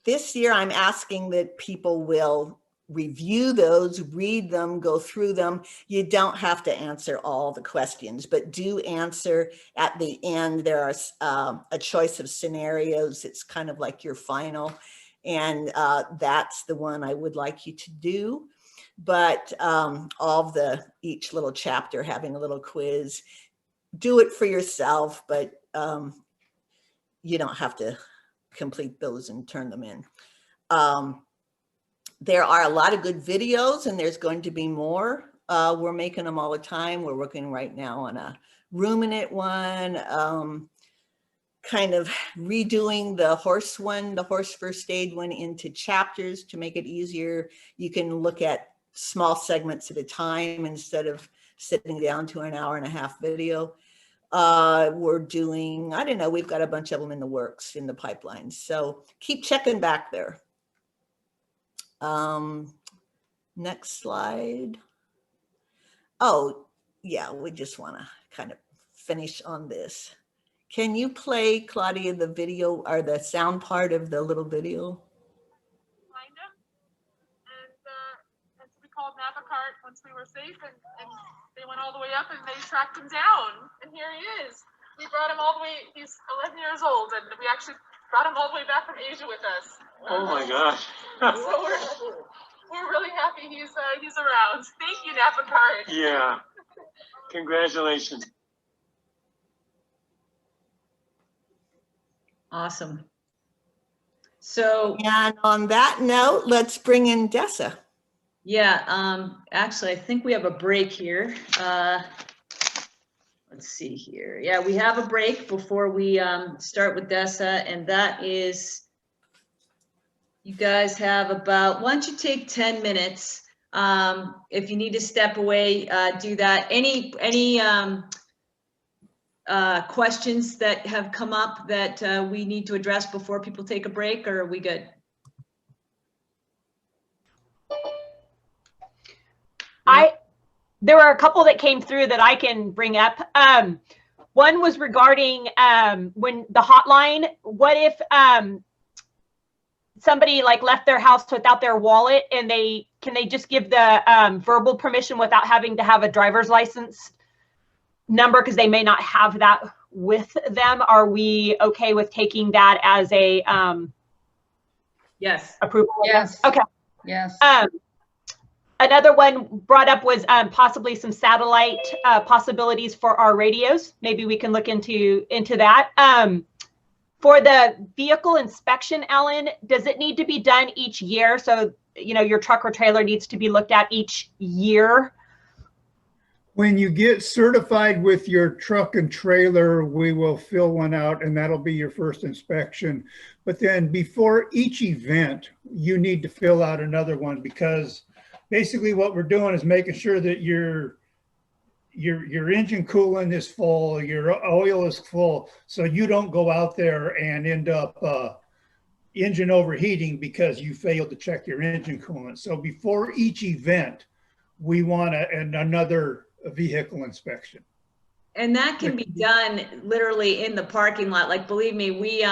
This year I'm asking that people will review those, read them, go through them. You don't have to answer all the questions, but do answer at the end. There are a choice of scenarios. It's kind of like your final, and that's the one I would like you to do. But each little chapter having a little quiz, do it for yourself, but you don't have to complete those and turn them in. There are a lot of good videos, and there's going to be more. We're making them all the time. We're working right now on a ruminant one, kind of redoing the horse one, the horse first aid one, into chapters to make it easier. You can look at small segments at a time instead of sitting down to an 1.5-hour video. We're doing, I don't know, we've got a bunch of them in the works, in the pipeline. So keep checking back there. Next slide. Oh, yeah, we just want to kind of finish on this. Can you play, Claudia, the video or the sound part of the little video? Kind of. And so we called Napa CART once we were safe, and they went all the way up and they tracked him down. And here he is. We brought him all the way, he's 11 years old, and we actually brought him all the way back from Asia with us. Oh my gosh. So we're really happy he's around. Thank you, Napa CART. Yeah. Congratulations. Awesome. So, and on that note, let's bring in Dessa. Yeah, actually, I think we have a break here. Let's see here. Yeah, we have a break before we start with Dessa, and that is, you guys have about, why don't you take 10 minutes? If you need to step away, do that. Any questions that have come up that we need to address before people take a break, or are we good? There were a couple that came through that I can bring up. One was regarding when the hotline, what if somebody like left their house without their wallet, and can they just give the verbal permission without having to have a driver's license number, because they may not have that with them? Are we okay with taking that as a yes approval? Yes. Okay. Yes. Another one brought up was possibly some satellite possibilities for our radios. Maybe we can look into that. For the vehicle inspection, Ellen, does it need to be done each year? So, you know, your truck or trailer needs to be looked at each year? When you get certified with your truck and trailer, we will fill one out and that'll be your first inspection. But then before each event, you need to fill out another one, because basically what we're doing is making sure that your engine coolant is full, your oil is full, so you don't go out there and end up engine overheating because you failed to check your engine coolant. So before each event, we want another vehicle inspection. And that can be done literally in the parking lot. Like, believe me, we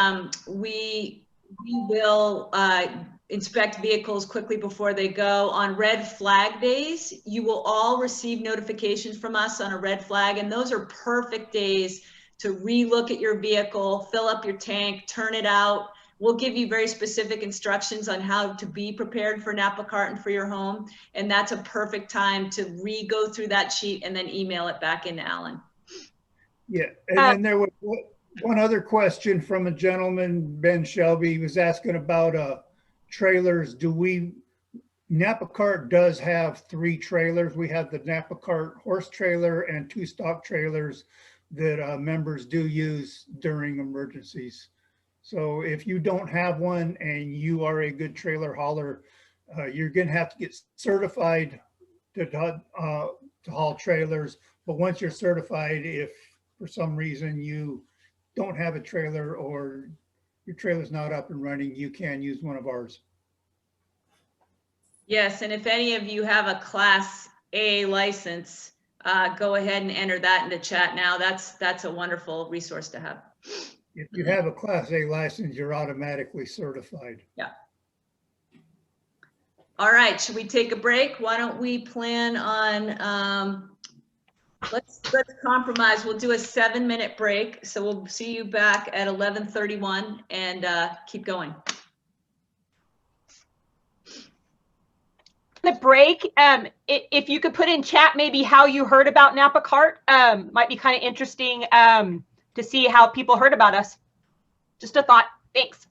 will inspect vehicles quickly before they go. On red flag days, you will all receive notifications from us on a red flag, and those are perfect days to relook at your vehicle, fill up your tank, turn it out. We'll give you very specific instructions on how to be prepared for Napa CART and for your home. And that's a perfect time to re-go through that sheet and then email it back into Alan. Yeah, and then there was one other question from a gentleman, Ben Shelby. He was asking about trailers. Napa CART does have 3 trailers. We have the Napa CART horse trailer and 2 stock trailers that members do use during emergencies. So if you don't have one and you are a good trailer hauler, you're going to have to get certified to haul trailers. But once you're certified, if for some reason you don't have a trailer or your trailer's not up and running, you can use one of ours. Yes, and if any of you have a Class A license, go ahead and enter that in the chat now. That's a wonderful resource to have. If you have a Class A license, you're automatically certified. Yeah. All right, should we take a break? Why don't we plan on, let's compromise. We'll do a 7-minute break. So we'll see you back at 11:31 and keep going. The break, if you could put in chat maybe how you heard about Napa CART, might be kind of interesting to see how people heard about us. Just a thought. Thanks.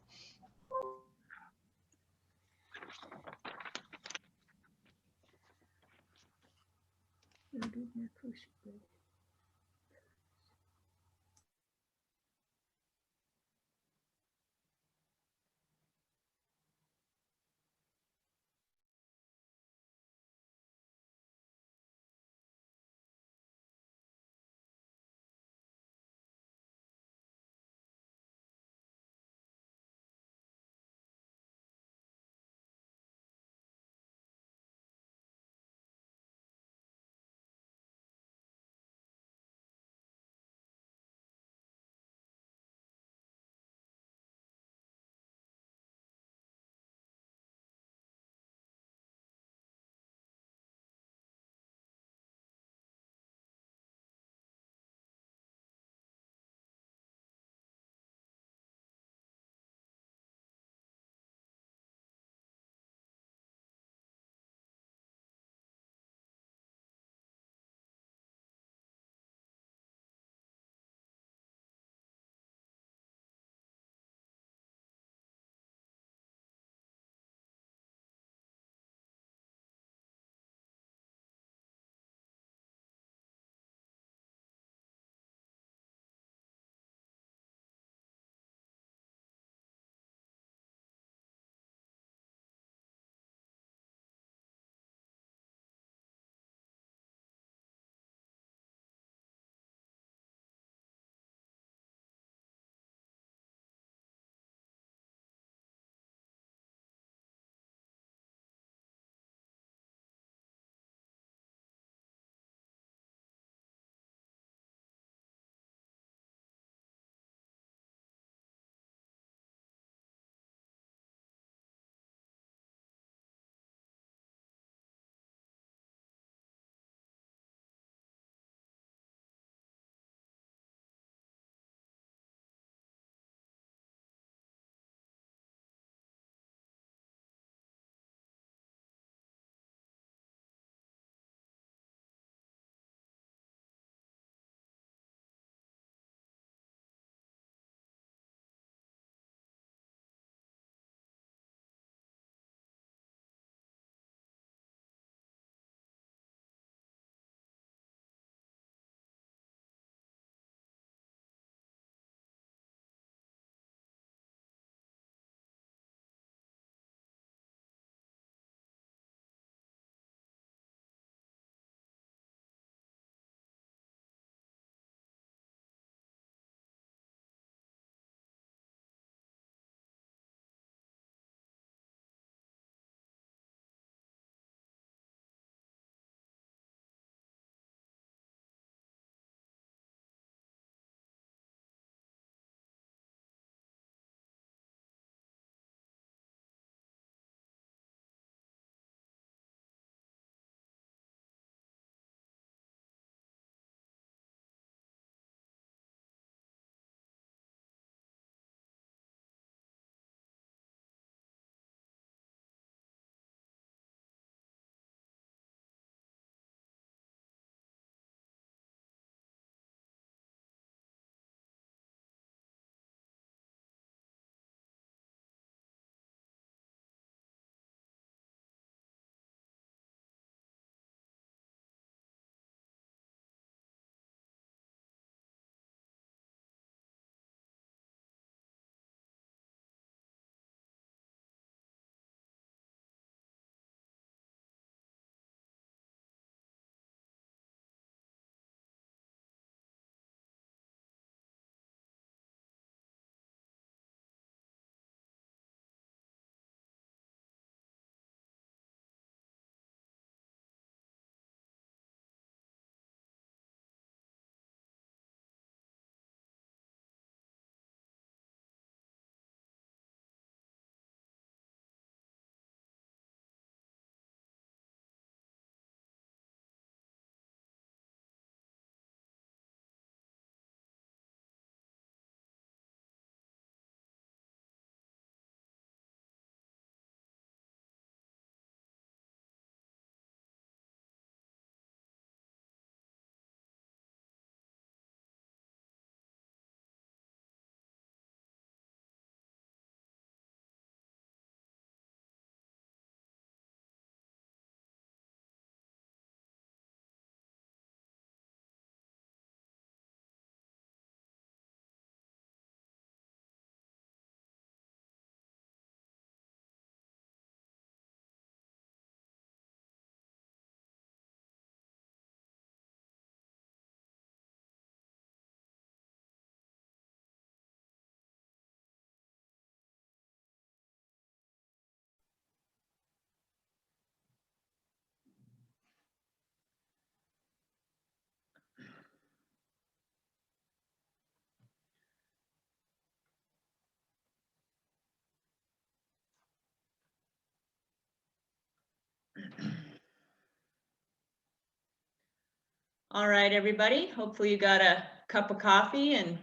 All right, everybody. Hopefully you got a cup of coffee and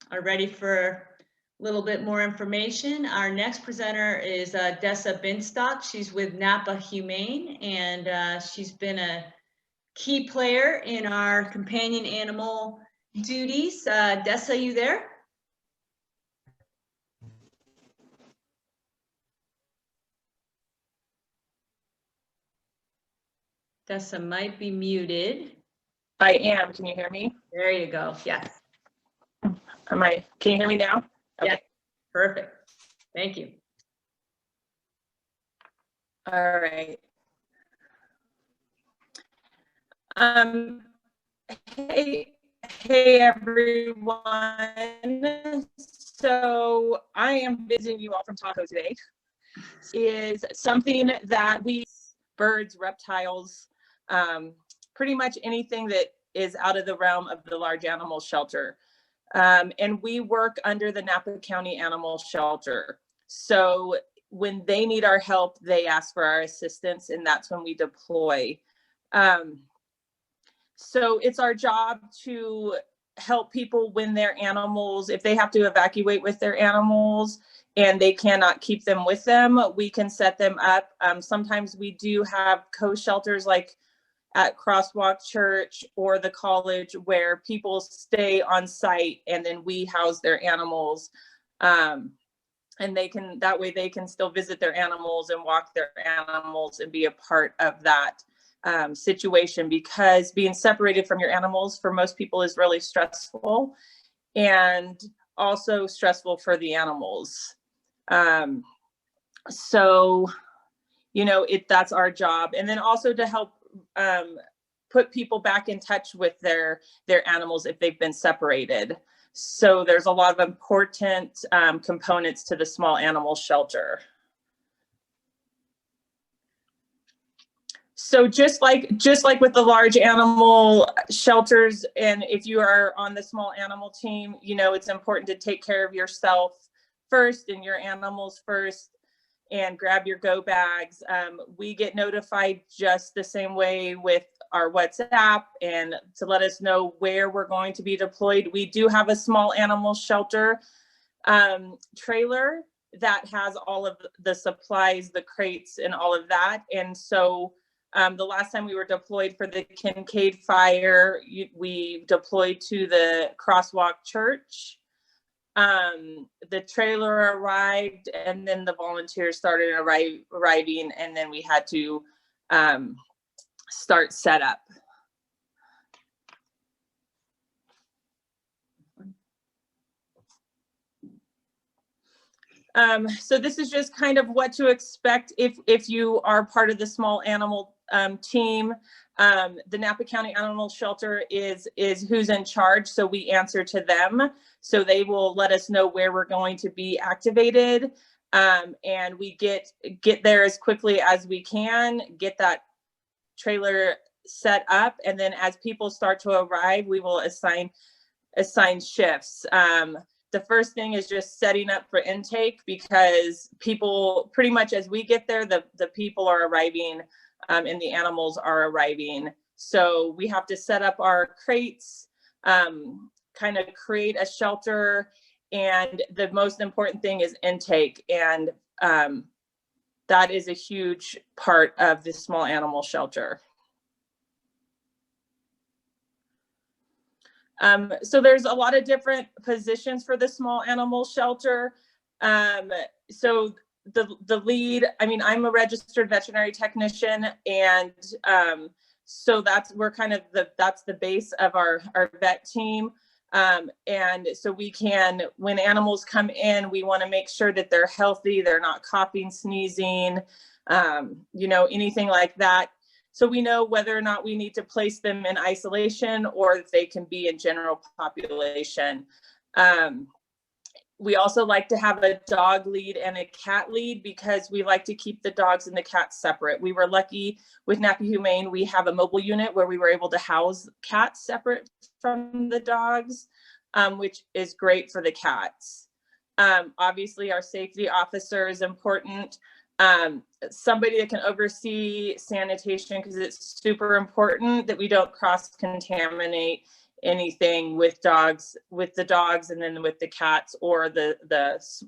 are ready for a little bit more information. Our next presenter is Dessa Binstock. She's with Napa Humane, and she's been a key player in our companion animal duties. Dessa, you there? Dessa might be muted. I am. Can you hear me? There you go. Yes. Can you hear me now? Okay. Yes. Perfect. Thank you. All right. Hey everyone. So I am visiting you all from Tahoe today. Is something that we birds, reptiles, pretty much anything that is out of the realm of the large animal shelter. And we work under the Napa County Animal Shelter. So when they need our help, they ask for our assistance, and that's when we deploy. So it's our job to help people when their animals, if they have to evacuate with their animals and they cannot keep them with them, we can set them up. Sometimes we do have co-shelters like at Crosswalk Church or the college where people stay on site and then we house their animals. And that way they can still visit their animals and walk their animals and be a part of that situation, because being separated from your animals for most people is really stressful and also stressful for the animals. So, you know, that's our job. And then also to help put people back in touch with their animals if they've been separated. So there's a lot of important components to the small animal shelter. So just like with the large animal shelters, and if you are on the small animal team, you know, it's important to take care of yourself first and your animals first, and grab your go bags. We get notified just the same way with our WhatsApp and to let us know where we're going to be deployed. We do have a small animal shelter trailer that has all of the supplies, the crates and all of that. And so the last time we were deployed for the Kincaid fire, we deployed to the Crosswalk Church. The trailer arrived and then the volunteers started arriving, and then we had to start setup. So this is just kind of what to expect if you are part of the small animal team. The Napa County Animal Shelter is who's in charge, so we answer to them. So they will let us know where we're going to be activated, and we get there as quickly as we can, get that trailer set up, and then as people start to arrive, we will assign shifts. The first thing is just setting up for intake, because people, pretty much as we get there, the people are arriving and the animals are arriving. So we have to set up our crates, kind of create a shelter, and the most important thing is intake. And that is a huge part of the small animal shelter. So there's a lot of different positions for the small animal shelter. So the lead, I mean, I'm a registered veterinary technician, and so that's the base of our vet team. And so we can, when animals come in, we want to make sure that they're healthy, they're not coughing, sneezing, you know, anything like that. So we know whether or not we need to place them in isolation or if they can be in general population. We also like to have a dog lead and a cat lead, because we like to keep the dogs and the cats separate. We were lucky with Napa Humane, we have a mobile unit where we were able to house cats separate from the dogs, which is great for the cats. Obviously, our safety officer is important. Somebody that can oversee sanitation, because it's super important that we don't cross-contaminate anything with dogs, with the dogs, and then with the cats or the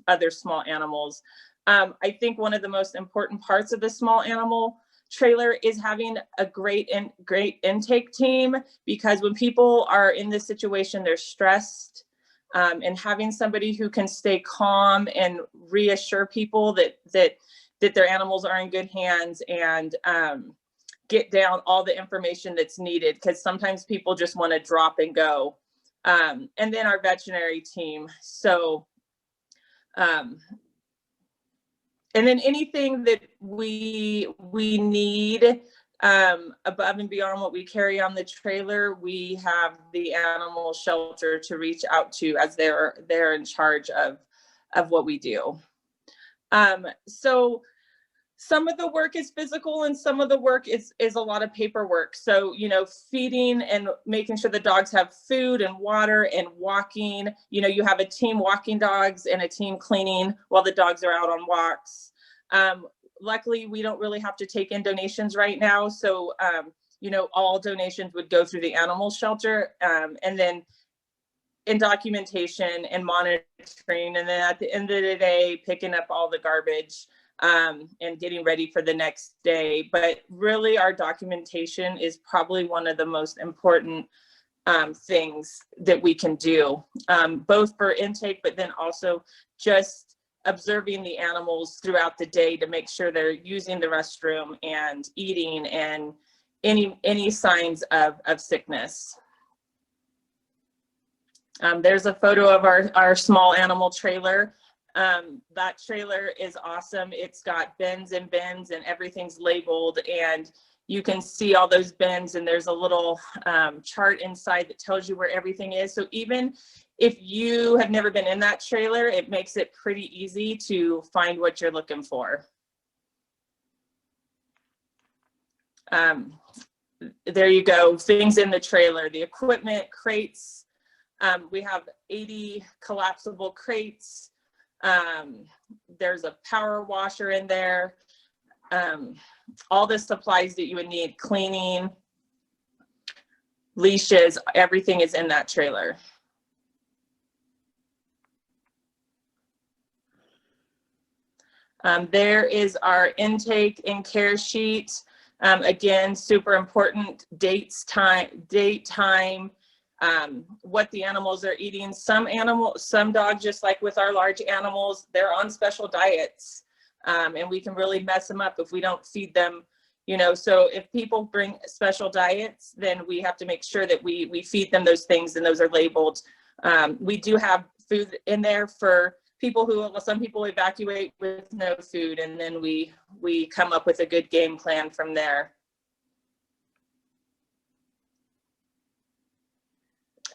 other small animals. I think one of the most important parts of the small animal trailer is having a great intake team, because when people are in this situation, they're stressed, and having somebody who can stay calm and reassure people that their animals are in good hands, and get down all the information that's needed, because sometimes people just want to drop and go. And then our veterinary team. So, and then anything that we need above and beyond what we carry on the trailer, we have the animal shelter to reach out to, as they're in charge of what we do. So some of the work is physical and some of the work is a lot of paperwork. So, you know, feeding and making sure the dogs have food and water and walking. You know, you have a team walking dogs and a team cleaning while the dogs are out on walks. Luckily, we don't really have to take in donations right now. So, you know, all donations would go through the animal shelter, and then in documentation and monitoring. And then at the end of the day, picking up all the garbage, and getting ready for the next day. But really, our documentation is probably one of the most important things that we can do, both for intake, but then also just observing the animals throughout the day to make sure they're using the restroom and eating, and any signs of sickness. There's a photo of our small animal trailer. That trailer is awesome. It's got bins and bins, and everything's labeled, and you can see all those bins, and there's a little chart inside that tells you where everything is. So even if you have never been in that trailer, it makes it pretty easy to find what you're looking for. There you go, things in the trailer, the equipment, crates. We have 80 collapsible crates. There's a power washer in there. All the supplies that you would need, cleaning, leashes, everything is in that trailer. There is our intake and care sheet. Again, super important, date, time, what the animals are eating. Some dogs, just like with our large animals, they're on special diets, and we can really mess them up if we don't feed them, you know. So if people bring special diets, then we have to make sure that we feed them those things, and those are labeled. We do have food in there for people some people evacuate with no food, and then we come up with a good game plan from there.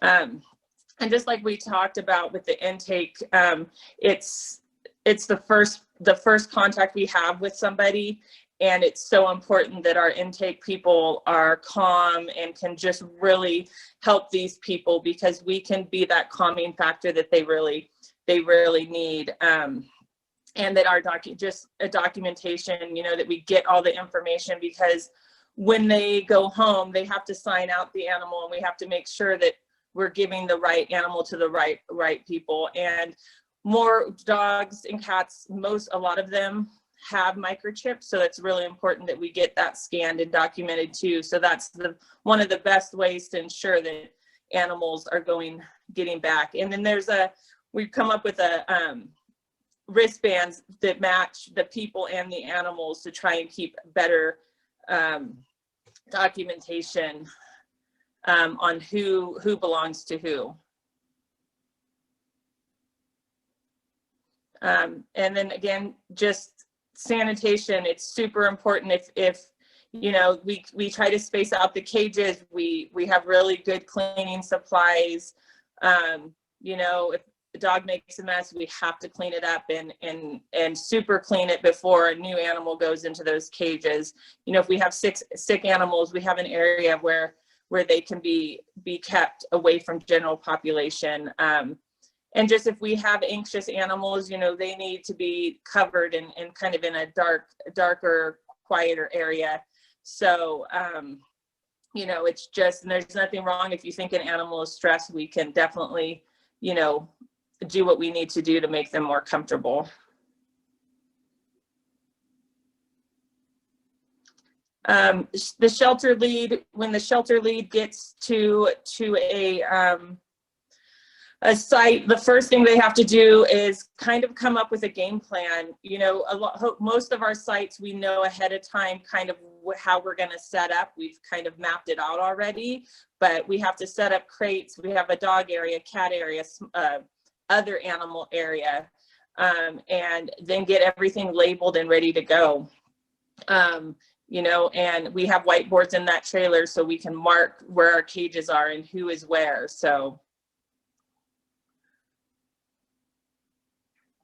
And just like we talked about with the intake, it's the first contact we have with somebody, and it's so important that our intake people are calm and can just really help these people, because we can be that calming factor that they really need. And that our documentation, you know, that we get all the information, because when they go home, they have to sign out the animal, and we have to make sure that we're giving the right animal to the right people. And more dogs and cats, a lot of them have microchips, so it's really important that we get that scanned and documented too. So that's one of the best ways to ensure that animals are getting back. And then we've come up with wristbands that match the people and the animals to try and keep better documentation on who belongs to who. And then again, just sanitation, it's super important. If you know, we try to space out the cages, we have really good cleaning supplies. You know, if the dog makes a mess, we have to clean it up and super clean it before a new animal goes into those cages. You know, if we have sick animals, we have an area where they can be kept away from general population. And just if we have anxious animals, you know, they need to be covered and kind of in a darker, quieter area. So, you know, it's just, and there's nothing wrong if you think an animal is stressed, we can definitely, you know, do what we need to do to make them more comfortable. The shelter lead, when the shelter lead gets to a site, the first thing they have to do is kind of come up with a game plan. You know, most of our sites, we know ahead of time kind of how we're going to set up. We've kind of mapped it out already, but we have to set up crates. We have a dog area, cat area, other animal area, and then get everything labeled and ready to go. You know, and we have whiteboards in that trailer so we can mark where our cages are and who is where. So,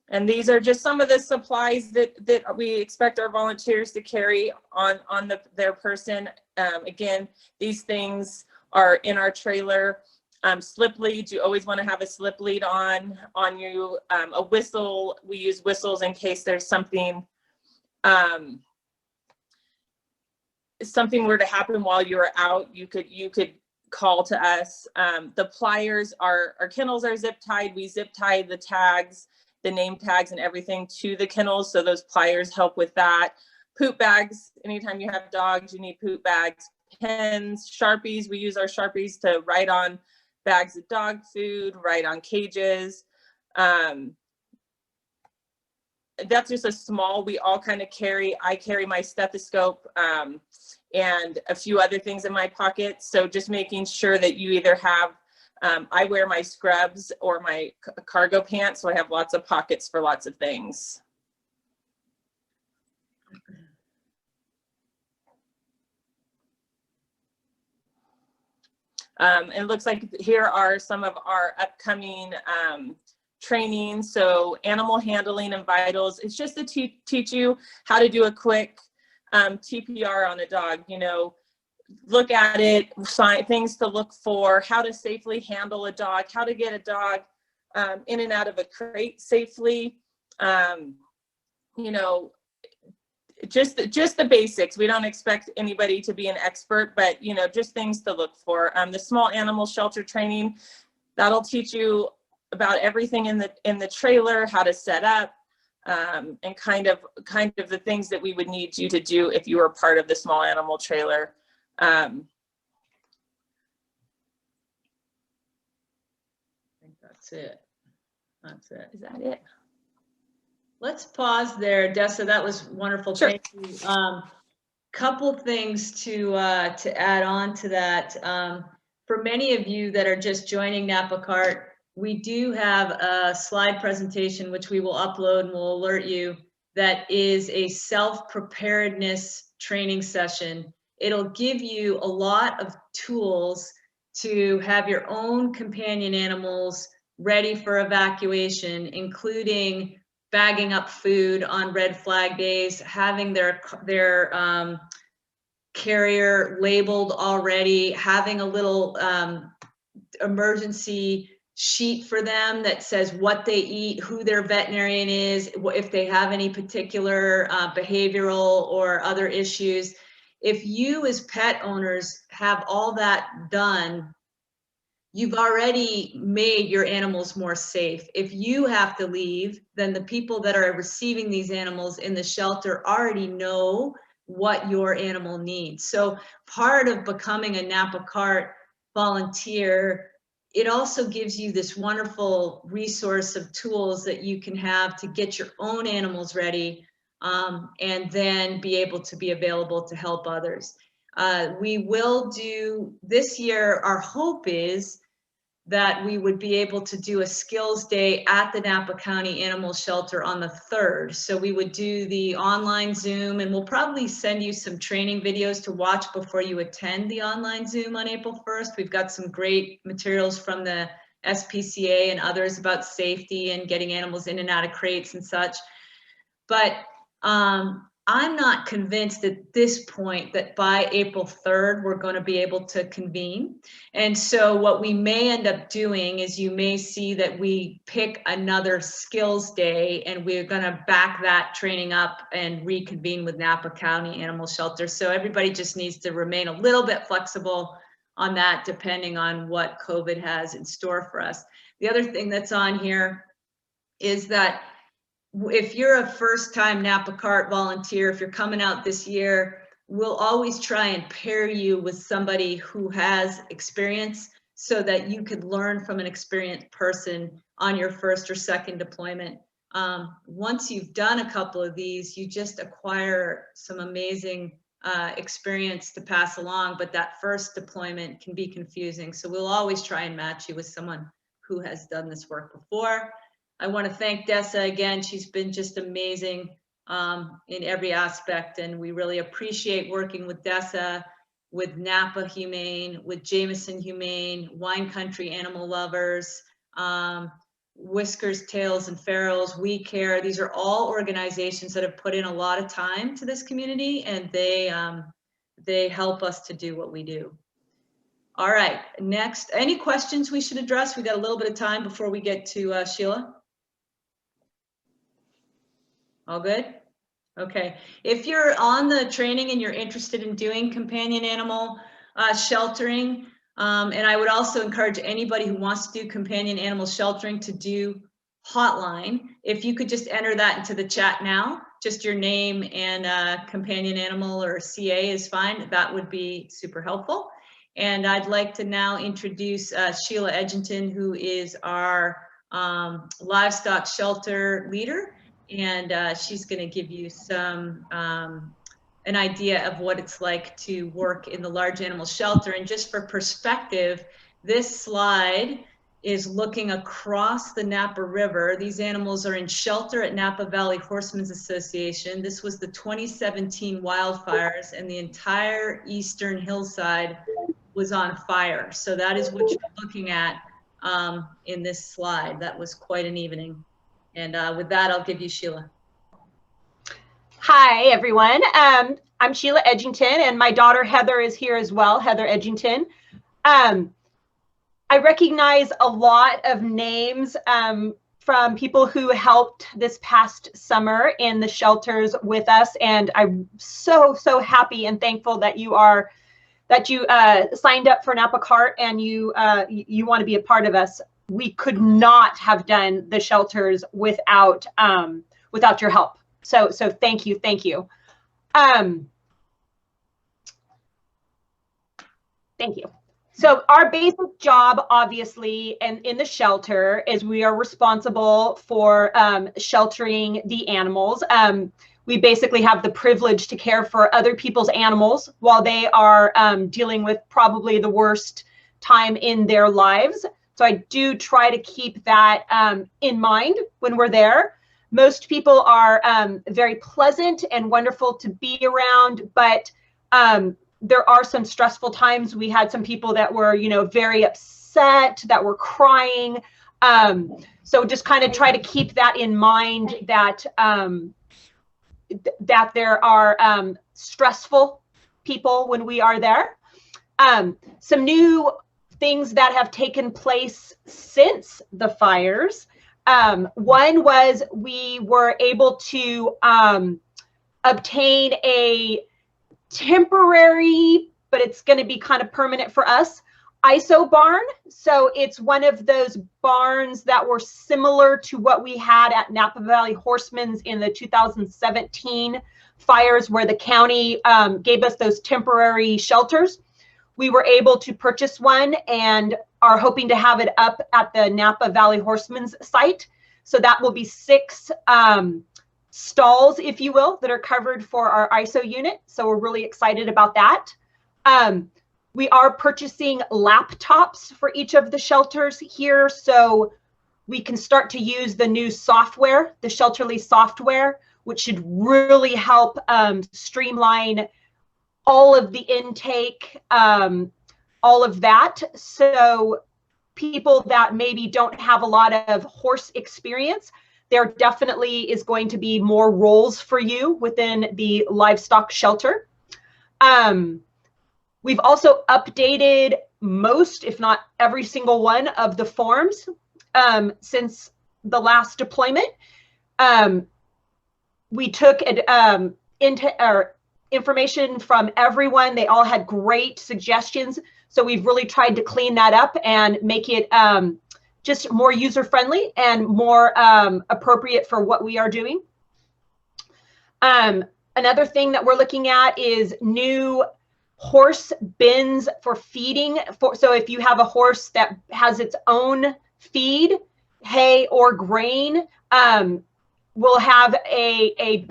and these are just some of the supplies that we expect our volunteers to carry on their person. Again, these things are in our trailer. Slip leads, you always want to have a slip lead on you. A whistle, we use whistles in case there's something were to happen while you were out, you could call to us. The pliers, our kennels are zip tied. We zip tie the tags, the name tags and everything to the kennels. So those pliers help with that. Poop bags, anytime you have dogs, you need poop bags. Pens, Sharpies, we use our Sharpies to write on bags of dog food, write on cages. That's just a small, we all kind of carry, I carry my stethoscope and a few other things in my pocket. So just making sure that you either have, I wear my scrubs or my cargo pants, so I have lots of pockets for lots of things. It looks like here are some of our upcoming training. So animal handling and vitals. It's just to teach you how to do a quick TPR on a dog. You know, look at it, things to look for, how to safely handle a dog, how to get a dog in and out of a crate safely. You know, just the basics. We don't expect anybody to be an expert, but you know, just things to look for. The small animal shelter training, that'll teach you about everything in the trailer, how to set up, and kind of the things that we would need you to do if you were part of the small animal trailer. I think that's it. That's it. Is that it? Let's pause there, Dessa. That was wonderful. Sure. Thank you. Couple things to add on to that. For many of you that are just joining Napa CART, we do have a slide presentation which we will upload and will alert you, that is a self-preparedness training session. It'll give you a lot of tools to have your own companion animals ready for evacuation, including bagging up food on red flag days, having their carrier labeled already, having a little emergency sheet for them that says what they eat, who their veterinarian is, if they have any particular behavioral or other issues. If you as pet owners have all that done, you've already made your animals more safe. If you have to leave, then the people that are receiving these animals in the shelter already know what your animal needs. So part of becoming a Napa CART volunteer, it also gives you this wonderful resource of tools that you can have to get your own animals ready, and then be able to be available to help others. We will do this year, our hope is that we would be able to do a skills day at the Napa County Animal Shelter on the 3rd. So we would do the online Zoom, and we'll probably send you some training videos to watch before you attend the online Zoom on April 1st. We've got some great materials from the SPCA and others about safety and getting animals in and out of crates and such. But I'm not convinced at this point that by April 3rd, we're going to be able to convene. And so what we may end up doing is you may see that we pick another skills day and we're going to back that training up and reconvene with Napa County Animal Shelter. So everybody just needs to remain a little bit flexible on that, depending on what COVID has in store for us. The other thing that's on here is that if you're a first-time Napa CART volunteer, if you're coming out this year, we'll always try and pair you with somebody who has experience so that you could learn from an experienced person on your first or second deployment. Once you've done a couple of these, you just acquire some amazing experience to pass along, but that first deployment can be confusing. So we'll always try and match you with someone who has done this work before. I want to thank Dessa again. She's been just amazing in every aspect, and we really appreciate working with Dessa, with Napa Humane, with Jameson Humane, Wine Country Animal Lovers, Whiskers, Tails, and Ferals, We Care. These are all organizations that have put in a lot of time to this community, and they help us to do what we do. All right, next, any questions we should address? We got a little bit of time before we get to Sheila. All good? Okay. If you're on the training and you're interested in doing companion animal sheltering, and I would also encourage anybody who wants to do companion animal sheltering to do hotline. If you could just enter that into the chat now, just your name and companion animal or CA is fine. That would be super helpful. And I'd like to now introduce Sheila Edgington, who is our livestock shelter leader. And she's going to give you some an idea of what it's like to work in the large animal shelter. And just for perspective, this slide is looking across the Napa River. These animals are in shelter at Napa Valley Horsemen's Association. This was the 2017 wildfires, and the entire eastern hillside was on fire. So that is what you're looking at in this slide. That was quite an evening. And with that, I'll give you Sheila. Hi, everyone. I'm Sheila Edgington, and my daughter Heather is here as well, Heather Edgington. I recognize a lot of names from people who helped this past summer in the shelters with us, and I'm so happy and thankful that you signed up for Napa CART and you want to be a part of us. We could not have done the shelters without your help. So thank you. Thank you. So our basic job, obviously, and in the shelter is we are responsible for sheltering the animals. We basically have the privilege to care for other people's animals while they are dealing with probably the worst time in their lives. So I do try to keep that in mind when we're there. Most people are very pleasant and wonderful to be around, but there are some stressful times. We had some people that were, very upset, that were crying. So just kind of try to keep that in mind, that that there are stressful people when we are there. Some new things that have taken place since the fires. One was we were able to obtain a temporary, but it's going to be kind of permanent for us, ISO barn. So it's one of those barns that were similar to what we had at Napa Valley Horsemen's in the 2017 fires, where the county gave us those temporary shelters. We were able to purchase one and are hoping to have it up at the Napa Valley Horsemen's site. So that will be 6 stalls, if you will, that are covered for our ISO unit. So we're really excited about that. We are purchasing laptops for each of the shelters here, so we can start to use the new software, the Shelterly software, which should really help streamline all of the intake, all of that. So people that maybe don't have a lot of horse experience, there definitely is going to be more roles for you within the livestock shelter. We've also updated most, if not every single one of the forms since the last deployment. We took information from everyone. They all had great suggestions. So we've really tried to clean that up and make it just more user-friendly and more appropriate for what we are doing. Another thing that we're looking at is new horse bins for feeding. So if you have a horse that has its own feed, hay or grain, we'll have a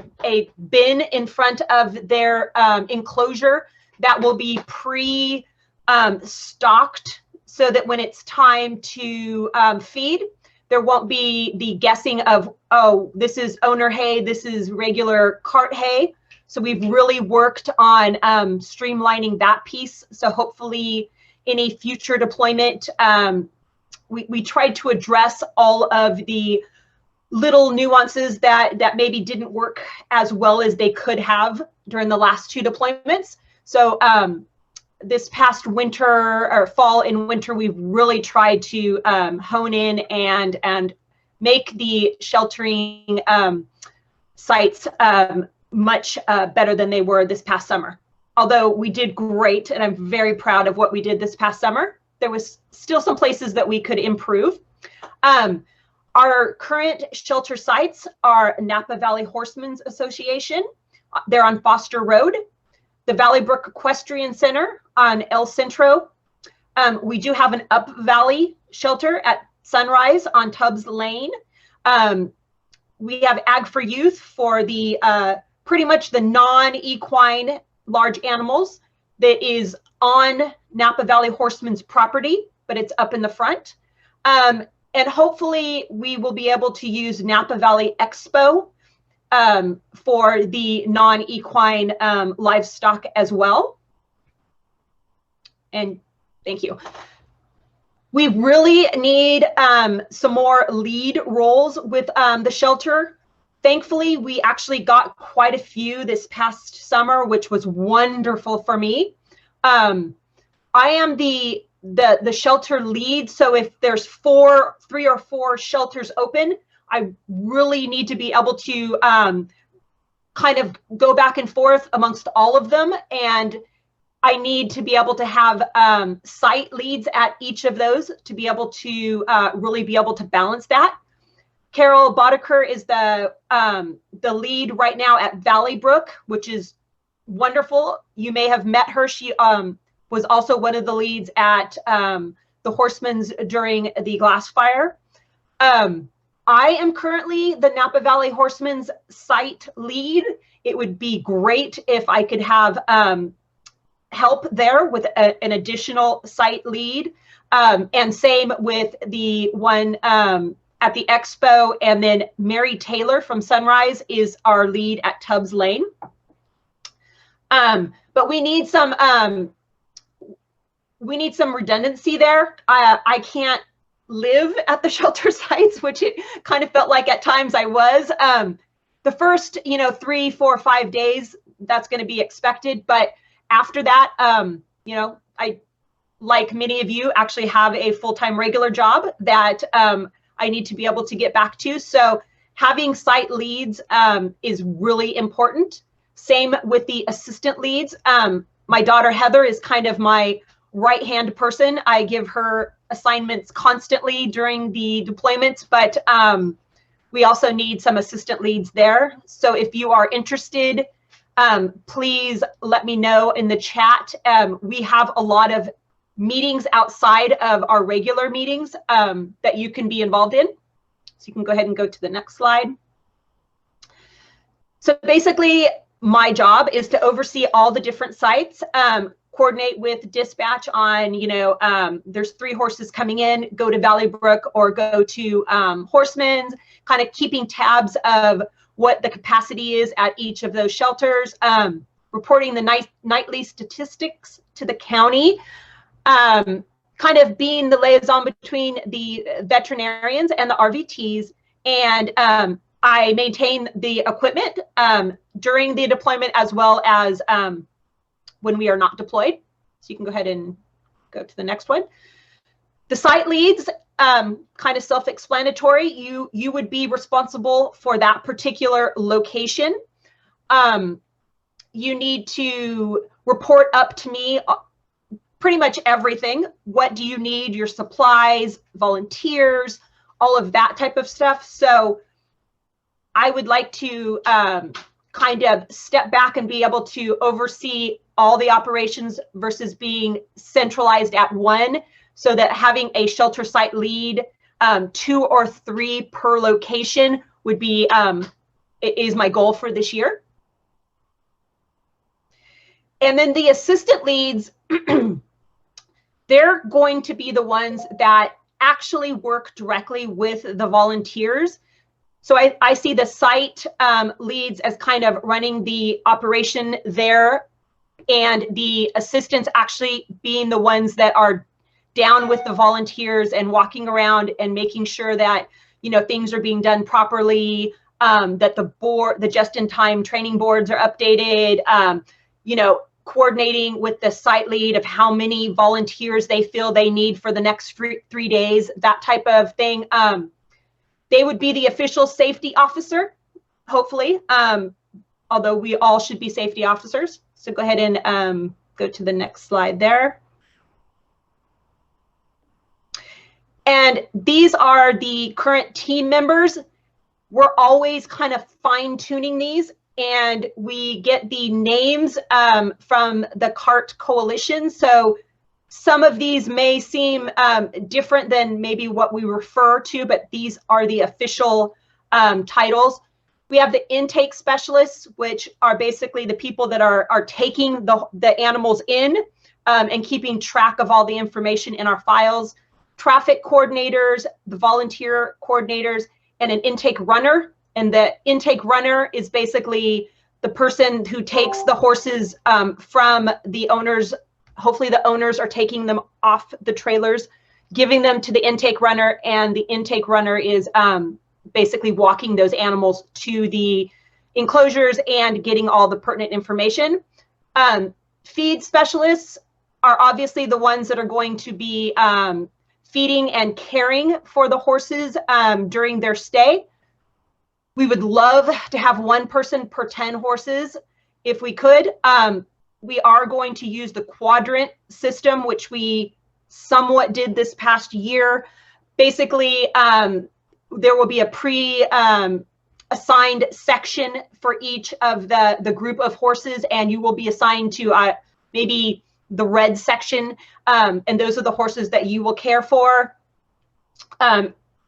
bin in front of their enclosure that will be stocked, so that when it's time to feed, there won't be the guessing of, oh, this is owner hay, this is regular cart hay. So we've really worked on streamlining that piece. So hopefully any future deployment, we tried to address all of the little nuances that maybe didn't work as well as they could have during the last 2 deployments. So this past winter or fall and winter, we've really tried to hone in and make the sheltering sites much better than they were this past summer. Although we did great, and I'm very proud of what we did this past summer, there was still some places that we could improve. Our current shelter sites are Napa Valley Horsemen's Association. They're on Foster Road. The Valley Brook Equestrian Center on El Centro. We do have an Up Valley shelter at Sunrise on Tubbs Lane. We have Ag for Youth for the pretty much the non-equine large animals that is on Napa Valley Horsemen's property, but it's up in the front. And hopefully we will be able to use Napa Valley Expo for the non-equine livestock as well. And thank you. We really need some more lead roles with the shelter. Thankfully, we actually got quite a few this past summer, which was wonderful for me. I am the shelter lead, so if there's 3 or 4 shelters open, I really need to be able to kind of go back and forth amongst all of them. And I need to be able to have site leads at each of those to be able to really be able to balance that. Carol Boddicker is the lead right now at Valley Brook, which is wonderful. You may have met her. She was also one of the leads at the Horsemen's during the glass fire. I am currently the Napa Valley Horsemen's site lead. It would be great if I could have help there with an additional site lead. And same with the one at the expo. And then Mary Taylor from Sunrise is our lead at Tubbs Lane. But we need some redundancy there. I can't live at the shelter sites, which it kind of felt like at times I was. The first, 3, 4, 5 days, that's going to be expected. But after that, I, like many of you, actually have a full-time regular job that I need to be able to get back to. So having site leads is really important. Same with the assistant leads. My daughter Heather is kind of my right-hand person. I give her assignments constantly during the deployments, but we also need some assistant leads there. So if you are interested, please let me know in the chat. We have a lot of meetings outside of our regular meetings that you can be involved in. So you can go ahead and go to the next slide. So basically, my job is to oversee all the different sites, coordinate with dispatch on, there's 3 horses coming in, go to Valley Brook or go to Horsemen's, kind of keeping tabs of what the capacity is at each of those shelters, reporting the nightly statistics to the county, kind of being the liaison between the veterinarians and the RVTs, and I maintain the equipment during the deployment as well as when we are not deployed. So you can go ahead and go to the next one. The site leads, kind of self-explanatory. You would be responsible for that particular location. You need to report up to me pretty much everything. What do you need? Your supplies, volunteers, all of that type of stuff. So I would like to kind of step back and be able to oversee all the operations versus being centralized at one, so that having a shelter site lead, 2 or 3 per location would be, is my goal for this year. And then the assistant leads, they're going to be the ones that actually work directly with the volunteers. So I see the site leads as kind of running the operation there, and the assistants actually being the ones that are down with the volunteers and walking around and making sure that, you know, things are being done properly, that the just-in-time training boards are updated, you know, coordinating with the site lead of how many volunteers they feel they need for the next 3 days, that type of thing. They would be the official safety officer, hopefully, although we all should be safety officers. So go ahead and go to the next slide there. And these are the current team members. We're always kind of fine-tuning these, and we get the names from the CART coalition. So some of these may seem different than maybe what we refer to, but these are the official titles. We have the intake specialists, which are basically the people that are taking the animals in and keeping track of all the information in our files. Traffic coordinators, the volunteer coordinators, and an intake runner. And the intake runner is basically the person who takes the horses from the owners. Hopefully the owners are taking them off the trailers, giving them to the intake runner, and the intake runner is basically walking those animals to the enclosures and getting all the pertinent information. Feed specialists are obviously the ones that are going to be feeding and caring for the horses during their stay. We would love to have 1 person per 10 horses if we could. We are going to use the quadrant system, which we somewhat did this past year. Basically, there will be a pre-assigned section for each of the group of horses, and you will be assigned to maybe the red section, and those are the horses that you will care for.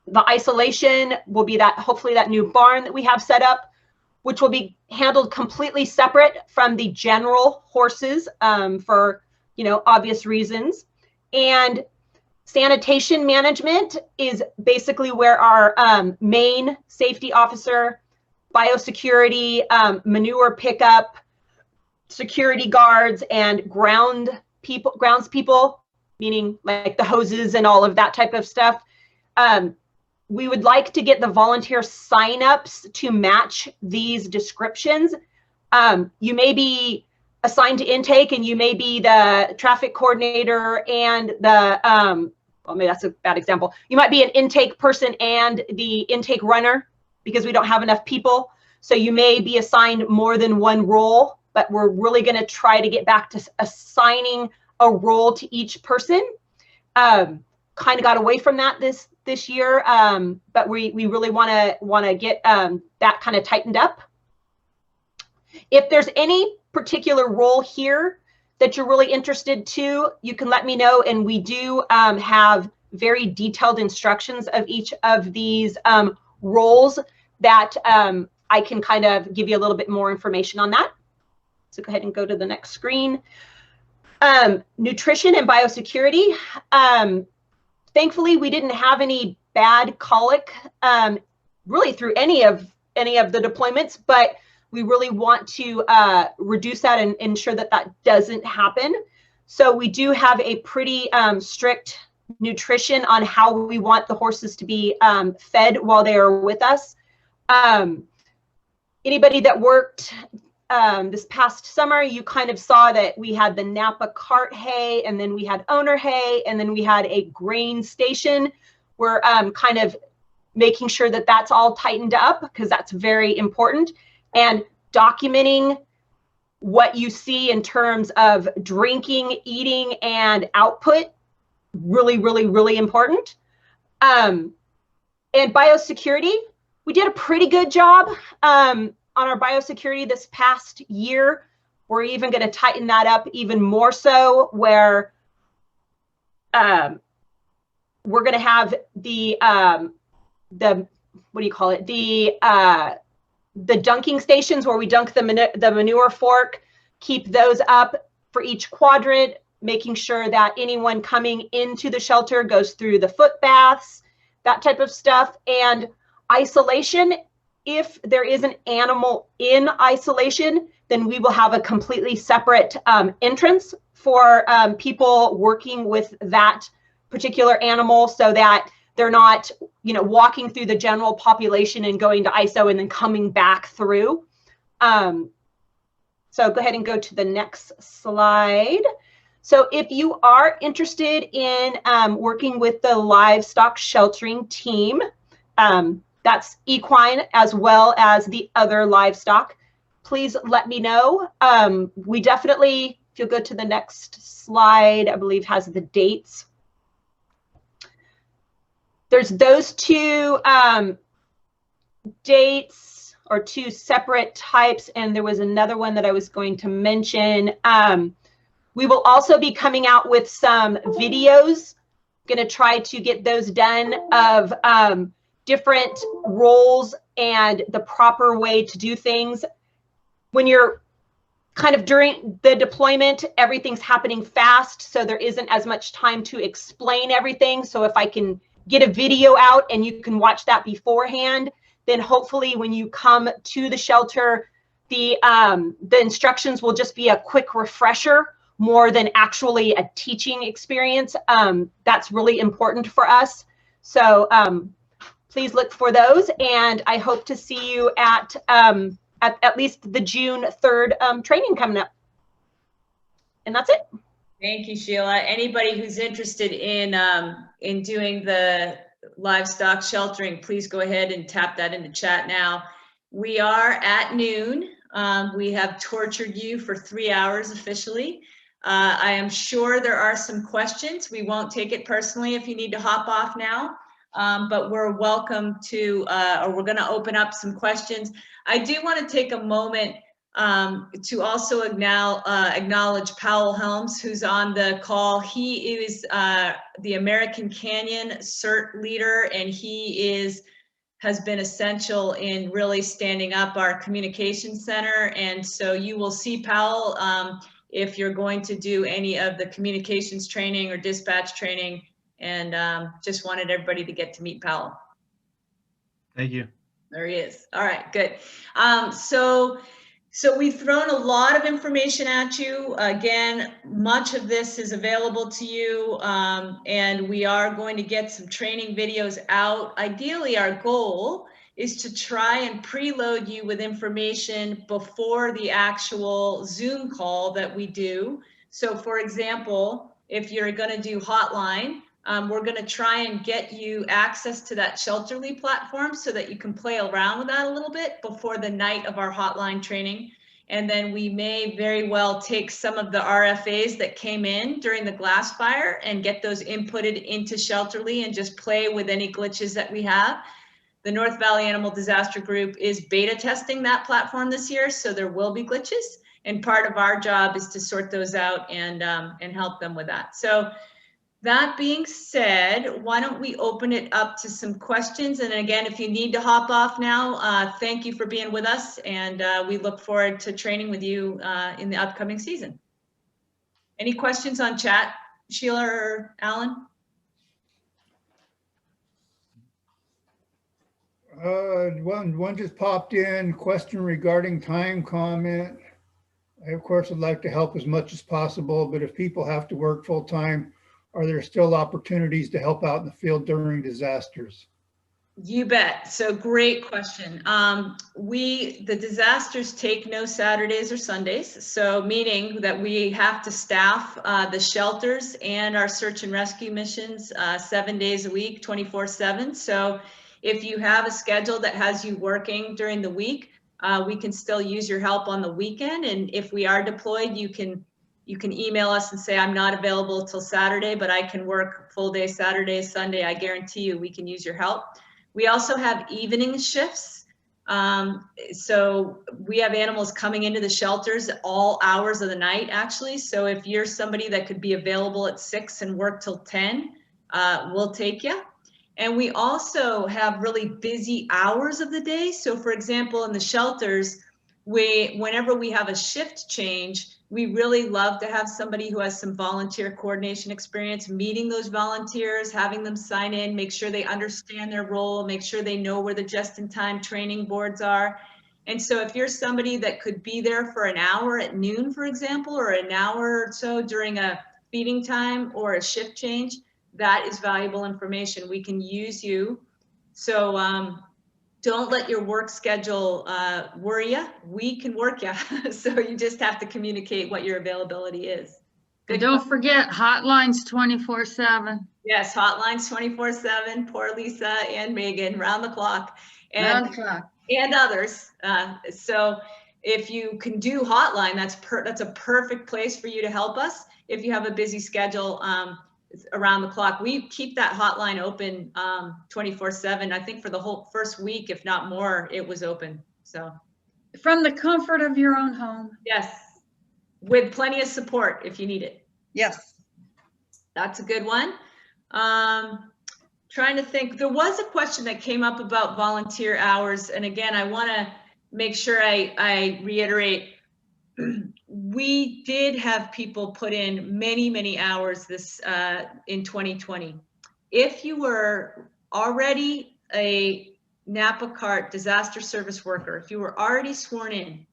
The isolation will be hopefully that new barn that we have set up, which will be handled completely separate from the general horses for, you know, obvious reasons. And sanitation management is basically where our main safety officer, biosecurity, manure pickup, security guards, and grounds people, meaning like the hoses and all of that type of stuff. We would like to get the volunteer signups to match these descriptions. You may be assigned to intake, and you may be the traffic coordinator and the, well, maybe that's a bad example. You might be an intake person and the intake runner, because we don't have enough people. So you may be assigned more than 1 role, but we're really going to try to get back to assigning a role to each person. Kind of got away from that this year, but we really want to get that kind of tightened up. If there's any particular role here that you're really interested to, you can let me know, and we do have very detailed instructions of each of these roles that I can kind of give you a little bit more information on that. So go ahead and go to the next screen. Nutrition and biosecurity. Thankfully, we didn't have any bad colic really through any of the deployments, but we really want to reduce that and ensure that that doesn't happen. So we do have a pretty strict nutrition on how we want the horses to be fed while they are with us. Anybody that worked this past summer, you kind of saw that we had the Napa CART hay, and then we had owner hay, and then we had a grain station. We're kind of making sure that that's all tightened up, because that's very important, and documenting what you see in terms of drinking, eating, and output. Really, really, really important. And biosecurity, we did a pretty good job on our biosecurity this past year. We're even going to tighten that up even more so, where we're going to have the what do you call it? The dunking stations where we dunk the manure fork, keep those up for each quadrant, making sure that anyone coming into the shelter goes through the foot baths, that type of stuff. And isolation, if there is an animal in isolation, then we will have a completely separate entrance for people working with that particular animal, so that they're not, walking through the general population and going to ISO and then coming back through. So go ahead and go to the next slide. So if you are interested in working with the livestock sheltering team, that's equine as well as the other livestock, please let me know. We definitely, if you'll go to the next slide, I believe has the dates. There's those two dates, or two separate types, and there was another one that I was going to mention. We will also be coming out with some videos. Going to try to get those done of different roles and the proper way to do things. When you're kind of during the deployment, everything's happening fast, so there isn't as much time to explain everything. So if I can get a video out and you can watch that beforehand, then hopefully when you come to the shelter, the instructions will just be a quick refresher more than actually a teaching experience. That's really important for us. So please look for those, and I hope to see you at least the June 3rd training coming up. And that's it. Thank you, Sheila. Anybody who's interested in doing the livestock sheltering, please go ahead and tap that in the chat now. We are at noon. We have tortured you for 3 hours officially. I am sure there are some questions. We won't take it personally if you need to hop off now, but we're welcome to, or we're going to open up some questions. I do want to take a moment to also acknowledge Powell Helms, who's on the call. He is the American Canyon Cert leader, and he has been essential in really standing up our communication center. And so you will see Powell if you're going to do any of the communications training or dispatch training, and just wanted everybody to get to meet Powell. Thank you. There he is. All right, good. So we've thrown a lot of information at you. Again, much of this is available to you, and we are going to get some training videos out. Ideally, our goal is to try and preload you with information before the actual Zoom call that we do. So for example, if you're going to do hotline, we're going to try and get you access to that Shelterly platform so that you can play around with that a little bit before the night of our hotline training. And then we may very well take some of the RFAs that came in during the glass fire and get those inputted into Shelterly and just play with any glitches that we have. The North Valley Animal Disaster Group is beta testing that platform this year, so there will be glitches. And part of our job is to sort those out and help them with that. So that being said, why don't we open it up to some questions? And again, if you need to hop off now, thank you for being with us. And we look forward to training with you in the upcoming season. Any questions on chat, Sheila or Alan? One just popped in, question regarding time comment. I, of course, would like to help as much as possible, but if people have to work full time, are there still opportunities to help out in the field during disasters? You bet. So great question. The disasters take no Saturdays or Sundays. So meaning that we have to staff the shelters and our search and rescue missions 7 days a week, 24/7. So if you have a schedule that has you working during the week, we can still use your help on the weekend. And if we are deployed, you can email us and say, I'm not available till Saturday, but I can work full day Saturday, Sunday. I guarantee you we can use your help. We also have evening shifts. So we have animals coming into the shelters all hours of the night, actually. So if you're somebody that could be available at 6 and work till 10, we'll take you. And we also have really busy hours of the day. So for example, in the shelters, whenever we have a shift change, we really love to have somebody who has some volunteer coordination experience, meeting those volunteers, having them sign in, make sure they understand their role, make sure they know where the just-in-time training boards are. And so if you're somebody that could be there for an hour at noon, for example, or an hour or so during a feeding time or a shift change, that is valuable information. We can use you. So don't let your work schedule worry you. We can work you. So you just have to communicate what your availability is. And don't forget, hotlines 24/7. Yes, hotlines 24/7. Poor Lisa and Megan, round the clock. Round the clock. And others. So if you can do hotline, that's a perfect place for you to help us. If you have a busy schedule around the clock, we keep that hotline open 24/7. I think for the whole first week, if not more, it was open. So from the comfort of your own home. Yes, with plenty of support if you need it. Yes, that's a good one. Trying to think, there was a question that came up about volunteer hours, and again, I want to make sure I reiterate. We did have people put in many hours this in 2020. If you were already a Napa CART disaster service worker, if you were already sworn in,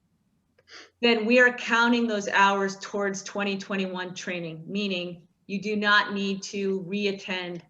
then we are counting those hours towards 2021 training, meaning you do not need to reattend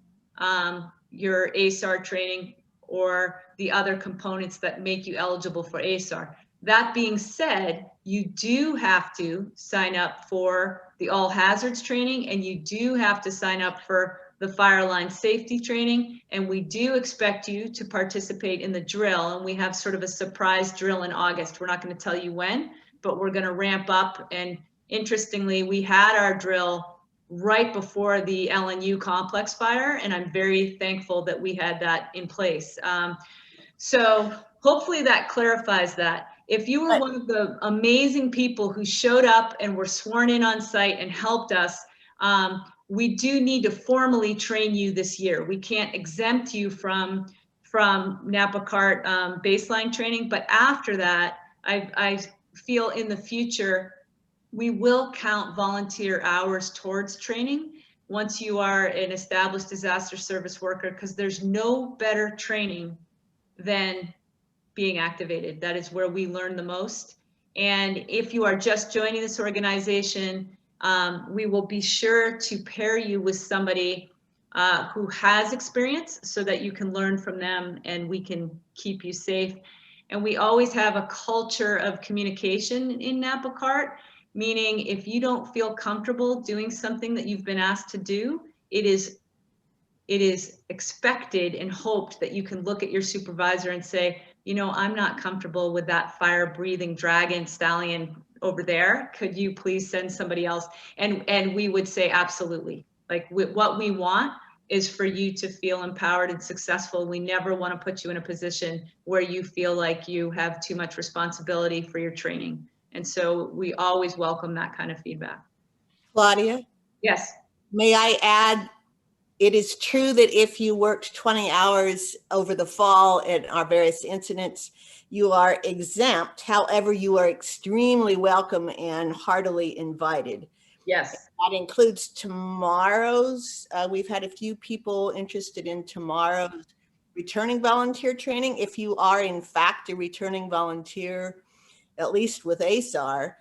your ASAR training or the other components that make you eligible for ASAR. That being said, you do have to sign up for the all hazards training, and you do have to sign up for the fire line safety training. And we do expect you to participate in the drill. And we have sort of a surprise drill in August. We're not going to tell you when, but we're going to ramp up. And interestingly, we had our drill right before the LNU complex fire. And I'm very thankful that we had that in place. So hopefully that clarifies that. If you were one of the amazing people who showed up and were sworn in on site and helped us, we do need to formally train you this year. We can't exempt you from Napa CART baseline training, but after that, I feel in the future, we will count volunteer hours towards training once you are an established disaster service worker, because there's no better training than being activated. That is where we learn the most. And if you are just joining this organization, we will be sure to pair you with somebody who has experience so that you can learn from them and we can keep you safe. And we always have a culture of communication in Napa CART, meaning if you don't feel comfortable doing something that you've been asked to do, it is expected and hoped that you can look at your supervisor and say, you know, I'm not comfortable with that fire-breathing dragon stallion over there. Could you please send somebody else? And we would say, absolutely. Like what we want is for you to feel empowered and successful. We never want to put you in a position where you feel like you have too much responsibility for your training. And so we always welcome that kind of feedback. Claudia? Yes. May I add, it is true that if you worked 20 hours over the fall at our various incidents, you are exempt. However, you are extremely welcome and heartily invited. Yes. That includes tomorrow's. We've had a few people interested in tomorrow's returning volunteer training. If you are in fact a returning volunteer, at least with ASAR,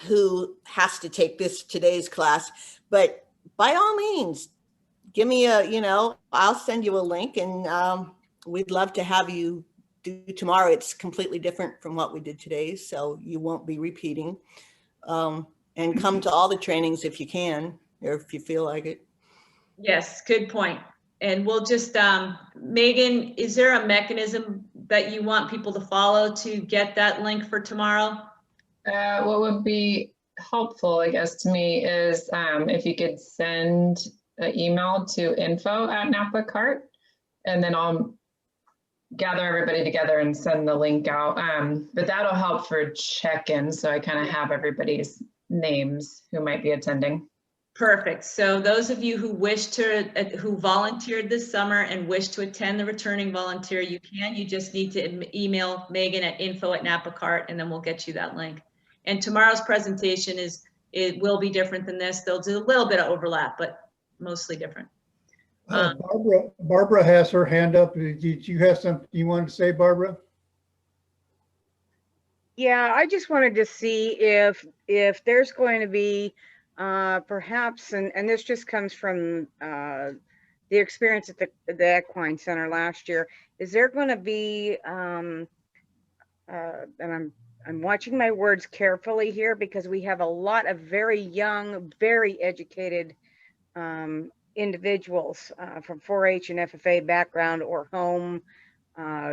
who has to take today's class, but by all means, give me I'll send you a link, and we'd love to have you do tomorrow. It's completely different from what we did today, so you won't be repeating. And come to all the trainings if you can, or if you feel like it. Yes, good point. And we'll just, Megan, is there a mechanism that you want people to follow to get that link for tomorrow? What would be helpful, I guess, to me is if you could send an email to info@Napa CART, and then I'll gather everybody together and send the link out. But that'll help for check-in, so I kind of have everybody's names who might be attending. Perfect. So those of you who wish to, who volunteered this summer and wish to attend the returning volunteer, you can. You just need to email Megan at info@Napa CART, and then we'll get you that link. And tomorrow's presentation it will be different than this. They'll do a little bit of overlap, but mostly different. Barbara has her hand up. Did you have something you wanted to say, Barbara? Yeah, I just wanted to see if there's going to be perhaps, and this just comes from the experience at the Equine Center last year, is there going to be, and I'm watching my words carefully here, because we have a lot of very young, very educated individuals from 4-H and FFA background or home,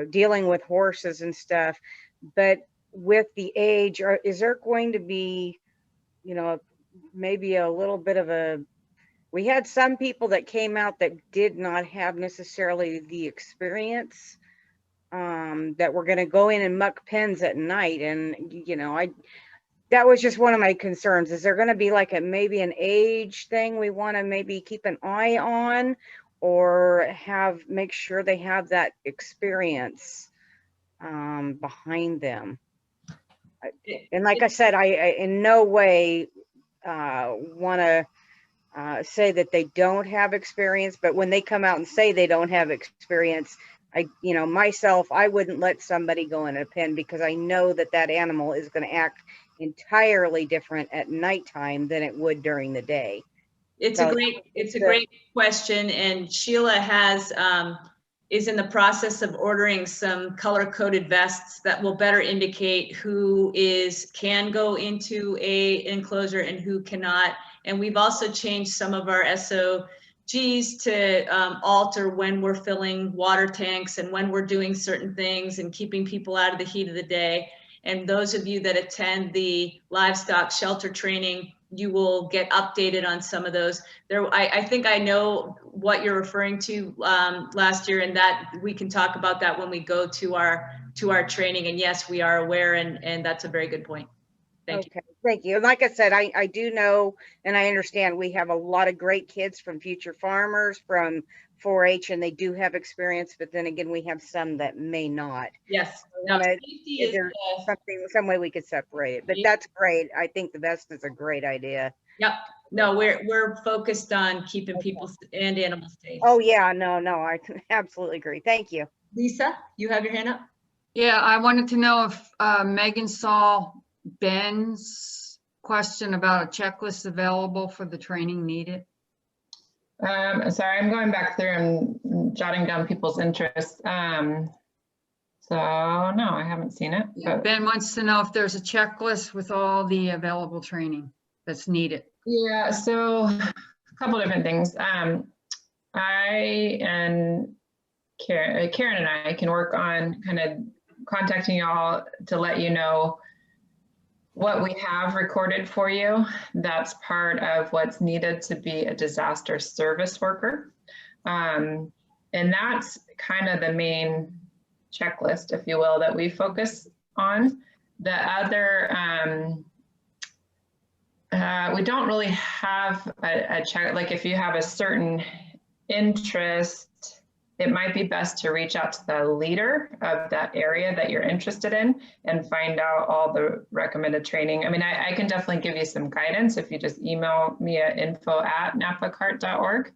dealing with horses and stuff. But with the age, is there going to be, maybe a little bit of we had some people that came out that did not have necessarily the experience, that were going to go in and muck pens at night. And, that was just one of my concerns. Is there going to be like maybe an age thing we want to maybe keep an eye on, or make sure they have that experience behind them? And like I said, I in no way want to say that they don't have experience, but when they come out and say they don't have experience, myself, I wouldn't let somebody go in a pen, because I know that animal is going to act entirely different at nighttime than it would during the day. It's a great question, and Sheila is in the process of ordering some color-coded vests that will better indicate who can go into a enclosure and who cannot. And we've also changed some of our SOGs to alter when we're filling water tanks and when we're doing certain things and keeping people out of the heat of the day. And those of you that attend the Livestock Shelter training, you will get updated on some of those. I think I know what you're referring to last year, and that we can talk about that when we go to our training. And yes, we are aware, and that's a very good point. Thank you. Thank you. And like I said, I do know, and I understand we have a lot of great kids from future farmers, from 4-H, and they do have experience, but then again, we have some that may not. Yes. No, is there some way we could separate it? But that's great. I think the vest is a great idea. Yep. No, we're focused on keeping people and animals safe. Oh yeah, no, I absolutely agree. Thank you. Lisa, you have your hand up? Yeah, I wanted to know if Megan saw Ben's question about a checklist available for the training needed. Sorry, I'm going back through and jotting down people's interests. So no, I haven't seen it. Yeah, Ben wants to know if there's a checklist with all the available training that's needed. Yeah, so a couple different things. I and Karen and I can work on kind of contacting y'all to let you know what we have recorded for you. That's part of what's needed to be a disaster service worker. And that's kind of the main checklist, if you will, that we focus on. The other, we don't really have a check, like if you have a certain interest, it might be best to reach out to the leader of that area that you're interested in and find out all the recommended training. I mean, I can definitely give you some guidance if you just email me at info@napacart.org.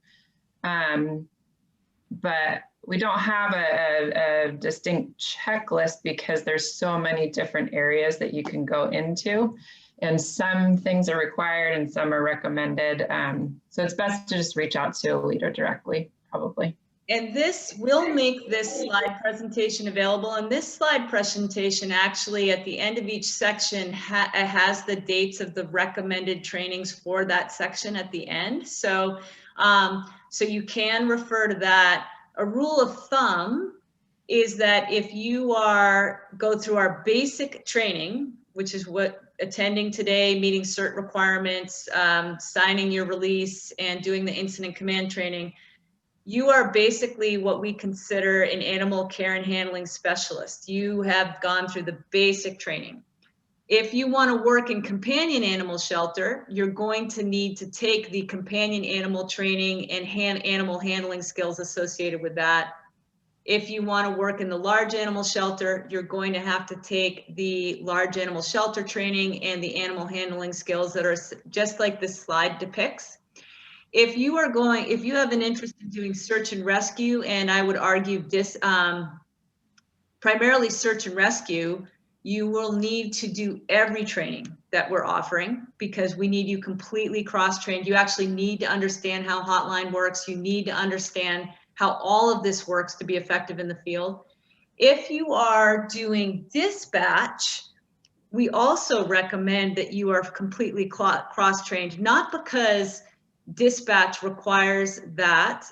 But we don't have a distinct checklist because there's so many different areas that you can go into. And some things are required and some are recommended. So it's best to just reach out to a leader directly, probably. And this will make this slide presentation available. And this slide presentation actually at the end of each section has the dates of the recommended trainings for that section at the end. So, so you can refer to that. A rule of thumb is that if you go through our basic training, which is what attending today, meeting cert requirements, signing your release, and doing the incident command training, you are basically what we consider an animal care and handling specialist. You have gone through the basic training. If you want to work in companion animal shelter, you're going to need to take the companion animal training and animal handling skills associated with that. If you want to work in the large animal shelter, you're going to have to take the large animal shelter training and the animal handling skills that are just like this slide depicts. If you have an interest in doing search and rescue, and I would argue primarily search and rescue, you will need to do every training that we're offering because we need you completely cross-trained. You actually need to understand how hotline works. You need to understand how all of this works to be effective in the field. If you are doing dispatch, we also recommend that you are completely cross-trained, not because dispatch requires that,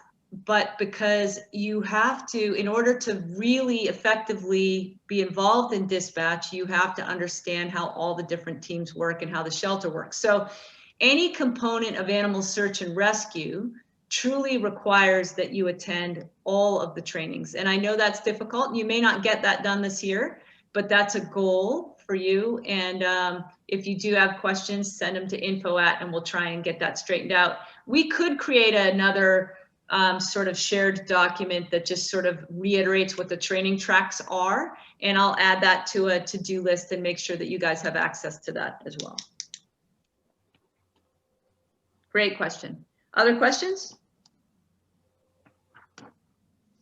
but because you have to, in order to really effectively be involved in dispatch, you have to understand how all the different teams work and how the shelter works. So any component of animal search and rescue truly requires that you attend all of the trainings. And I know that's difficult. You may not get that done this year, but that's a goal for you. And if you do have questions, send them to info@ and we'll try and get that straightened out. We could create another sort of shared document that just sort of reiterates what the training tracks are. And I'll add that to a to-do list and make sure that you guys have access to that as well. Great question. Other questions?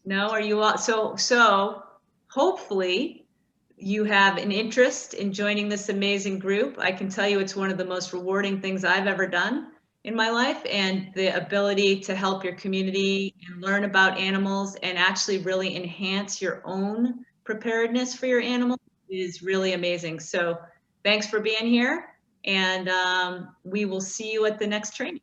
No, are you all? So hopefully you have an interest in joining this amazing group. I can tell you it's one of the most rewarding things I've ever done in my life, and the ability to help your community and learn about animals and actually really enhance your own preparedness for your animals is really amazing. So thanks for being here, and we will see you at the next training.